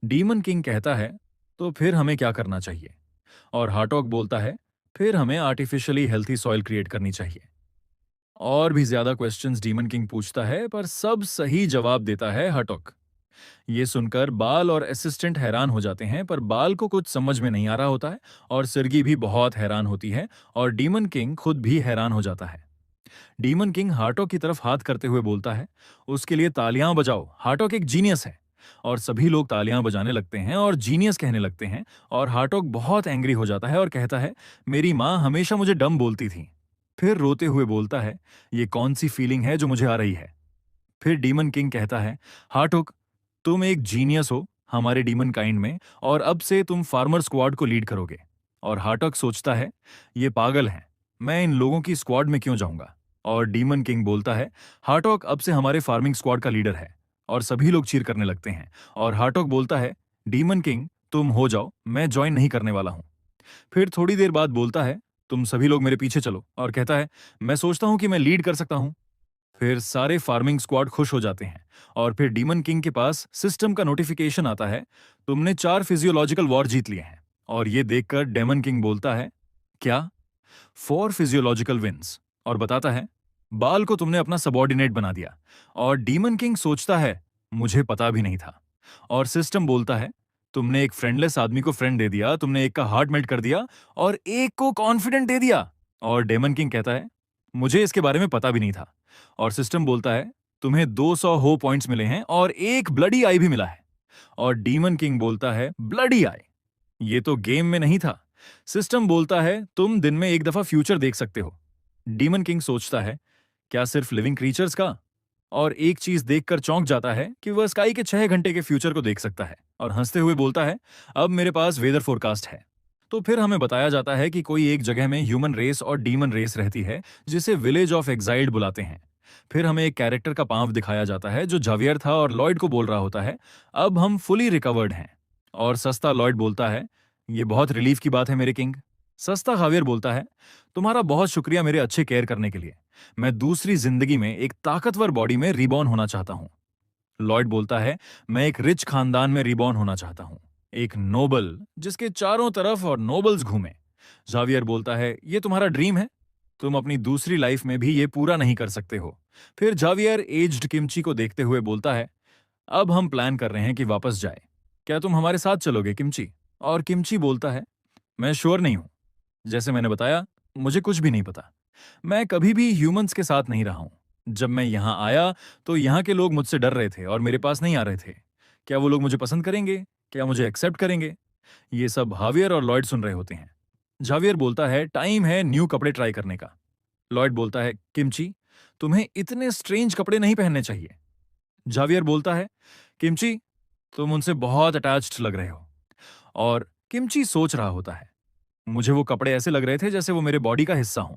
डीमन किंग कहता है, तो फिर हमें क्या करना चाहिए? और हार्टॉग बोलता है, फिर हमें आर्टिफिशियली हेल्थी सॉइल क्रिएट करनी चाहिए। और भी ज्यादा क्वेश्चंस डीमन किंग पूछता है, पर सब सही जवाब देता है हार्टॉग। ये सुनकर बाल और असिस्टेंट हैरान हो जाते हैं, पर बाल को कुछ समझ में नहीं आ रहा होता है और सिरगी भी बहुत हैरान होती है और डीमन किंग खुद भी हैरान हो जाता है। डीमन किंग हार्टॉग की तरफ हाथ करते हुए बोलता है, उसके लिए तालियां बजाओ, हार्टॉग एक जीनियस है। और सभी लोग तालियां बजाने लगते हैं और जीनियस कहने लगते हैं। और हार्टॉग बहुत एंग्री हो जाता है और कहता है, मेरी माँ हमेशा मुझे डम बोलती थी। फिर रोते हुए बोलता है, ये कौन सी फीलिंग है जो मुझे आ रही है। फिर डीमन किंग कहता है, हार्टॉग, तुम एक जीनियस हो हमारे डीमन काइंड में, और अब से तुम फार्मर स्क्वाड को लीड करोगे। और हार्टॉग सोचता है, ये पागल हैं, मैं इन लोगों की स्क्वाड में क्यों जाऊंगा। और डीमन किंग बोलता है, हार्टॉग अब से हमारे फार्मिंग स्क्वाड का लीडर है। और सभी लोग चीर करने लगते हैं। और हार्टॉग बोलता है, डीमन किंग तुम हो जाओ, मैं ज्वाइन नहीं करने वाला हूं। फिर थोड़ी देर बाद बोलता है, तुम सभी लोग मेरे पीछे चलो। और कहता है, मैं सोचता हूं कि मैं लीड कर सकता हूं। फिर सारे फार्मिंग स्क्वाड खुश हो जाते हैं। और फिर डीमन किंग के पास सिस्टम का नोटिफिकेशन आता है, तुमने 4 फिजियोलॉजिकल वॉर जीत लिए हैं। और ये देखकर डेमन किंग बोलता है, क्या 4 फिजियोलॉजिकल विंस। और बताता है, बाल को तुमने अपना सबॉर्डिनेट बना दिया। और डीमन किंग सोचता है, मुझे पता भी नहीं था। और सिस्टम बोलता है, तुमने एक फ्रेंडलेस आदमी को फ्रेंड दे दिया, तुमने एक का हार्ट मेल्ट कर दिया और एक को कॉन्फिडेंट दे दिया। और डेमन किंग कहता है, मुझे इसके बारे में पता भी नहीं था। और सिस्टम बोलता है, तुम्हें 200 हो पॉइंट्स मिले हैं और एक ब्लडी आई भी मिला है। और डीमन किंग बोलता है, ब्लडी आई, ये तो गेम में नहीं था। सिस्टम बोलता है, तुम दिन में एक दफा फ्यूचर देख सकते हो। डीमन किंग सोचता है, क्या सिर्फ लिविंग क्रीचर्स का। और एक चीज देखकर चौंक जाता है कि वह स्काई के 6 घंटे के फ्यूचर को देख सकता है। और हंसते हुए बोलता है, अब मेरे पास वेदर फोरकास्ट है। तो फिर हमें बताया जाता है कि कोई एक जगह में ह्यूमन रेस और डीमन रेस रहती है, जिसे विलेज ऑफ एग्जाइल्ड बुलाते हैं। फिर हमें एक कैरेक्टर का पांव दिखाया जाता है जो जावियर था और लॉयड को बोल रहा होता है, अब हम फुली रिकवर्ड हैं। और सस्ता लॉयड बोलता है, ये बहुत रिलीफ की बात है मेरे किंग। सस्ता जावियर बोलता है, तुम्हारा बहुत शुक्रिया मेरे अच्छे केयर करने के लिए। मैं दूसरी जिंदगी में एक ताकतवर बॉडी में रिबॉर्न होना चाहता हूं। लॉयड बोलता है, मैं एक रिच खानदान में रिबॉर्न होना चाहता हूं, एक नोबल जिसके चारों तरफ और नोबल्स घूमे। जावियर बोलता है, ये तुम्हारा ड्रीम है, तुम अपनी दूसरी लाइफ में भी ये पूरा नहीं कर सकते हो। फिर जावियर एज्ड किमची को देखते हुए बोलता है, अब हम प्लान कर रहे हैं कि वापस जाए, क्या तुम हमारे साथ चलोगे किमची। और किमची बोलता है, मैं श्योर नहीं हूं, जैसे मैंने बताया, मुझे कुछ भी नहीं पता। मैं कभी भी ह्यूमंस के साथ नहीं रहा हूं। जब मैं यहां आया तो यहां के लोग मुझसे डर रहे थे और मेरे पास नहीं आ रहे थे। क्या वो लोग मुझे पसंद करेंगे, क्या मुझे एक्सेप्ट करेंगे। ये सब हावियर और लॉयड सुन रहे होते हैं। जावियर बोलता है, टाइम है न्यू कपड़े ट्राई करने का। लॉयड बोलता है, किमची तुम्हें इतने स्ट्रेंज कपड़े नहीं पहनने चाहिए। जावियर बोलता है, किमची तुम उनसे बहुत अटैच्ड लग रहे हो। और किमची सोच रहा होता है, मुझे वो कपड़े ऐसे लग रहे थे जैसे वो मेरे बॉडी का हिस्सा हों,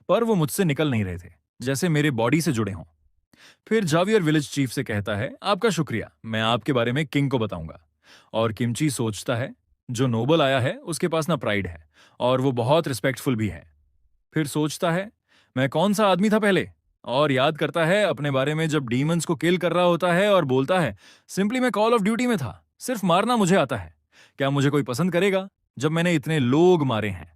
पर वो मुझसे निकल नहीं रहे थे, जैसे मेरे बॉडी से जुड़े हों। फिर जावियर विलेज चीफ से कहता है, आपका शुक्रिया, मैं आपके बारे में किंग को बताऊंगा। और किमची सोचता है, जो नोबल आया है उसके पास ना प्राइड है और वो बहुत रिस्पेक्टफुल भी है। फिर सोचता है, मैं कौन सा आदमी था पहले। और याद करता है अपने बारे में जब डीमंस को किल कर रहा होता है और बोलता है, सिंपली मैं कॉल ऑफ ड्यूटी में था, सिर्फ मारना मुझे आता है, क्या मुझे कोई पसंद करेगा जब मैंने इतने लोग मारे हैं।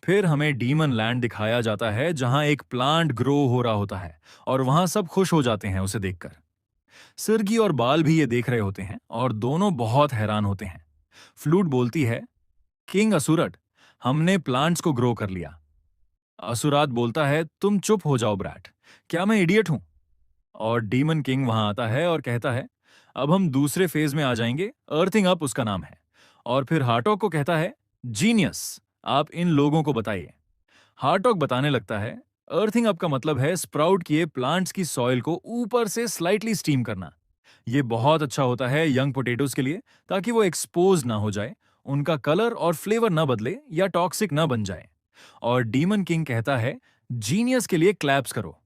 फिर हमें डीमन लैंड दिखाया जाता है जहां एक प्लांट ग्रो हो रहा होता है और वहां सब खुश हो जाते हैं उसे देखकर। सिरगी और बाल भी ये देख रहे होते हैं और दोनों बहुत हैरान होते हैं। फ्लूट बोलती है, किंग असुरट, हमने प्लांट्स को ग्रो कर लिया। असुरात बोलता है, तुम चुप हो जाओ ब्रैट, क्या मैं इडियट हूं। और डीमन किंग वहां आता है और कहता है, अब हम दूसरे फेज में आ जाएंगे, अर्थिंग अप उसका नाम है। और फिर हार्टॉग को कहता है, जीनियस, आप इन लोगों को बताइए। हार्टॉग बताने लगता है, अर्थिंग अप का मतलब है स्प्राउट किए प्लांट्स की सॉइल को ऊपर से स्लाइटली स्टीम करना। ये बहुत अच्छा होता है यंग पोटैटोज के लिए, ताकि वो एक्सपोज ना हो जाए, उनका कलर और फ्लेवर ना बदले या टॉक्सिक ना बन जाए। और डीमन किंग कहता है, जीनियस के लिए क्लैप्स करो।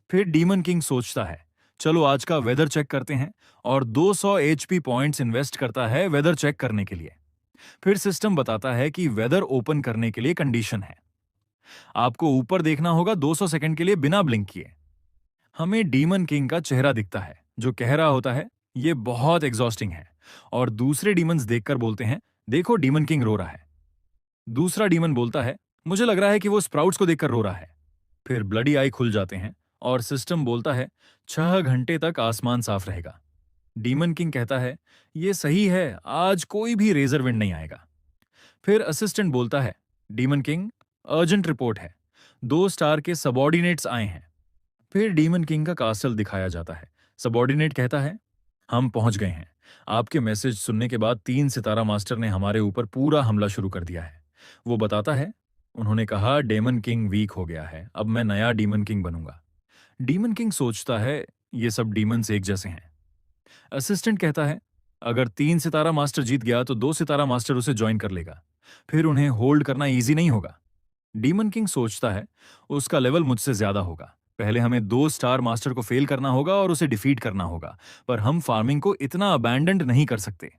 फिर डीमन किंग सोचता है, चलो आज का वेदर चेक करते हैं, और 200 एचपी पॉइंट्स इन्वेस्ट करता है वेदर चेक करने के लिए। फिर सिस्टम बताता है कि वेदर ओपन करने के लिए कंडीशन है, आपको ऊपर देखना होगा 200 सेकंड के लिए बिना ब्लिंक किए। हमें डीमन किंग का चेहरा दिखता है जो कह रहा होता है, ये बहुत एग्जॉस्टिंग है। और दूसरे डीमंस देखकर बोलते हैं, देखो डीमन किंग रो रहा है। दूसरा डीमन बोलता है, मुझे लग रहा है कि वो स्प्राउट्स को देखकर रो रहा है। फिर ब्लडी आई खुल जाते हैं और सिस्टम बोलता है, 6 घंटे तक आसमान साफ रहेगा। डीमन किंग कहता है, ये सही है, आज कोई भी रेजर विंड नहीं आएगा। फिर असिस्टेंट बोलता है, डीमन किंग अर्जेंट रिपोर्ट है, 2 स्टार के सबॉर्डिनेट्स आए हैं। फिर डीमन किंग का कासल दिखाया जाता है। सबॉर्डिनेट कहता है, हम पहुंच गए हैं। आपके मैसेज सुनने के बाद 3 सितारा मास्टर ने हमारे ऊपर पूरा हमला शुरू कर दिया है। वो बताता है, उन्होंने कहा डेमन किंग वीक हो गया है, अब मैं नया डीमन किंग बनूंगा। डीमन किंग सोचता है, ये सब डीमंस एक जैसे हैं। असिस्टेंट कहता है, अगर 3 सितारा मास्टर जीत गया तो 2 सितारा मास्टर उसे ज्वाइन कर लेगा। फिर उन्हें होल्ड करना इजी नहीं होगा। डीमन किंग सोचता है, उसका लेवल मुझसे ज्यादा होगा। पहले हमें 2 स्टार मास्टर को फेल करना होगा और उसे डिफीट करना होगा, पर हम फार्मिंग को इतना अबैंडन्ड नहीं कर सकते।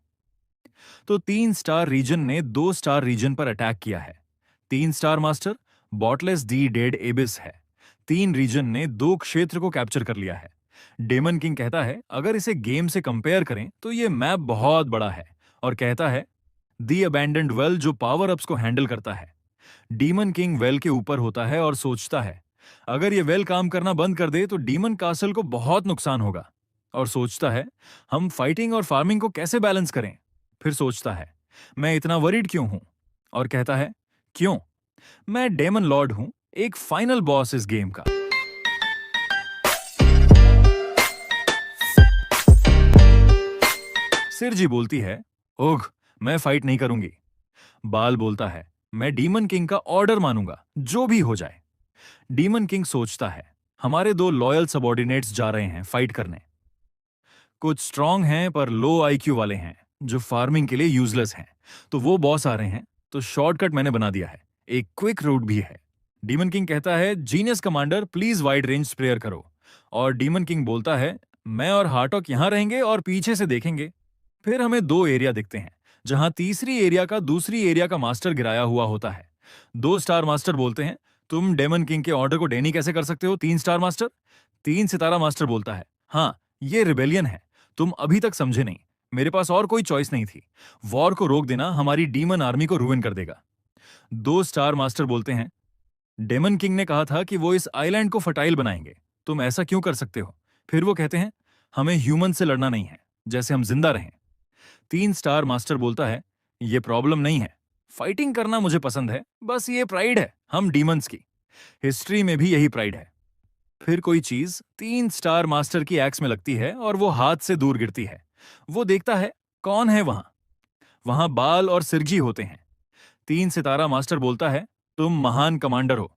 तो 3 स्टार रीजन ने 2 स्टार रीजन पर अटैक किया है। 3 स्टार मास्टर बॉटलेस डी डेड एबिस है। 3 रीजन ने 2 क्षेत्र को कैप्चर कर लिया है। डेमन किंग कहता है, अगर इसे गेम से कंपेयर करें तो ये मैप बहुत बड़ा है, और कहता है दी अबैंडन्ड वेल जो पावर अप्स को हैंडल करता है। डीमन किंग वेल के ऊपर होता है और सोचता है, अगर ये वेल काम करना बंद कर दे तो डीमन कासल को बहुत नुकसान होगा। और सोचता है, हम फाइटिंग और फार्मिंग को कैसे बैलेंस करें। फिर सोचता है, मैं इतना वरीड क्यों हूं। और कहता है, क्यों, मैं डेमन लॉर्ड हूं, एक फाइनल बॉस इस गेम का। सिरजी बोलती है, ओघ, मैं फाइट नहीं करूंगी। बाल बोलता है, मैं डीमन किंग का ऑर्डर मानूंगा, जो भी हो जाए। डीमन किंग सोचता है, हमारे 2 लॉयल सबॉर्डिनेट्स जा रहे हैं फाइट करने। कुछ स्ट्रांग हैं पर लो आईक्यू वाले हैं, जो फार्मिंग के लिए यूजलेस हैं। तो वो बॉस आ रहे हैं, तो शॉर्टकट मैंने बना दिया है, एक क्विक रूट भी है। डीमन किंग कहता है, genius commander please wide range sprayer करो। और डीमन किंग बोलता है, मैं और हार्टॉक यहां रहेंगे और पीछे से देखेंगे। फिर हमें 2 एरिया दिखते हैं, जहां तीसरी एरिया का दूसरी एरिया का मास्टर गिराया हुआ होता है। 2 स्टार मास्टर बोलते हैं, तुम डेमन किंग के ऑर्डर को डेनी कैसे कर सकते हो 3 स्टार मास्टर। 3 सितारा मास्टर बोलता है, हाँ, ये रिबेलियन है, तुम अभी तक समझे नहीं। मेरे पास और कोई चॉइस नहीं थी। वॉर को रोक देना हमारी डीमन आर्मी को रुइन कर देगा। 2 स्टार मास्टर बोलते हैं, डेमन किंग ने कहा था कि वो इस आइलैंड को फर्टाइल बनाएंगे, तुम ऐसा क्यों कर सकते हो। फिर वो कहते हैं, हमें ह्यूमन से लड़ना नहीं है, जैसे हम जिंदा रहें। 3 स्टार मास्टर बोलता है, ये प्रॉब्लम नहीं है, फाइटिंग करना मुझे पसंद है, बस ये प्राइड है हम डीमंस की। हिस्ट्री में भी यही प्राइड है। फिर कोई चीज 3 स्टार मास्टर की एक्स में लगती है और वो हाथ से दूर गिरती है। वो देखता है, कौन है वहां। वहां बाल और सिरजी होते हैं। 3 सितारा मास्टर बोलता है, तुम महान कमांडर हो।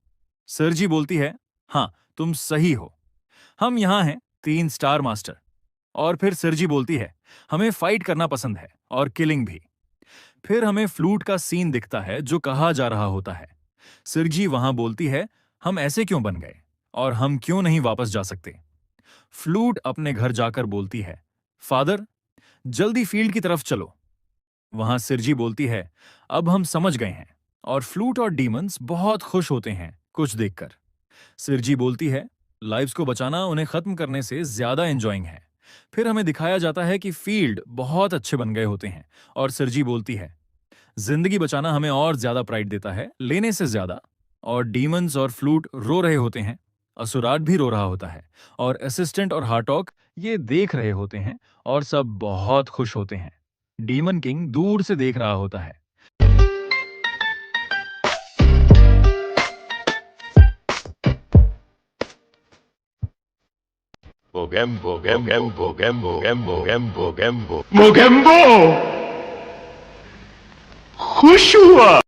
सिरजी बोलती है, हाँ, तुम सही हो, हम यहां हैं 3 स्टार मास्टर। और फिर सिरजी बोलती है, हमें फाइट करना पसंद है और किलिंग भी। फिर हमें फ्लूट का सीन दिखता है जो कहा जा रहा होता है। सिरजी वहां बोलती है, हम ऐसे क्यों बन गए और हम क्यों नहीं वापस जा सकते। फ्लूट अपने घर जाकर बोलती है, फादर, जल्दी फील्ड की तरफ चलो। वहां सिरजी बोलती है, अब हम समझ गए हैं। और फ्लूट और डीमंस बहुत खुश होते हैं कुछ देखकर। सिरजी बोलती है, लाइव्स को बचाना उन्हें खत्म करने से ज्यादा एंजॉइंग है। फिर हमें दिखाया जाता है कि फील्ड बहुत अच्छे बन गए होते हैं। और सिरजी बोलती है, जिंदगी बचाना हमें और ज्यादा प्राइड देता है लेने से ज्यादा। और डीमंस और फ्लूट रो रहे होते हैं, असुराट भी रो रहा होता है, और असिस्टेंट और हार्टॉक ये देख रहे होते हैं, और सब बहुत खुश होते हैं। डीमन किंग दूर से देख रहा होता है। मोगेम्बो खुश हुआ।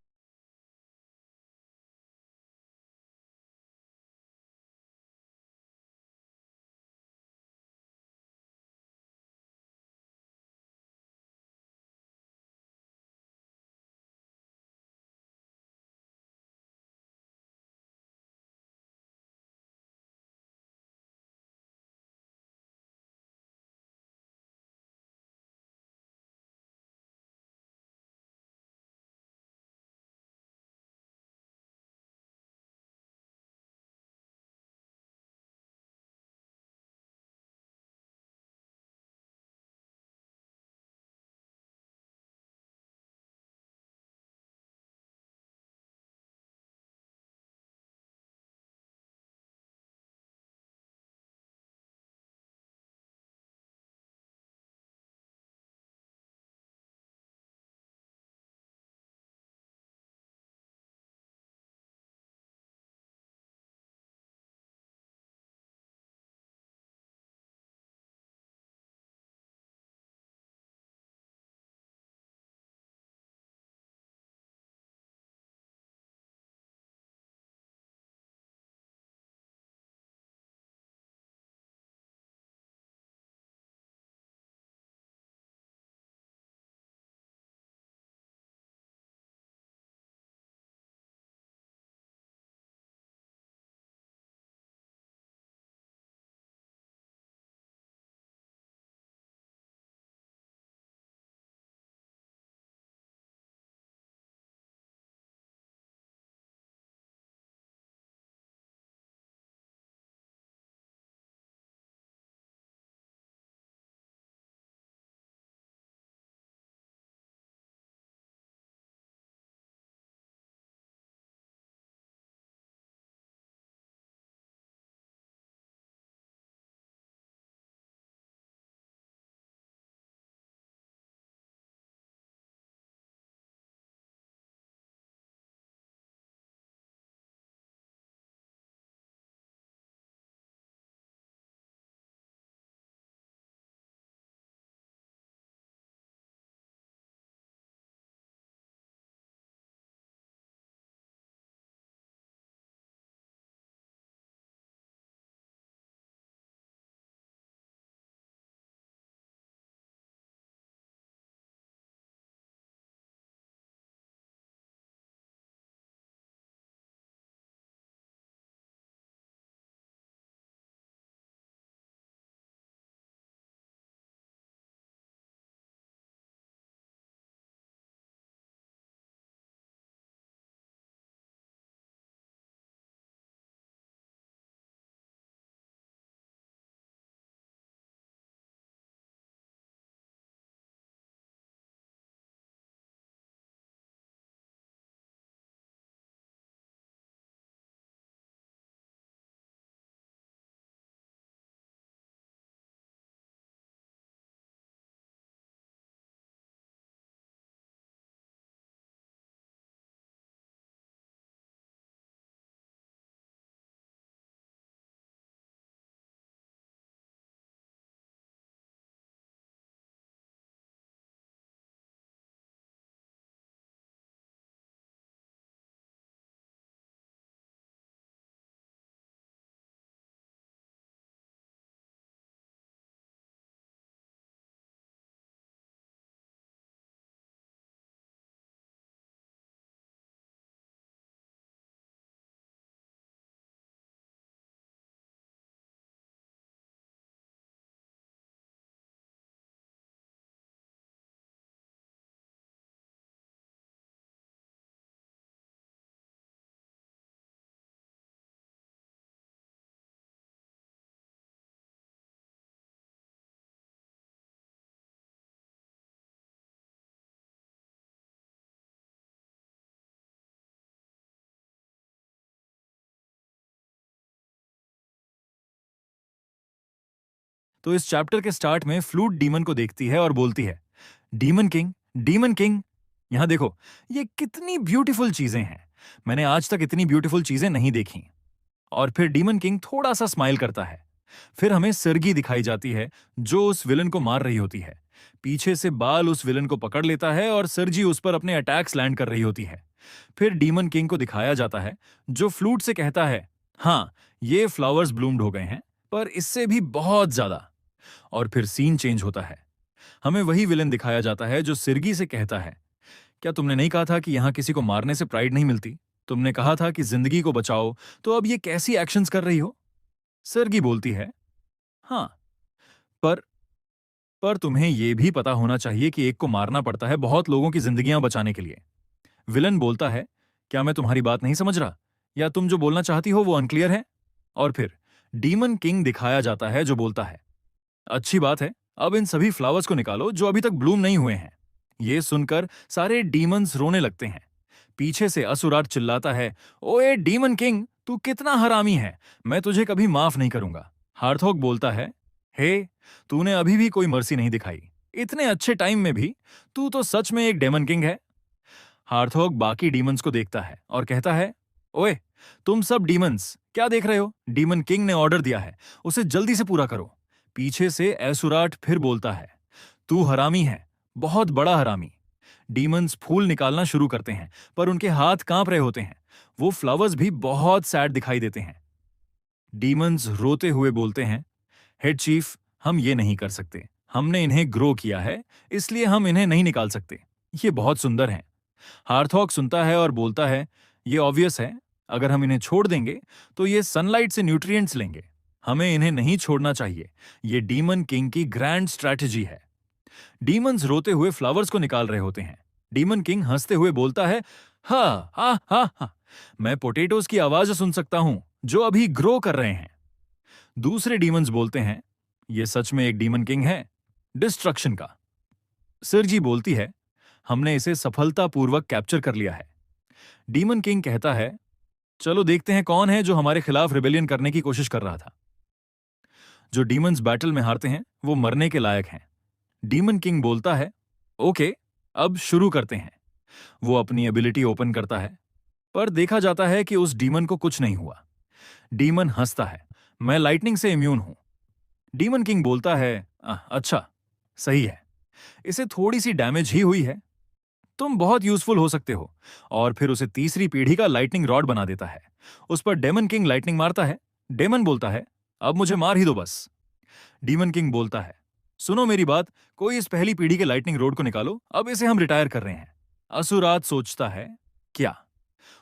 तो इस चैप्टर के स्टार्ट में फ्लूट डीमन को देखती है और बोलती है, डीमन किंग, डीमन किंग। यहां देखो, ये कितनी ब्यूटीफुल चीजें हैं। मैंने आज तक इतनी ब्यूटीफुल चीजें नहीं देखी। और फिर डीमन किंग थोड़ा सा स्माइल करता है। फिर हमें सर्गी दिखाई जाती है, जो उस विलन को मार रही होती है। पीछे से बाल उस विलन को पकड़ लेता है और सर्जी उस पर अपने अटैक्स लैंड कर रही होती है। फिर डीमन किंग को दिखाया जाता है, जो फ्लूट से कहता है, हाँ, ये फ्लावर्स ब्लूम्ड हो गए हैं, पर इससे भी बहुत ज्यादा। और फिर सीन चेंज होता है। हमें वही विलन दिखाया जाता है जो सिरगी से कहता है, क्या तुमने नहीं कहा था कि यहां किसी को मारने से प्राइड नहीं मिलती? तुमने कहा था कि जिंदगी को बचाओ, तो अब ये कैसी एक्शंस कर रही हो? सिरगी बोलती है, हाँ, पर पर तुम्हें यह भी पता होना चाहिए कि एक को मारना पड़ता है बहुत लोगों की जिंदगियां बचाने के लिए। विलन बोलता है, क्या मैं तुम्हारी बात नहीं समझ रहा, या तुम जो बोलना चाहती हो वो अनक्लियर है? और फिर डीमन किंग दिखाया जाता है, जो बोलता है, अच्छी बात है, अब इन सभी फ्लावर्स को निकालो जो अभी तक ब्लूम नहीं हुए हैं। ये सुनकर सारे डीमंस रोने लगते हैं। पीछे से असुराट चिल्लाता है, ओए डीमन किंग, तू कितना हरामी है, मैं तुझे कभी माफ नहीं करूंगा। हार्थोग बोलता है, हे, तूने अभी भी कोई मर्सी नहीं दिखाई, इतने अच्छे टाइम में भी। तू तो सच में एक डेमन किंग है। हार्थोग बाकी डीमंस को देखता है और कहता है, ओए, तुम सब डीमंस क्या देख रहे हो? डीमन किंग ने ऑर्डर दिया है, उसे जल्दी से पूरा करो। पीछे से एसुराट फिर बोलता है, तू हरामी है, बहुत बड़ा हरामी। डीमंस फूल निकालना शुरू करते हैं, पर उनके हाथ कांप रहे होते हैं। वो फ्लावर्स भी बहुत सैड दिखाई देते हैं। डीमंस रोते हुए बोलते हैं, हेड चीफ, हम ये नहीं कर सकते, हमने इन्हें ग्रो किया है, इसलिए हम इन्हें नहीं निकाल सकते। ये बहुत सुंदर हैं। हार्थॉग सुनता है और बोलता है, ये ऑब्वियस है, अगर हम इन्हें छोड़ देंगे तो ये सनलाइट से न्यूट्रिएंट्स लेंगे। हमें इन्हें नहीं छोड़ना चाहिए, ये डीमन किंग की ग्रैंड स्ट्रैटेजी है। डीमंस रोते हुए फ्लावर्स को निकाल रहे होते हैं। डीमन किंग हंसते हुए बोलता है, हा हा हा हा, मैं पोटैटोज की आवाज सुन सकता हूं जो अभी ग्रो कर रहे हैं। दूसरे डीमंस बोलते हैं, ये सच में एक डीमन किंग है, डिस्ट्रक्शन का। सिरजी बोलती है, हमने इसे सफलतापूर्वक कैप्चर कर लिया है। डीमन किंग कहता है, चलो देखते हैं कौन है जो हमारे खिलाफ रिबेलियन करने की कोशिश कर रहा था। जो डीमंस बैटल में हारते हैं वो मरने के लायक हैं। डीमन किंग बोलता है, ओके, अब शुरू करते हैं। वो अपनी एबिलिटी ओपन करता है, पर देखा जाता है कि उस डीमन को कुछ नहीं हुआ। डीमन हंसता है, मैं लाइटनिंग से इम्यून हूं। डीमन किंग बोलता है, अच्छा, सही है, इसे थोड़ी सी डैमेज ही हुई है, तुम बहुत यूजफुल हो सकते हो। और फिर उसे तीसरी पीढ़ी का लाइटनिंग रॉड बना देता है। उस पर डेमन किंग लाइटनिंग मारता है। डेमन बोलता है, अब मुझे मार ही दो बस। डीमन किंग बोलता है, सुनो मेरी बात, कोई इस पहली पीढ़ी के लाइटनिंग रोड को निकालो, अब इसे हम रिटायर कर रहे हैं। असुरात सोचता है, क्या?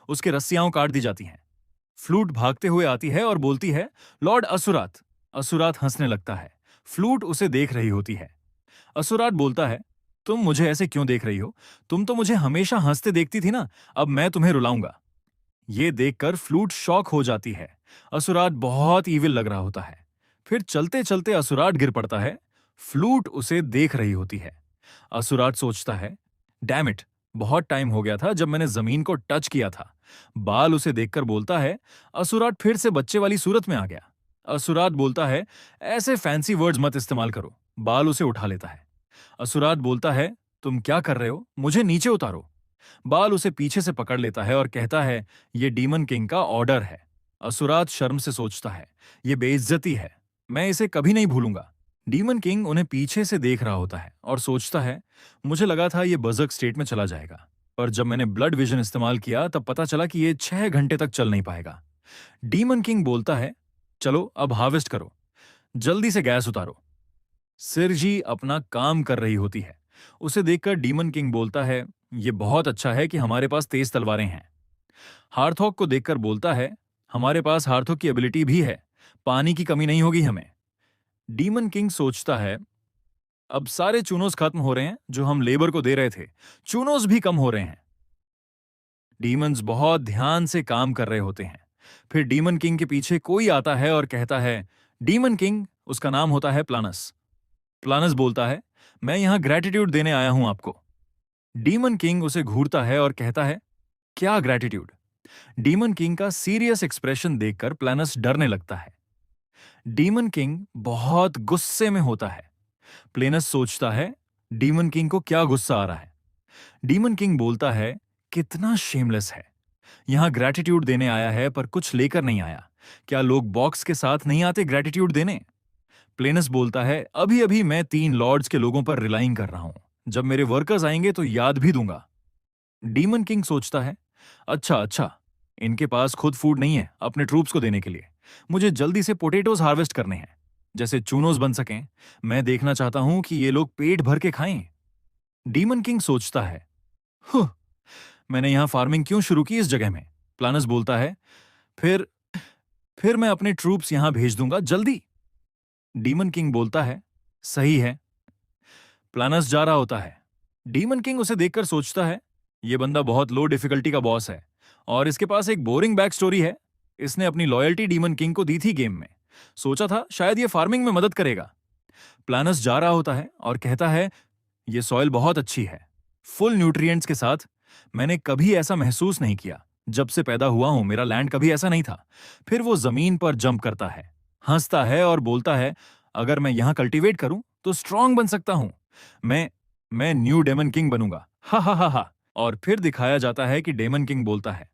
उसके रस्सियां काट दी जाती हैं। फ्लूट भागते हुए आती है और बोलती है, लॉर्ड असुरात। असुरात हंसने लगता है। फ्लूट उसे देख रही होती है। असुराट बोलता है, तुम मुझे ऐसे क्यों देख रही हो? तुम तो मुझे हमेशा हंसते देखती थी ना, अब मैं तुम्हें रुलाऊंगा। ये देखकर फ्लूट शॉक हो जाती है। असुराट बहुत ईविल लग रहा होता है। फिर चलते चलते असुराट गिर पड़ता है। फ्लूट उसे देख रही होती है। असुराट सोचता है, डैम इट, बहुत टाइम हो गया था जब मैंने जमीन को टच किया था। बाल उसे देखकर बोलता है, असुराट फिर से बच्चे वाली सूरत में आ गया। असुराट बोलता है, ऐसे फैंसी वर्ड्स मत इस्तेमाल करो। बाल उसे उठा लेता है। असुराट बोलता है, तुम क्या कर रहे हो? मुझे नीचे उतारो। बाल उसे पीछे से पकड़ लेता है और कहता है, यह डीमन किंग का ऑर्डर है। असुरात शर्म से सोचता है, यह बेइज्जती है, मैं इसे कभी नहीं भूलूंगा। डीमन किंग उन्हें पीछे से देख रहा होता है और सोचता है, मुझे लगा था यह बर्जर्क स्टेट में चला जाएगा, पर जब मैंने ब्लड विजन इस्तेमाल किया तब पता चला कि यह 6 घंटे तक चल नहीं पाएगा। डीमन किंग बोलता है, चलो अब हार्वेस्ट करो, जल्दी से गैस उतारो। सिरजी अपना काम कर रही होती है। उसे देखकर डीमन किंग बोलता है, यह बहुत अच्छा है कि हमारे पास तेज तलवारें हैं। हार्थॉग को देखकर बोलता है, हमारे पास हार्थॉग की एबिलिटी भी है, पानी की कमी नहीं होगी हमें। डीमन किंग सोचता है, अब सारे चूनोस खत्म हो रहे हैं जो हम लेबर को दे रहे थे, चूनोस भी कम हो रहे हैं। डीमंस बहुत ध्यान से काम कर रहे होते हैं। फिर डीमन किंग के पीछे कोई आता है और कहता है, डीमन किंग, उसका नाम होता है प्लानस। प्लानस बोलता है, मैं यहां ग्रैटिट्यूड देने आया हूं आपको। डीमन किंग उसे घूरता है और कहता है, क्या ग्रैटिट्यूड? डीमन किंग का सीरियस एक्सप्रेशन देखकर प्लानस डरने लगता है। डीमन किंग बहुत गुस्से में होता है। प्लेनस सोचता है डीमन किंग को क्या गुस्सा आ रहा है। डीमन किंग बोलता है, कितना शेमलेस है, यहां ग्रैटिट्यूड देने आया है पर कुछ लेकर नहीं आया। क्या लोग बॉक्स के साथ नहीं आते ग्रैटिट्यूड देने? प्लेनस बोलता है, अभी अभी मैं 3 लॉर्ड्स के लोगों पर रिलाइंग कर रहा हूं, जब मेरे वर्कर्स आएंगे तो याद भी दूंगा। डीमन किंग सोचता है, अच्छा अच्छा, इनके पास खुद फूड नहीं है अपने ट्रूप्स को देने के लिए। मुझे जल्दी से पोटेटोज हार्वेस्ट करने हैं, जैसे चूनोज बन सकें। मैं देखना चाहता हूं कि ये लोग पेट भर के खाएं। डीमन किंग सोचता है, "हुँ, मैंने यहां फार्मिंग क्यों शुरू की इस जगह में?" प्लानस बोलता है, फिर फिर मैं अपने ट्रूप्स यहां भेज दूंगा जल्दी। डीमन किंग बोलता है, सही है। प्लानस जा रहा होता है। डीमन किंग उसे देखकर सोचता है, ये बंदा बहुत लो डिफिकल्टी का बॉस है और इसके पास एक बोरिंग बैक स्टोरी है। इसने अपनी लॉयल्टी डीमन किंग को दी थी गेम में। सोचा था शायद ये फार्मिंग में मदद करेगा। प्लानस जा रहा होता है और कहता है, ये सॉइल बहुत अच्छी है, फुल न्यूट्रिएंट्स के साथ। मैंने कभी ऐसा महसूस नहीं किया, जब से पैदा हुआ हूं मेरा लैंड कभी ऐसा नहीं था। फिर वो जमीन पर जंप करता है, हंसता है और बोलता है, अगर मैं यहां कल्टीवेट करूं तो स्ट्रांग बन सकता हूं। मैं मैं न्यू डेमन किंग बनूंगा, हा हा हा हा। और फिर दिखाया जाता है कि डेमन किंग बोलता है,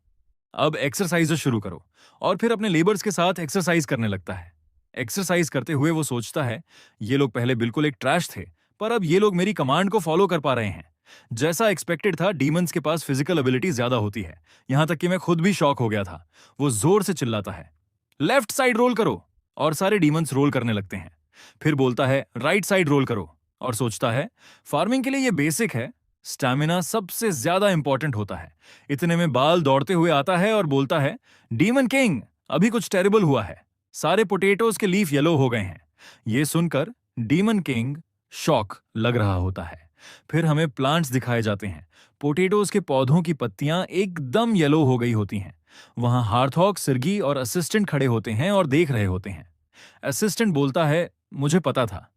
अब एक्सरसाइज शुरू करो। और फिर अपने लेबर्स के साथ एक्सरसाइज करने लगता है। एक्सरसाइज करते हुए वो सोचता है, ये लोग पहले बिल्कुल एक ट्रैश थे, पर अब ये लोग मेरी कमांड को फॉलो कर पा रहे हैं। जैसा एक्सपेक्टेड था, डीमंस के पास फिजिकल एबिलिटी ज्यादा होती है, यहां तक कि मैं खुद भी शॉक हो गया था। वो जोर से चिल्लाता है, लेफ्ट साइड रोल करो, और सारे डीमंस रोल करने लगते हैं। फिर बोलता है, राइट साइड रोल करो, और सोचता है, फार्मिंग के लिए ये बेसिक है, स्टैमिना सबसे ज्यादा इंपॉर्टेंट होता है। इतने में बाल दौड़ते हुए आता है और बोलता है, डीमन किंग, अभी कुछ टेरिबल हुआ है, सारे पोटेटोज के लीफ येलो हो गए हैं। ये सुनकर डीमन किंग शॉक लग रहा होता है। फिर हमें प्लांट्स दिखाए जाते हैं। पोटेटोज के पौधों की पत्तियां एकदम येलो हो गई होती हैं। वहां हार्थॉग, सिर्गी और असिस्टेंट खड़े होते हैं और देख रहे होते हैं। असिस्टेंट बोलता है, मुझे पता था,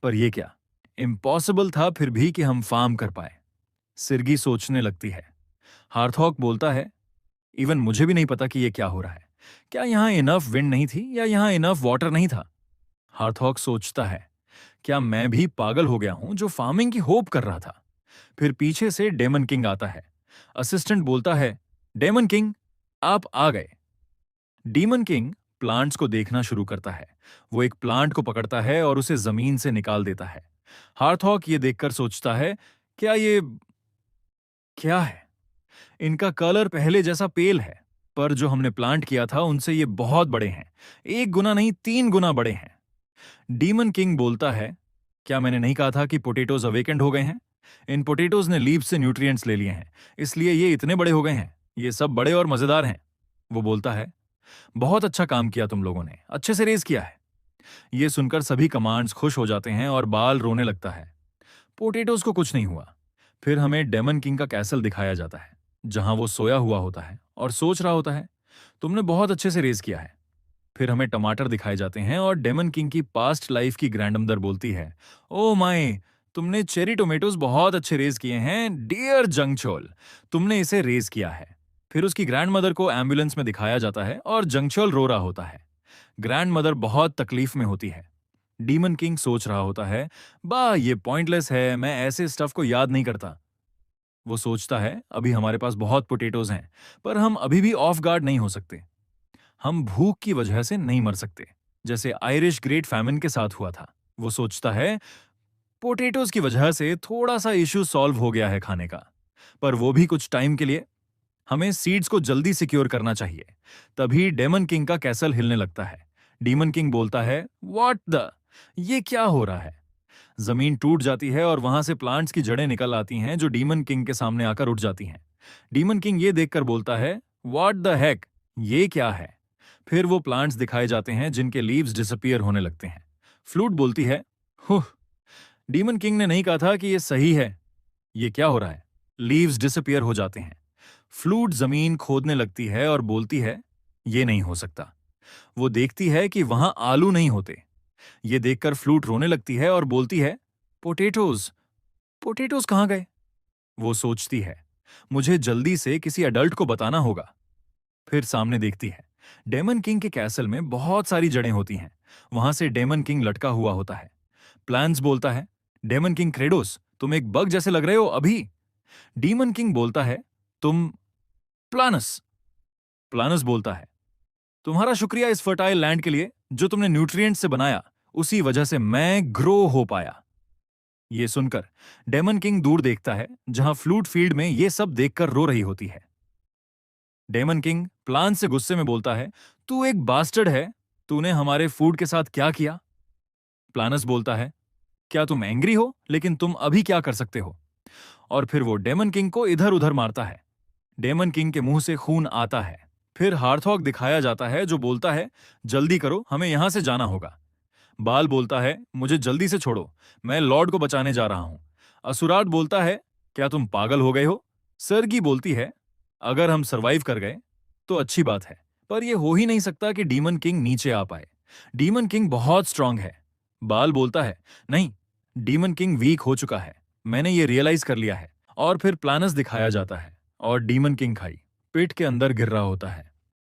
पर यह क्या इम्पॉसिबल था फिर भी कि हम फार्म कर पाए। सिर्गी सोचने लगती है। हार्थॉग बोलता है, इवन मुझे भी नहीं पता कि यह क्या हो रहा है। क्या यहां इनफ विंड नहीं थी या यहां इनफ वाटर नहीं था? हार्थॉग सोचता है, क्या मैं भी पागल हो गया हूं जो फार्मिंग की होप कर रहा था? फिर पीछे से डेमन किंग आता है। असिस्टेंट बोलता है, डेमन किंग, आप आ गए। डीमन किंग प्लांट्स को देखना शुरू करता है। वो एक प्लांट को पकड़ता है और उसे जमीन से निकाल देता है। हार्थॉग ये देखकर सोचता है, क्या ये क्या है? इनका कलर पहले जैसा पेल है, पर जो हमने प्लांट किया था उनसे ये बहुत बड़े हैं। 1 गुना नहीं, 3 गुना बड़े हैं। डीमन किंग बोलता है, क्या मैंने नहीं कहा था कि पोटेटोज अवेकेंड हो गए हैं? इन पोटेटोज ने लीव्स से न्यूट्रिएंट्स ले लिए हैं, इसलिए ये इतने बड़े हो गए हैं। ये सब बड़े और मजेदार हैं। वो बोलता है, बहुत अच्छा काम किया तुम लोगों ने, अच्छे से रेज किया है। ये सुनकर सभी कमांड्स खुश हो जाते हैं और बाल रोने लगता है। पोटेटोज को कुछ नहीं हुआ। फिर हमें डेमन किंग का कैसल दिखाया जाता है, जहां वो सोया हुआ होता है और सोच रहा होता है, तुमने बहुत अच्छे से रेज किया है। फिर हमें टमाटर दिखाए जाते हैं और डेमन किंग की पास्ट लाइफ की ग्रैंडमदर बोलती है, ओ माय, तुमने चेरी टोमेटोज बहुत अच्छे रेज किए हैं डियर जंगचोल, तुमने इसे रेज किया है। फिर उसकी ग्रैंडमदर को एम्बुलेंस में दिखाया जाता है और जंगचोल रो रहा होता है। ग्रैंडमदर बहुत तकलीफ में होती है। डीमन किंग सोच रहा होता है, बा ये पॉइंटलेस है, मैं ऐसे स्टफ को याद नहीं करता। वो सोचता है, अभी हमारे पास बहुत पोटेटोज हैं, पर हम अभी भी ऑफ गार्ड नहीं हो सकते। हम भूख की वजह से नहीं मर सकते, जैसे आयरिश ग्रेट फैमिन के साथ हुआ था। वो सोचता है, पोटेटोज की वजह से थोड़ा सा इश्यू सॉल्व हो गया है खाने का, पर वो भी कुछ टाइम के लिए। हमें सीड्स को जल्दी सिक्योर करना चाहिए। तभी डेमन किंग का कैसल हिलने लगता है। डीमन किंग बोलता है, व्हाट द, ये क्या हो रहा है? जमीन टूट जाती है और वहां से प्लांट्स की जड़ें निकल आती हैं जो डीमन किंग के सामने आकर उठ जाती हैं। डीमन किंग ये देखकर बोलता है, व्हाट द हेक, ये क्या है? फिर वो प्लांट्स दिखाए जाते हैं जिनके लीव्स डिसअपीयर होने लगते हैं। फ्लूट बोलती है, हुह, डीमन किंग ने नहीं कहा था कि ये सही है। ये क्या हो रहा है? लीव्स डिसअपीयर हो जाते हैं। फ्लूट जमीन खोदने लगती है और बोलती है, ये नहीं हो सकता। वो देखती है कि वहां आलू नहीं होते। ये देखकर फ्लूट रोने लगती है और बोलती है, पोटेटोज, पोटेटोज कहां गए? वो सोचती है, मुझे जल्दी से किसी अडल्ट को बताना होगा। फिर सामने देखती है, डेमन किंग के कैसल में बहुत सारी जड़ें होती हैं। वहां से डेमन किंग लटका हुआ होता है। प्लान्स बोलता है, डेमन किंग क्रेडोस, तुम एक बग जैसे लग रहे हो अभी। डीमन किंग बोलता है, तुम प्लानस। प्लानस बोलता है, तुम्हारा शुक्रिया इस फर्टाइल लैंड के लिए जो तुमने न्यूट्रिएंट से बनाया, उसी वजह से मैं ग्रो हो पाया। ये सुनकर डेमन किंग दूर देखता है, जहां फ्लूट फील्ड में ये सब देखकर रो रही होती है। डेमन किंग प्लान से गुस्से में बोलता है, तू एक बास्टर्ड है, तूने हमारे फूड के साथ क्या किया। प्लानस बोलता है, क्या तुम एंग्री हो, लेकिन तुम अभी क्या कर सकते हो। और फिर वो डेमन किंग को इधर उधर मारता है। डेमन किंग के मुंह से खून आता है। फिर हार्थॉग दिखाया जाता है, जो बोलता है, जल्दी करो, हमें यहां से जाना होगा। बाल बोलता है, मुझे जल्दी से छोड़ो, मैं लॉर्ड को बचाने जा रहा हूं। असुराट बोलता है, क्या तुम पागल हो गए हो। सरगी बोलती है, अगर हम सरवाइव कर गए तो अच्छी बात है, पर यह हो ही नहीं सकता कि डीमन किंग नीचे आ पाए। डीमन किंग बहुत स्ट्रांग है। बाल बोलता है, नहीं, डीमन किंग वीक हो चुका है, मैंने ये रियलाइज कर लिया है। और फिर प्लानस दिखाया जाता है और डीमन किंग खाई पेट के अंदर गिर रहा होता है।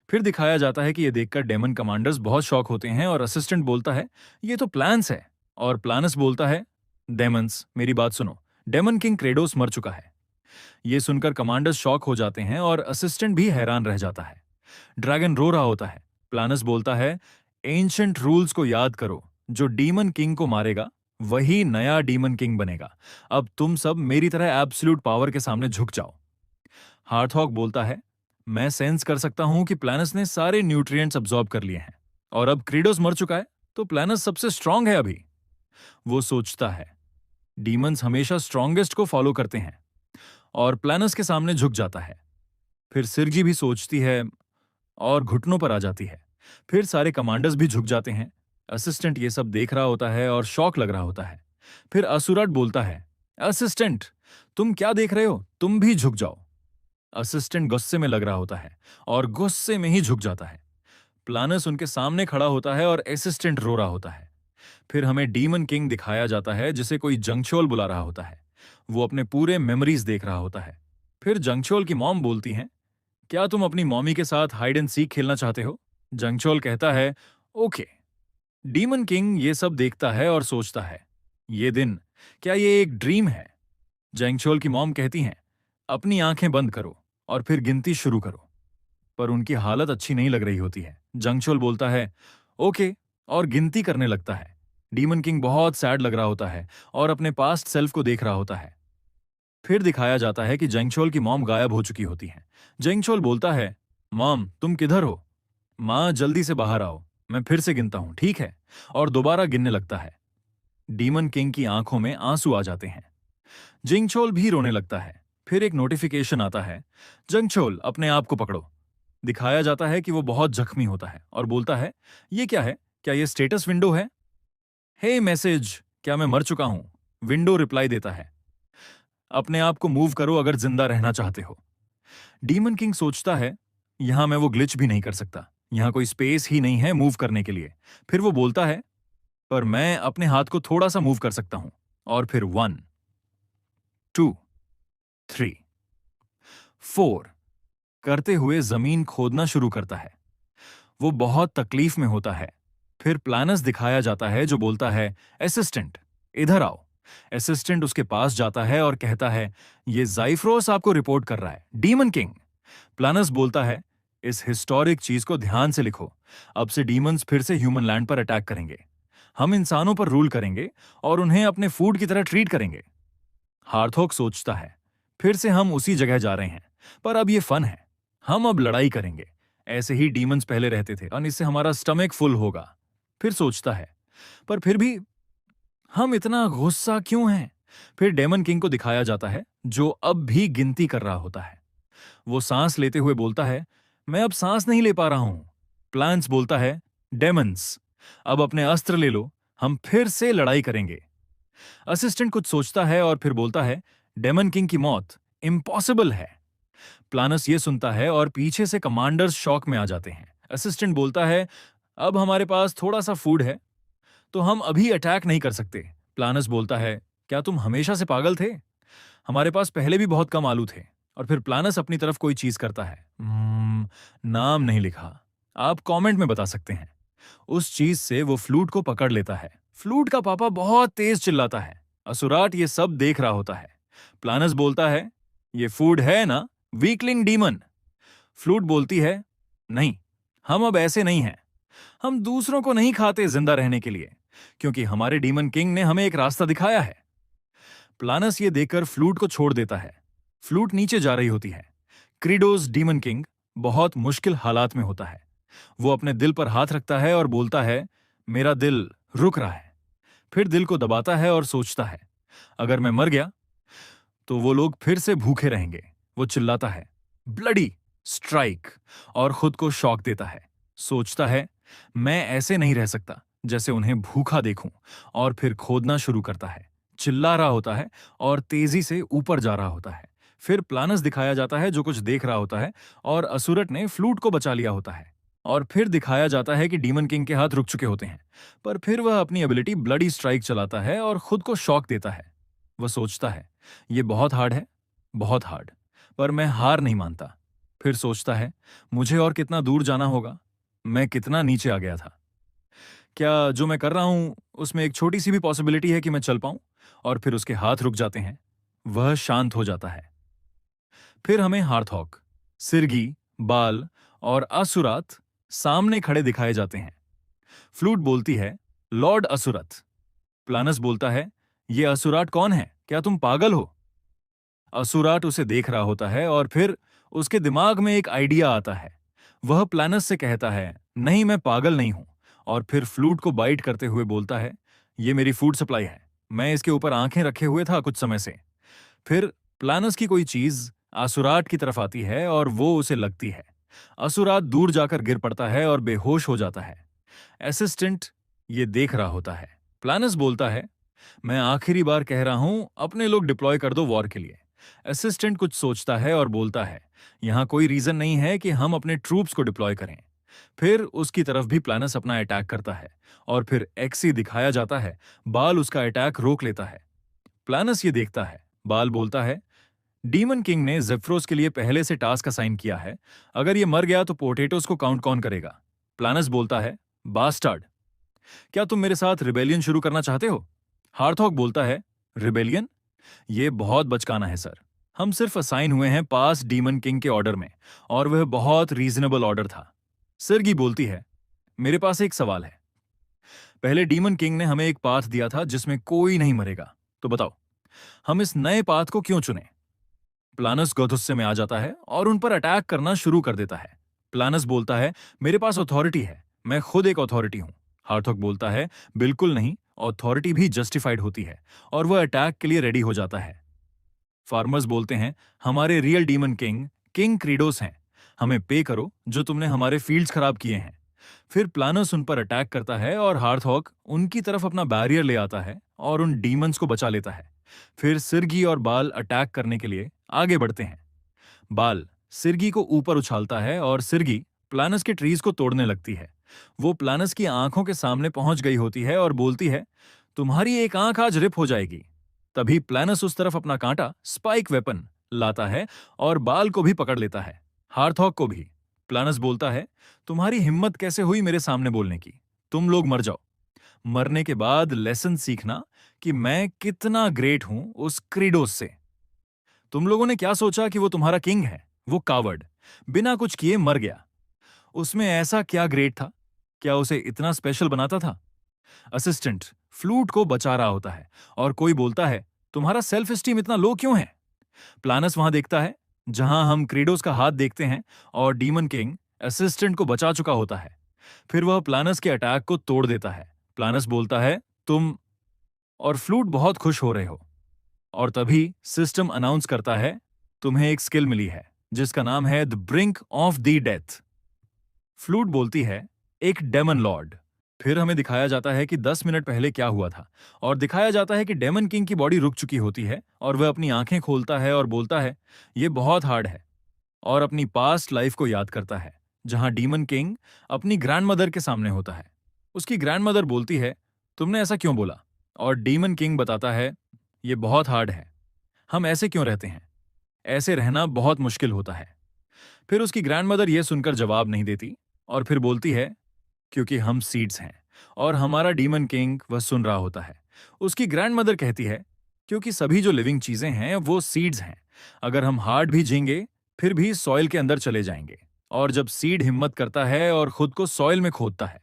फिर दिखाया जाता है कि ये देखकर डेमन कमांडर्स बहुत शॉक होते हैं और असिस्टेंट बोलता है, ये तो प्लान्स है। और प्लानस बोलता है, डेमन्स मेरी बात सुनो, डेमन किंग क्रेडोस मर चुका है। ये सुनकर कमांडर्स शॉक हो जाते हैं और असिस्टेंट भी हैरान रह जाता है। ड्रैगन रो रहा होता है। प्लानस बोलता है, एंशंट रूल्स को याद करो, जो डीमन किंग को मारेगा वही नया डीमन किंग बनेगा। अब तुम सब मेरी तरह एब्सोल्यूट पावर के सामने झुक जाओ। हार्थॉग बोलता है, मैं सेंस कर सकता हूं कि प्लानस ने सारे न्यूट्रिएंट्स अब्सॉर्ब कर लिए हैं और अब क्रीडोस मर चुका है तो प्लानस सबसे स्ट्रांग है अभी। वो सोचता है, डीमंस हमेशा स्ट्रांगेस्ट को फॉलो करते हैं, और प्लानस के सामने झुक जाता है। फिर सिरजी भी सोचती है और घुटनों पर आ जाती है। फिर सारे कमांडर्स भी झुक जाते हैं। असिस्टेंट ये सब देख रहा होता है और शॉक लग रहा होता है। फिर असुराट बोलता है, असिस्टेंट तुम क्या देख रहे हो, तुम भी झुक जाओ। असिस्टेंट गुस्से में लग रहा होता है और गुस्से में ही झुक जाता है। प्लानस उनके सामने खड़ा होता है और असिस्टेंट रो रहा होता है। फिर हमें डीमन किंग दिखाया जाता है, जिसे कोई जंगछोल बुला रहा होता है। वो अपने पूरे मेमोरीज देख रहा होता है। फिर जंगछोल की मॉम बोलती हैं, क्या तुम अपनी मॉमी के साथ हाइड एंड सीक खेलना चाहते हो। जंगछोल कहता है, ओके। डीमन किंग ये सब देखता है और सोचता है, ये दिन, क्या ये एक ड्रीम है। जंगछोल की मॉम कहती हैं, अपनी आंखें बंद करो और फिर गिनती शुरू करो। पर उनकी हालत अच्छी नहीं लग रही होती है। जंगछोल बोलता है, ओके, और गिनती करने लगता है। डीमन किंग बहुत सैड लग रहा होता है और अपने पास्ट सेल्फ को देख रहा होता है। फिर दिखाया जाता है कि जंगछोल की मॉम गायब हो चुकी होती है। जंगछोल बोलता है, मॉम तुम किधर हो। माँ जल्दी से बाहर आओ, मैं फिर से गिनता हूं, ठीक है। और दोबारा गिनने लगता है। डीमन किंग की आंखों में आंसू आ जाते हैं। जिंगछोल भी रोने लगता है। फिर एक नोटिफिकेशन आता है, जंगछोल अपने आप को पकड़ो। दिखाया जाता है कि वो बहुत जख्मी होता है और बोलता है, ये क्या है, क्या ये स्टेटस विंडो है। हे मैसेज, क्या मैं मर चुका हूं। विंडो रिप्लाई देता है, अपने आप को मूव करो अगर जिंदा रहना चाहते हो। डीमन किंग सोचता है, यहां मैं वो ग्लिच भी नहीं कर सकता, यहां कोई स्पेस ही नहीं है मूव करने के लिए। फिर वो बोलता है, पर मैं अपने हाथ को थोड़ा सा मूव कर सकता हूं। और फिर 1 2 3 4 करते हुए जमीन खोदना शुरू करता है। वो बहुत तकलीफ में होता है। फिर प्लानस दिखाया जाता है, जो बोलता है, असिस्टेंट इधर आओ। असिस्टेंट उसके पास जाता है और कहता है, ये जाइफ्रोस आपको रिपोर्ट कर रहा है, डीमन किंग। प्लानस बोलता है, इस हिस्टोरिक चीज को ध्यान से लिखो, अब से डीमंस फिर से ह्यूमन लैंड पर अटैक करेंगे। हम इंसानों पर रूल करेंगे और उन्हें अपने फूड की तरह ट्रीट करेंगे। हार्थोक सोचता है, फिर से हम उसी जगह जा रहे हैं, पर अब ये फन है, हम अब लड़ाई करेंगे। ऐसे ही डीमंस पहले रहते थे और इससे हमारा स्टमक फुल होगा। फिर सोचता है, पर फिर भी हम इतना गुस्सा क्यों हैं। फिर डेमन किंग को दिखाया जाता है, जो अब भी गिनती कर रहा होता है। वो सांस लेते हुए बोलता है, मैं अब सांस नहीं ले पा रहा हूं। प्लांट्स बोलता है, डेमंस अब अपने अस्त्र ले लो, हम फिर से लड़ाई करेंगे। असिस्टेंट कुछ सोचता है और फिर बोलता है, डेमन किंग की मौत इम्पॉसिबल है। प्लानस ये सुनता है और पीछे से कमांडर्स शॉक में आ जाते हैं। असिस्टेंट बोलता है, अब हमारे पास थोड़ा सा फूड है तो हम अभी अटैक नहीं कर सकते। प्लानस बोलता है, क्या तुम हमेशा से पागल थे, हमारे पास पहले भी बहुत कम आलू थे। और फिर प्लानस अपनी तरफ कोई चीज करता है। नाम नहीं लिखा, आप कमेंट में बता सकते हैं। उस चीज से वो फ्लूट को पकड़ लेता है। फ्लूट का पापा बहुत तेज चिल्लाता है। असुराट ये सब देख रहा होता है। प्लानस बोलता है, ये फूड है ना, वीकलिंग डीमन। फ्लूट बोलती है, नहीं, हम अब ऐसे नहीं हैं। हम दूसरों को नहीं खाते जिंदा रहने के लिए, क्योंकि हमारे डीमन किंग ने हमें एक रास्ता दिखाया है। प्लानस ये देखकर फ्लूट को छोड़ देता है। फ्लूट नीचे जा रही होती है। क्रीडोस डीमन किंग बहुत मुश्किल हालात में होता है। वो अपने दिल पर हाथ रखता है और बोलता है, मेरा दिल रुक रहा है। फिर दिल को दबाता है और सोचता है, अगर मैं मर गया तो वो लोग फिर से भूखे रहेंगे। वो चिल्लाता है, ब्लडी स्ट्राइक, और खुद को शॉक देता है। सोचता है, मैं ऐसे नहीं रह सकता जैसे उन्हें भूखा देखूं, और फिर खोदना शुरू करता है। चिल्ला रहा होता है और तेजी से ऊपर जा रहा होता है। फिर प्लानस दिखाया जाता है जो कुछ देख रहा होता है, और असुरट ने फ्लूट को बचा लिया होता है। और फिर दिखाया जाता है कि डीमन किंग के हाथ रुक चुके होते हैं, पर फिर वह अपनी एबिलिटी ब्लडी स्ट्राइक चलाता है और खुद को शॉक देता है। वह सोचता है, ये बहुत हार्ड है, बहुत हार्ड, पर मैं हार नहीं मानता। फिर सोचता है, मुझे और कितना दूर जाना होगा, मैं कितना नीचे आ गया था। क्या जो मैं कर रहा हूं उसमें एक छोटी सी भी पॉसिबिलिटी है कि मैं चल पाऊं? और फिर उसके हाथ रुक जाते हैं। वह शांत हो जाता है। फिर हमें हार्थॉक, सिरगी, बाल और असुरात सामने खड़े दिखाए जाते हैं। फ्लूट बोलती है, लॉर्ड असुरथ। प्लानस बोलता है, ये असुराट कौन है? क्या तुम पागल हो? असुराट उसे देख रहा होता है और फिर उसके दिमाग में एक आइडिया आता है। वह प्लानस से कहता है, नहीं, मैं पागल नहीं हूं। और फिर फ्लूट को बाइट करते हुए बोलता है, ये मेरी फूड सप्लाई है, मैं इसके ऊपर आंखें रखे हुए था कुछ समय से। फिर प्लानस की कोई चीज असुराट की तरफ आती है और वो उसे लगती है। असुराट दूर जाकर गिर पड़ता है और बेहोश हो जाता है। असिस्टेंट ये देख रहा होता है। प्लानस बोलता है, मैं आखिरी बार कह रहा हूं, अपने लोग डिप्लॉय कर दो वॉर के लिए। असिस्टेंट कुछ सोचता है और बोलता है, यहां कोई रीजन नहीं है कि हम अपने ट्रूप्स को डिप्लॉय करें। फिर उसकी तरफ भी प्लानस अपना अटैक करता है और फिर एक्सी दिखाया जाता है। बाल उसका अटैक रोक लेता है। प्लानस ये देखता है। बाल बोलता है, डीमन किंग ने जेफ्रोस के लिए पहले से टास्क असाइन किया है। अगर ये मर गया तो पोटेटोस को काउंट कौन करेगा? प्लानस बोलता है, बास्टार्ड, क्या तुम मेरे साथ रिबेलियन शुरू करना चाहते हो? हार्थॉक बोलता है, रिबेलियन? ये बहुत बचकाना है सर। हम सिर्फ असाइन हुए हैं पास डीमन किंग के ऑर्डर में, और वह बहुत रीजनेबल ऑर्डर था। सिरगी बोलती है, मेरे पास एक सवाल है। पहले डीमन किंग ने हमें एक पाथ दिया था जिसमें कोई नहीं मरेगा, तो बताओ हम इस नए पाथ को क्यों चुने? प्लानस गुस्से में आ जाता है और उन पर अटैक करना शुरू कर देता है। प्लानस बोलता है, मेरे पास अथॉरिटी है, मैं खुद एक अथॉरिटी हूं। हार्थक बोलता है, बिल्कुल नहीं, अथॉरिटी भी जस्टिफाइड होती है, और वह अटैक के लिए रेडी हो जाता है। फार्मर्स बोलते हैं, हमारे रियल डीमन किंग किंग क्रीडोस हैं, हमें पे करो जो तुमने हमारे फील्ड्स खराब किए हैं। फिर प्लानस उन पर अटैक करता है और हार्थॉक उनकी तरफ अपना बैरियर ले आता है और उन डीमंस को बचा लेता है। फिर सिरगी और बाल अटैक करने के लिए आगे बढ़ते हैं। बाल सिरगी को ऊपर उछालता है और सिरगी प्लानस के ट्रीज को तोड़ने लगती है। वो प्लानस की आंखों के सामने पहुंच गई होती है और बोलती है, तुम्हारी एक आंख आज रिप हो जाएगी। तभी प्लानस उस तरफ अपना कांटा स्पाइक वेपन लाता है और बाल को भी पकड़ लेता है, हार्थॉक को भी। प्लानस बोलता है, तुम्हारी हिम्मत कैसे हुई मेरे सामने बोलने की? तुम लोग मर जाओ। मरने के बाद लेसन सीखना कि मैं कितना ग्रेट हूं उस क्रीडोस से। तुम लोगों ने क्या सोचा कि वो तुम्हारा किंग है? वो कावर्ड बिना कुछ किए मर गया। उसमें ऐसा क्या ग्रेट था? क्या उसे इतना स्पेशल बनाता था? असिस्टेंट फ्लूट को बचा रहा होता है और कोई बोलता है, तुम्हारा सेल्फ एस्टीम इतना लो क्यों है? प्लानस वहां देखता है जहां हम क्रीडोस का हाथ देखते हैं और डीमन किंग असिस्टेंट को बचा चुका होता है। फिर वह प्लानस के अटैक को तोड़ देता है। प्लानस बोलता है, तुम और फ्लूट बहुत खुश हो रहे हो। और तभी सिस्टम अनाउंस करता है, तुम्हें एक स्किल मिली है जिसका नाम है the brink of the death. Flute बोलती है, एक डेमन लॉर्ड। फिर हमें दिखाया जाता है कि 10 मिनट पहले क्या हुआ था, और दिखाया जाता है कि डेमन किंग की बॉडी रुक चुकी होती है और वह अपनी आंखें खोलता है और बोलता है, यह बहुत हार्ड है, और अपनी पास्ट लाइफ को याद करता है जहां डीमन किंग अपनी ग्रैंडमदर के सामने होता है। उसकी ग्रैंडमदर बोलती है, तुमने ऐसा क्यों बोला? और डीमन किंग बताता है, यह बहुत हार्ड है, हम ऐसे क्यों रहते हैं, ऐसे रहना बहुत मुश्किल होता है। फिर उसकी ग्रैंडमदर यह सुनकर जवाब नहीं देती और फिर बोलती है, क्योंकि हम सीड्स हैं और हमारा डीमन किंग वह सुन रहा होता है। उसकी ग्रैंडमदर कहती है, क्योंकि सभी जो लिविंग चीजें हैं वो सीड्स हैं। अगर हम हार्ड भी जींगे फिर भी सॉइल के अंदर चले जाएंगे। और जब सीड हिम्मत करता है और खुद को सॉइल में खोदता है,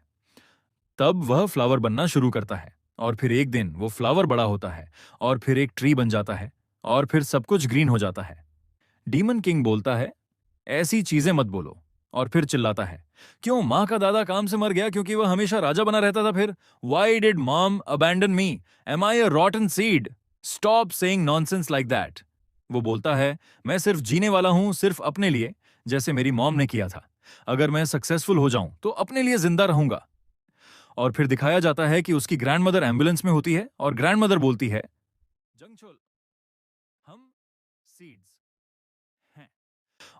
तब वह फ्लावर बनना शुरू करता है। और फिर एक दिन वो फ्लावर बड़ा होता है और फिर एक ट्री बन जाता है और फिर सब कुछ ग्रीन हो जाता है। डीमन किंग बोलता है, ऐसी चीजें मत बोलो। और फिर चिल्लाता है, क्यों माँ का दादा काम से मर गया क्योंकि वह हमेशा राजा बना रहता था? फिर why did mom abandon me? Am I a rotten seed? Stop saying nonsense like that. वो बोलता है, मैं सिर्फ जीने वाला हूं, सिर्फ अपने लिए, जैसे मेरी मॉम ने किया था। अगर मैं सक्सेसफुल हो जाऊं तो अपने लिए जिंदा रहूंगा। और फिर दिखाया जाता है कि उसकी ग्रैंडमदर एम्बुलेंस में होती है और ग्रैंडमदर बोलती है, जंगछोल, हम सीड्स हैं।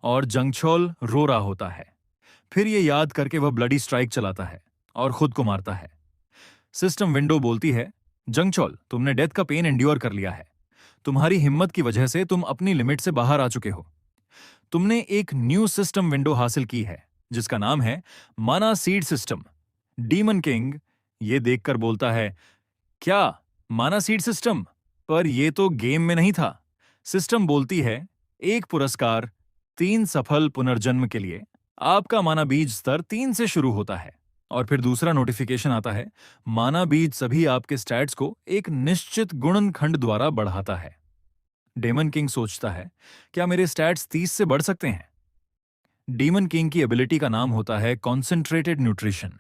और जंगछोल रो रहा होता है। फिर ये याद करके वह ब्लडी स्ट्राइक चलाता है और खुद को मारता है। सिस्टम विंडो बोलती है, जंगछोल, तुमने डेथ का पेन एंड्योर कर लिया है। तुम्हारी हिम्मत की वजह से तुम अपनी लिमिट से बाहर आ चुके हो। तुमने एक न्यू सिस्टम विंडो हासिल की है जिसका नाम है माना सीड सिस्टम। डीमन किंग ये देखकर बोलता है, क्या माना सीड सिस्टम? पर यह तो गेम में नहीं था। सिस्टम बोलती है, एक पुरस्कार 3 सफल पुनर्जन्म के लिए। आपका माना बीज स्तर 3 से शुरू होता है। और फिर दूसरा नोटिफिकेशन आता है, माना बीज सभी आपके स्टैट्स को एक निश्चित गुणनखंड द्वारा बढ़ाता है। डेमन किंग सोचता है, क्या मेरे स्टैट्स 30 से बढ़ सकते हैं? डीमन किंग की एबिलिटी का नाम होता है कॉन्सेंट्रेटेड न्यूट्रिशन।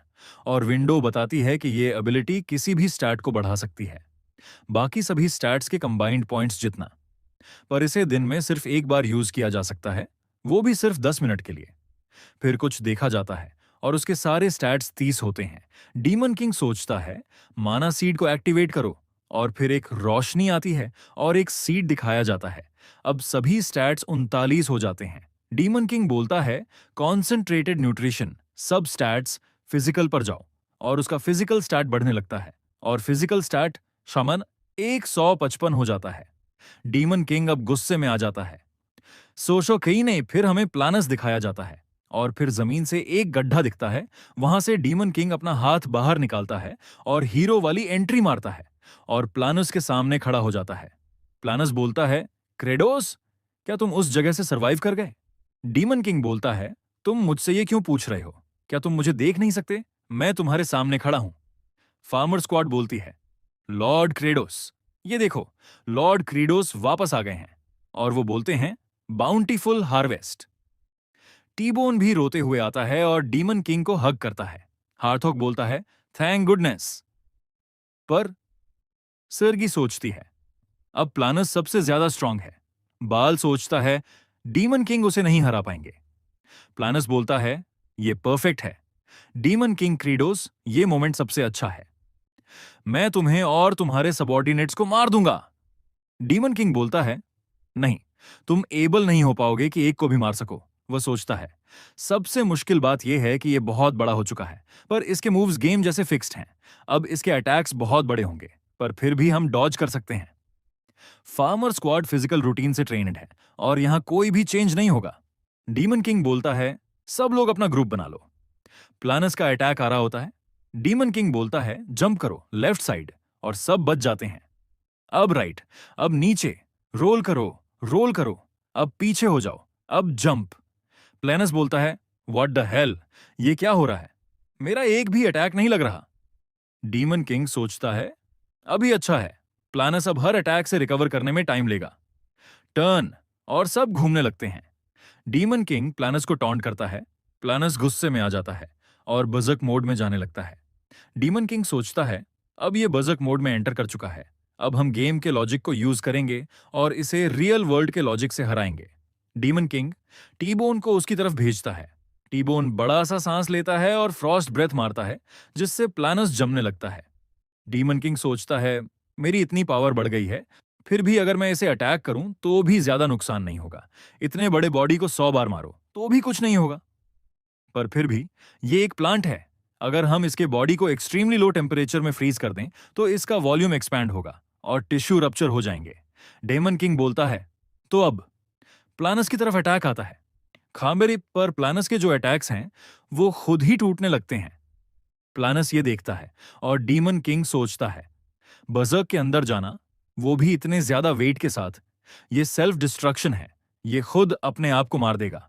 और विंडो बताती है कि यह एबिलिटी किसी भी स्टैट को बढ़ा सकती है, बाकी सभी स्टैट्स के कंबाइंड पॉइंट्स जितना। पर इसे दिन में सिर्फ एक बार यूज किया जा सकता है, वो भी सिर्फ 10 मिनट के लिए। फिर कुछ देखा जाता है और उसके सारे स्टैट्स 30 होते हैं। डीमन किंग सोचता है, माना सीड को एक्टिवेट करो। और फिर एक रोशनी आती है और एक सीड दिखाया जाता है। अब सभी स्टैट्स 39 हो जाते हैं। डीमन किंग बोलता है, कॉन्सेंट्रेटेड न्यूट्रिशन, सब स्टैट्स फिजिकल पर जाओ। और उसका फिजिकल स्टैट बढ़ने लगता है और फिजिकल स्टैट शमन 155 हो जाता है। डीमन किंग अब गुस्से में आ जाता है। सोशो कई ने फिर हमें प्लानस दिखाया जाता है और फिर जमीन से एक गड्ढा दिखता है। वहां से डीमन किंग अपना हाथ बाहर निकालता है और हीरो वाली एंट्री मारता है और प्लानस के सामने खड़ा हो जाता है। प्लानस बोलता है, क्रेडोस, क्या तुम उस जगह से सरवाइव कर गए? डीमन किंग बोलता है, तुम मुझसे ये क्यों पूछ रहे हो? क्या तुम मुझे देख नहीं सकते? मैं तुम्हारे सामने खड़ा हूं। फार्मर स्क्वाड बोलती है, लॉर्ड क्रेडोस, ये देखो, लॉर्ड क्रीडोस वापस आ गए हैं। और वो बोलते हैं, बाउंटीफुल हार्वेस्ट। टीबोन भी रोते हुए आता है और डीमन किंग को हग करता है। हार्थोक बोलता है, थैंक गुडनेस। पर सर्गी सोचती है, अब प्लानस सबसे ज्यादा स्ट्रांग है। बाल सोचता है, डीमन किंग उसे नहीं हरा पाएंगे। प्लानस बोलता है, ये परफेक्ट है। डीमन किंग क्रीडोस, ये मोमेंट सबसे अच्छा है। मैं तुम्हें और तुम्हारे सबॉर्डिनेट्स को मार दूंगा। डीमन किंग बोलता है, नहीं, तुम एबल नहीं हो पाओगे कि एक को भी मार सको। वह सोचता है, सबसे मुश्किल बात यह है कि यह बहुत बड़ा हो चुका है, पर इसके मूव्स गेम जैसे फिक्स्ड हैं। अब इसके अटैक्स बहुत बड़े होंगे, पर फिर भी हम डॉज कर सकते हैं। फार्मर स्क्वाड फिजिकल रूटीन से ट्रेन्ड है और यहां कोई भी चेंज नहीं होगा। डीमन किंग बोलता है, सब लोग अपना ग्रुप बना लो। प्लानस का अटैक आ रहा होता है। डीमन किंग बोलता है, जंप करो लेफ्ट साइड, और सब बच जाते हैं। अब राइट, अब नीचे, रोल करो, रोल करो, अब पीछे हो जाओ, अब जंप। प्लेनस बोलता है, व्हाट द हेल, ये क्या हो रहा है? मेरा एक भी अटैक नहीं लग रहा। डीमन किंग सोचता है, अभी अच्छा है, प्लानस अब हर अटैक से रिकवर करने में टाइम लेगा। टर्न, और सब घूमने लगते हैं। डीमन किंग प्लानस को टॉन्ट करता है। प्लानस गुस्से में आ जाता है और बजक मोड में जाने लगता है। डीमन किंग सोचता है, अब ये बजक मोड में एंटर कर चुका है, अब हम गेम के लॉजिक को यूज करेंगे और इसे रियल वर्ल्ड के लॉजिक से हराएंगे। डीमन किंग टीबोन को उसकी तरफ भेजता है। टीबोन बड़ा सा सांस लेता है और फ्रॉस्ट ब्रेथ मारता है, जिससे प्लानस जमने लगता है। डीमन किंग सोचता है, मेरी इतनी पावर बढ़ गई है, फिर भी अगर मैं इसे अटैक करूं तो भी ज्यादा नुकसान नहीं होगा। इतने बड़े बॉडी को 100 बार मारो तो भी कुछ नहीं होगा। पर फिर भी ये एक प्लांट है। अगर हम इसके बॉडी को एक्सट्रीमली लो टेम्परेचर में फ्रीज कर दें तो इसका वॉल्यूम एक्सपैंड होगा और टिश्यू रप्चर हो जाएंगे। डेमन किंग बोलता है, तो अब प्लानस की तरफ अटैक आता है। खांबेरी पर प्लानस के जो अटैक्स हैं वो खुद ही टूटने लगते हैं। प्लानस ये देखता है और डीमन किंग सोचता है, बजर्क के अंदर जाना, वो भी इतने ज्यादा वेट के साथ, ये सेल्फ डिस्ट्रक्शन है, ये खुद अपने आप को मार देगा।